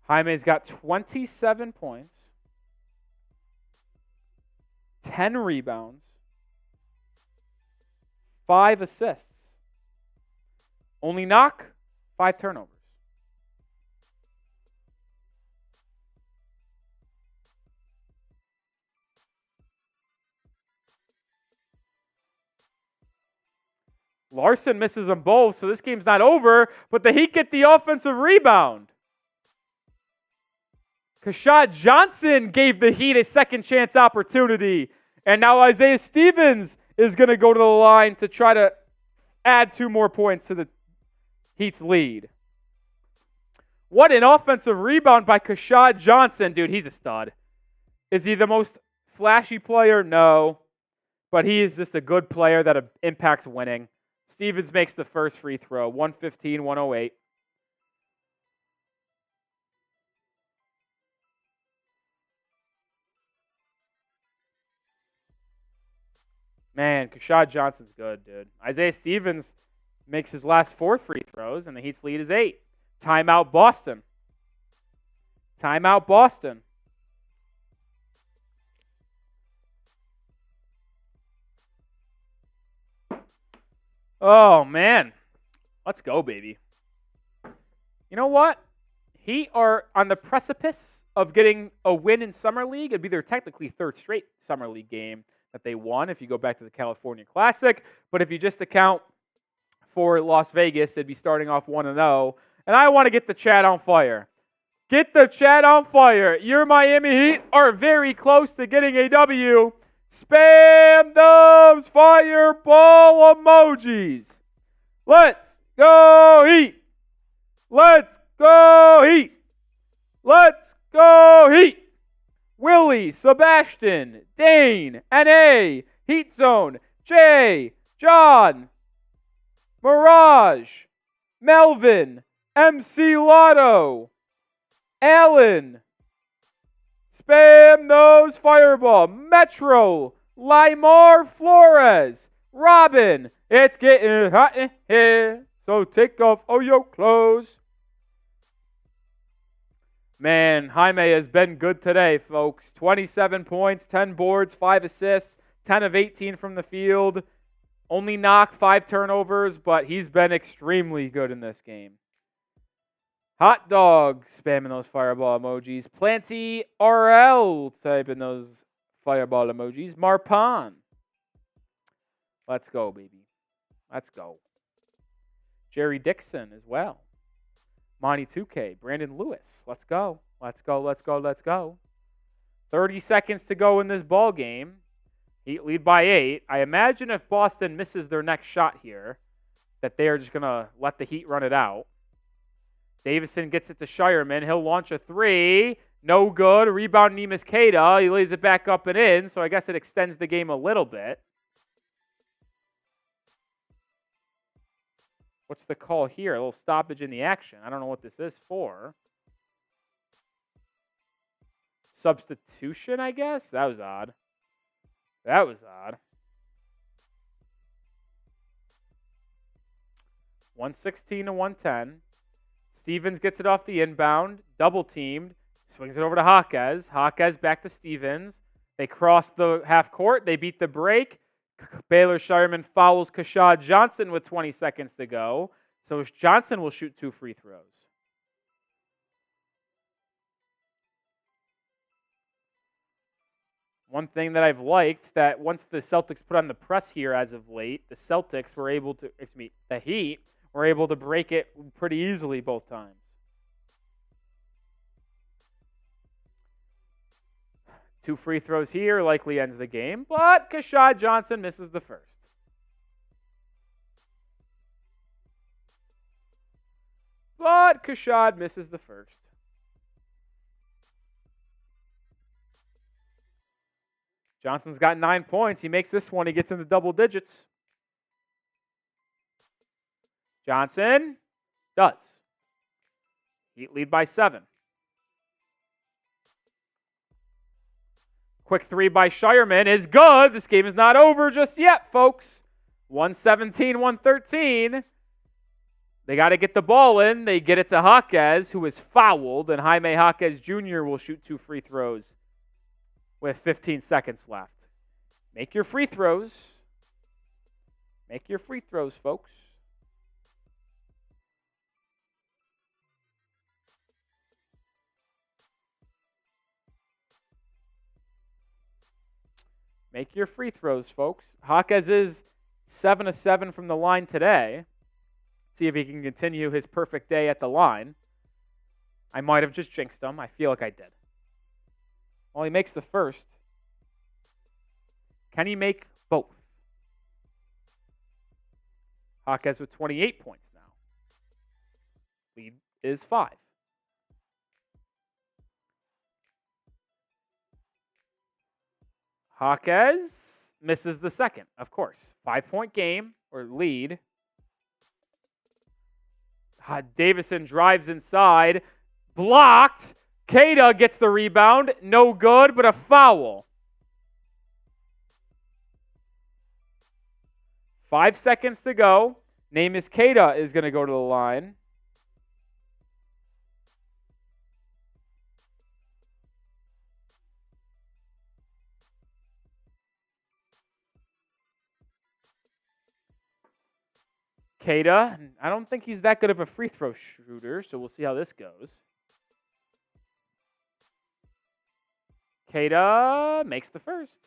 Jaime's got 27 points, 10 rebounds, 5 assists. Only knock, 5 turnovers. Larsson misses them both, so this game's not over, but the Heat get the offensive rebound. Keshad Johnson gave the Heat a second chance opportunity, and now Isaiah Stevens is going to go to the line to try to add 2 more points to the Heat's lead. What an offensive rebound by Keshad Johnson. Dude, he's a stud. Is he the most flashy player? No. But he is just a good player that impacts winning. Stevens makes the first free throw, 115-108. Man, Keshad Johnson's good, dude. Isaiah Stevens makes his last 4 free throws, and the Heat's lead is 8. Timeout Boston. Timeout Boston. Oh, man. Let's go, baby. You know what? Heat are on the precipice of getting a win in Summer League. It'd be their technically 3rd straight Summer League game that they won if you go back to the California Classic. But if you just account for Las Vegas, they'd be starting off 1-0. And I want to get the chat on fire. Get the chat on fire. Your Miami Heat are very close to getting a W. Spam those fireball emojis. Let's go Heat. Let's go Heat. Let's go Heat. Willie, Sebastian, Dane, N.A., Heat Zone, Jay, John, Mirage, Melvin, MC Lotto, Alan, Spam those fireball, Metro, Limar Flores, Robin, it's getting hot in here, so take off all your clothes. Man, Jaime has been good today, folks. 27 points, 10 boards, 5 assists, 10 of 18 from the field. Only knock, 5 turnovers, but he's been extremely good in this game. Hot dog, spamming those fireball emojis. Planty RL, typing those fireball emojis. Marpan. Let's go, baby. Let's go. Jerry Dixon as well. Monty 2K. Brandon Lewis. Let's go. Let's go, let's go, let's go. 30 seconds to go in this ball game. Heat lead by 8. I imagine if Boston misses their next shot here, that they are just going to let the Heat run it out. Davison gets it to Scheierman. He'll launch a 3. No good. Rebound Neemias Queta. He lays it back up and in, so I guess it extends the game a little bit. What's the call here? A little stoppage in the action. I don't know what this is for. Substitution, I guess? That was odd. That was odd. 116 to 110. Stevens gets it off the inbound. Double teamed. Swings it over to Jaquez. Jaquez back to Stevens. They cross the half court. They beat the break. Baylor Scheierman fouls Keshad Johnson with 20 seconds to go. So Johnson will shoot 2 free throws. One thing that I've liked that once the Celtics put on the press here as of late, the Celtics were able to, the Heat were able to break it pretty easily both times. Two free throws here likely ends the game, but Keshad Johnson misses the first. But Keshad misses the first. Johnson's got 9 points. He makes this one. He gets into double digits. Johnson does. Heat lead by 7. Quick 3 by Scheierman is good. This game is not over just yet, folks. 117-113. They got to get the ball in. They get it to Jaquez, who is fouled, and Jaime Jaquez Jr. will shoot 2 free throws with 15 seconds left. Make your free throws. Make your free throws, folks. Make your free throws, folks. Jaquez is 7 of 7 from the line today. See if he can continue his perfect day at the line. I might have just jinxed him. I feel like I did. Well, he makes the first. Can he make both? Jaquez with 28 points now. Lead is 5. Jaquez misses the second, of course. 5-point game or lead. Davison drives inside. Blocked. Queta gets the rebound. No good, but a foul. 5 seconds to go. Name is Queta is going to go to the line. Queta, I don't think he's that good of a free throw shooter, so we'll see how this goes. Queta makes the first.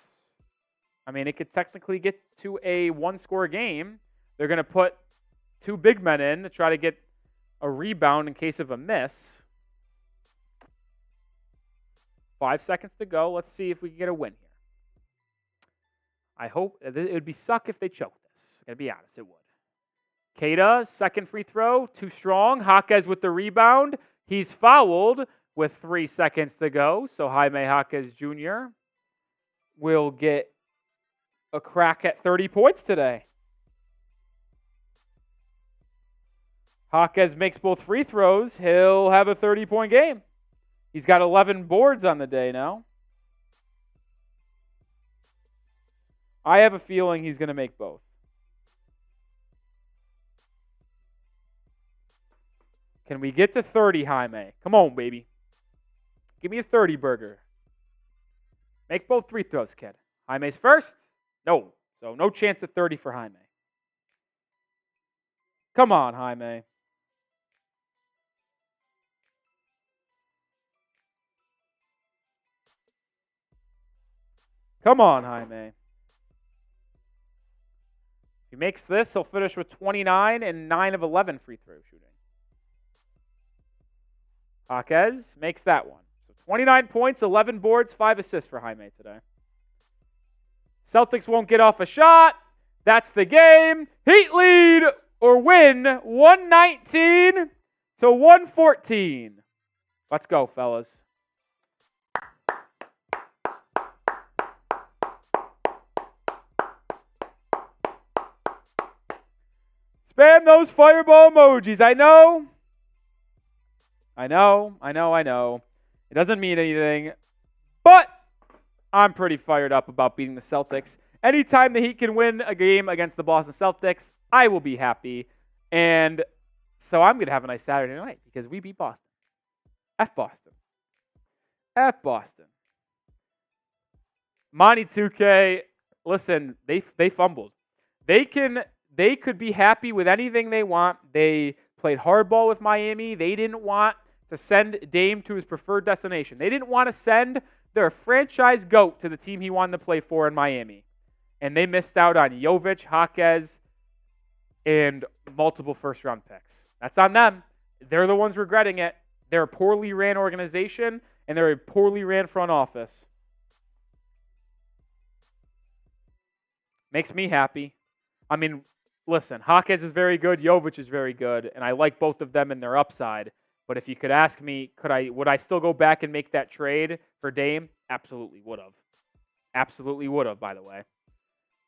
I mean, it could technically get to a one-score game. They're going to put 2 big men in to try to get a rebound in case of a miss. 5 seconds to go. Let's see if we can get a win here. I hope it would be suck if they choke this. I'm going to be honest, it would. Queta, second free throw, too strong. Jaquez with the rebound. He's fouled with 3 seconds to go. So Jaime Jaquez Jr. will get a crack at 30 points today. Jaquez makes both free throws. He'll have a 30-point game. He's got 11 boards on the day now. I have a feeling he's going to make both. Can we get to 30, Jaime? Come on, baby. Give me a 30 burger. Make both free throws, kid. Jaime's first? No. So no chance at 30 for Jaime. Come on, Jaime. Come on, Jaime. If he makes this, he'll finish with 29 and 9 of 11 free throw shooting. Jaquez makes that one. So 29 points, 11 boards, 5 assists for Jaime today. Celtics won't get off a shot. That's the game. Heat lead or win 119 to 114. Let's go, fellas. Spam those fireball emojis. I know. It doesn't mean anything, but I'm pretty fired up about beating the Celtics. Anytime the Heat can win a game against the Boston Celtics, I will be happy. And so I'm going to have a nice Saturday night because we beat Boston. F Boston. F Boston. Monty 2K, listen, they fumbled. They could be happy with anything they want. They played hardball with Miami. They didn't want to send Dame to his preferred destination. They didn't want to send their franchise GOAT to the team he wanted to play for in Miami. And they missed out on Jovic, Jaquez, and multiple first-round picks. That's on them. They're the ones regretting it. They're a poorly ran organization, and they're a poorly ran front office. Makes me happy. I mean, listen, Jaquez is very good. Jovic is very good, and I like both of them in their upside. But if you could ask me, would I still go back and make that trade for Dame? Absolutely would have. Absolutely would have, by the way.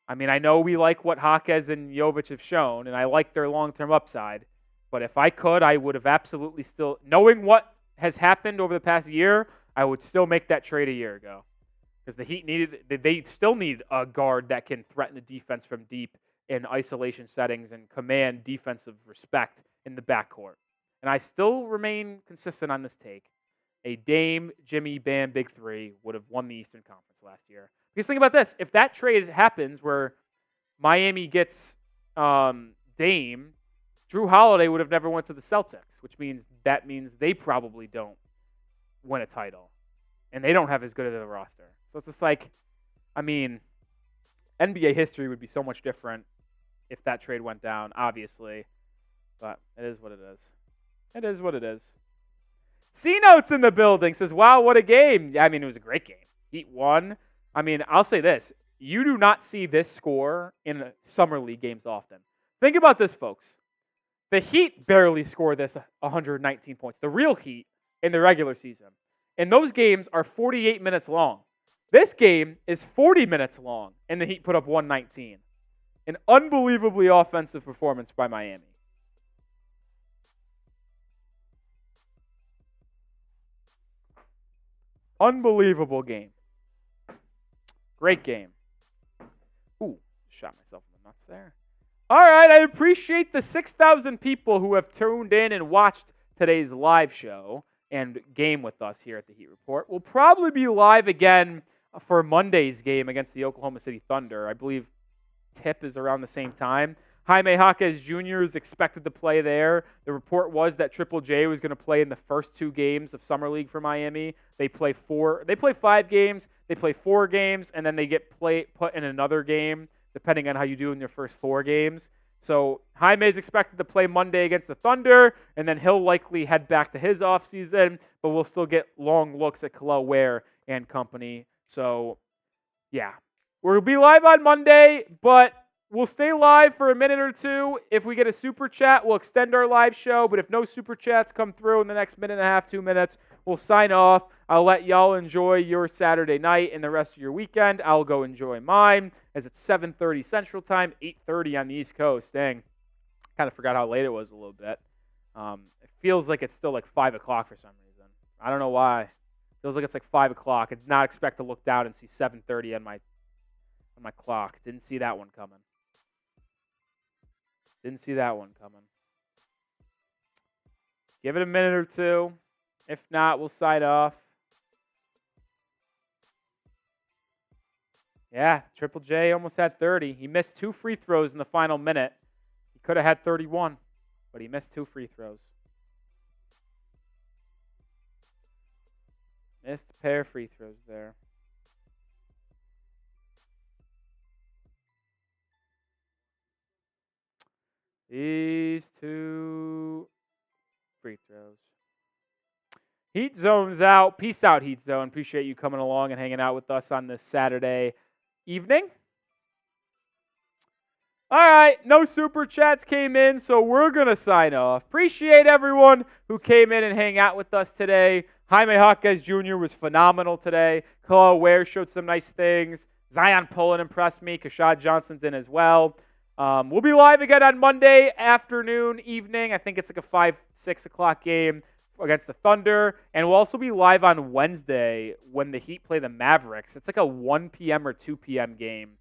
I mean, I know we like what Jaquez and Jovic have shown, and I like their long-term upside. But if I could, I would have absolutely still, knowing what has happened over the past year, I would still make that trade a year ago. Because the Heat they still need a guard that can threaten the defense from deep in isolation settings and command defensive respect in the backcourt. And I still remain consistent on this take. A Dame, Jimmy, Bam, Big Three would have won the Eastern Conference last year. Because think about this. If that trade happens where Miami gets Dame, Drew Holiday would have never went to the Celtics, which means they probably don't win a title. And they don't have as good of a roster. So it's just like, I mean, NBA history would be so much different if that trade went down, obviously. But it is what it is. It is what it is. C-Notes in the building says, wow, what a game. Yeah, I mean, it was a great game. Heat won. I mean, I'll say this. You do not see this score in Summer League games often. Think about this, folks. The Heat barely score this 119 points. The real Heat in the regular season. And those games are 48 minutes long. This game is 40 minutes long, and the Heat put up 119. An unbelievably offensive performance by Miami. Unbelievable game. Great game. Ooh, shot myself in the nuts there. All right, I appreciate the 6,000 people who have tuned in and watched today's live show and game with us here at the Heat Report. We'll probably be live again for Monday's game against the Oklahoma City Thunder. I believe tip is around the same time. Jaime Jaquez Jr. is expected to play there. The report was that Triple J was going to play in the first 2 games of Summer League for Miami. They play 5 games, they play 4 games, and then they get put in another game, depending on how you do in your first 4 games. So Jaime is expected to play Monday against the Thunder, and then he'll likely head back to his offseason, but we'll still get long looks at Kel'el, Ware, and company. So, yeah. We'll be live on Monday, but we'll stay live for a minute or two. If we get a super chat, we'll extend our live show, but if no super chats come through in the next minute and a half, 2 minutes, we'll sign off. I'll let y'all enjoy your Saturday night and the rest of your weekend. I'll go enjoy mine, as it's 7:30 Central Time, 8:30 on the East Coast. Dang, kind of forgot how late it was a little bit. It feels like it's still like 5 o'clock for some reason. I don't know why. It feels like it's like 5 o'clock. I did not expect to look down and see 7:30 on my clock. Didn't see that one coming. Didn't see that one coming. Give it a minute or two. If not, we'll sign off. Yeah, Triple J almost had 30. He missed 2 free throws in the final minute. He could have had 31, but he missed 2 free throws. Missed a pair of free throws there. These 2 free throws. Heat Zone's out. Peace out, Heat Zone. Appreciate you coming along and hanging out with us on this Saturday evening. All right, no super chats came in, so we're going to sign off. Appreciate everyone who came in and hang out with us today. Jaime Jaquez Jr. was phenomenal today. Kel'el Ware showed some nice things. Zion Pullen impressed me. Kashad Johnson's in as well. We'll be live again on Monday afternoon, evening. I think it's like a 5, 6 o'clock game against the Thunder. And we'll also be live on Wednesday when the Heat play the Mavericks. It's like a 1 p.m. or 2 p.m. game,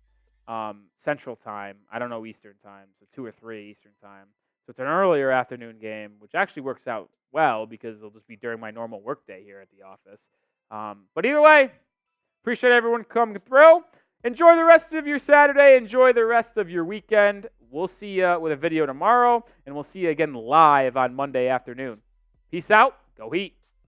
Central Time. I don't know Eastern Time, so 2 or 3 Eastern Time. So it's an earlier afternoon game, which actually works out well because it'll just be during my normal workday here at the office. But either way, appreciate everyone coming through. Enjoy the rest of your Saturday. Enjoy the rest of your weekend. We'll see you with a video tomorrow, and we'll see you again live on Monday afternoon. Peace out. Go Heat.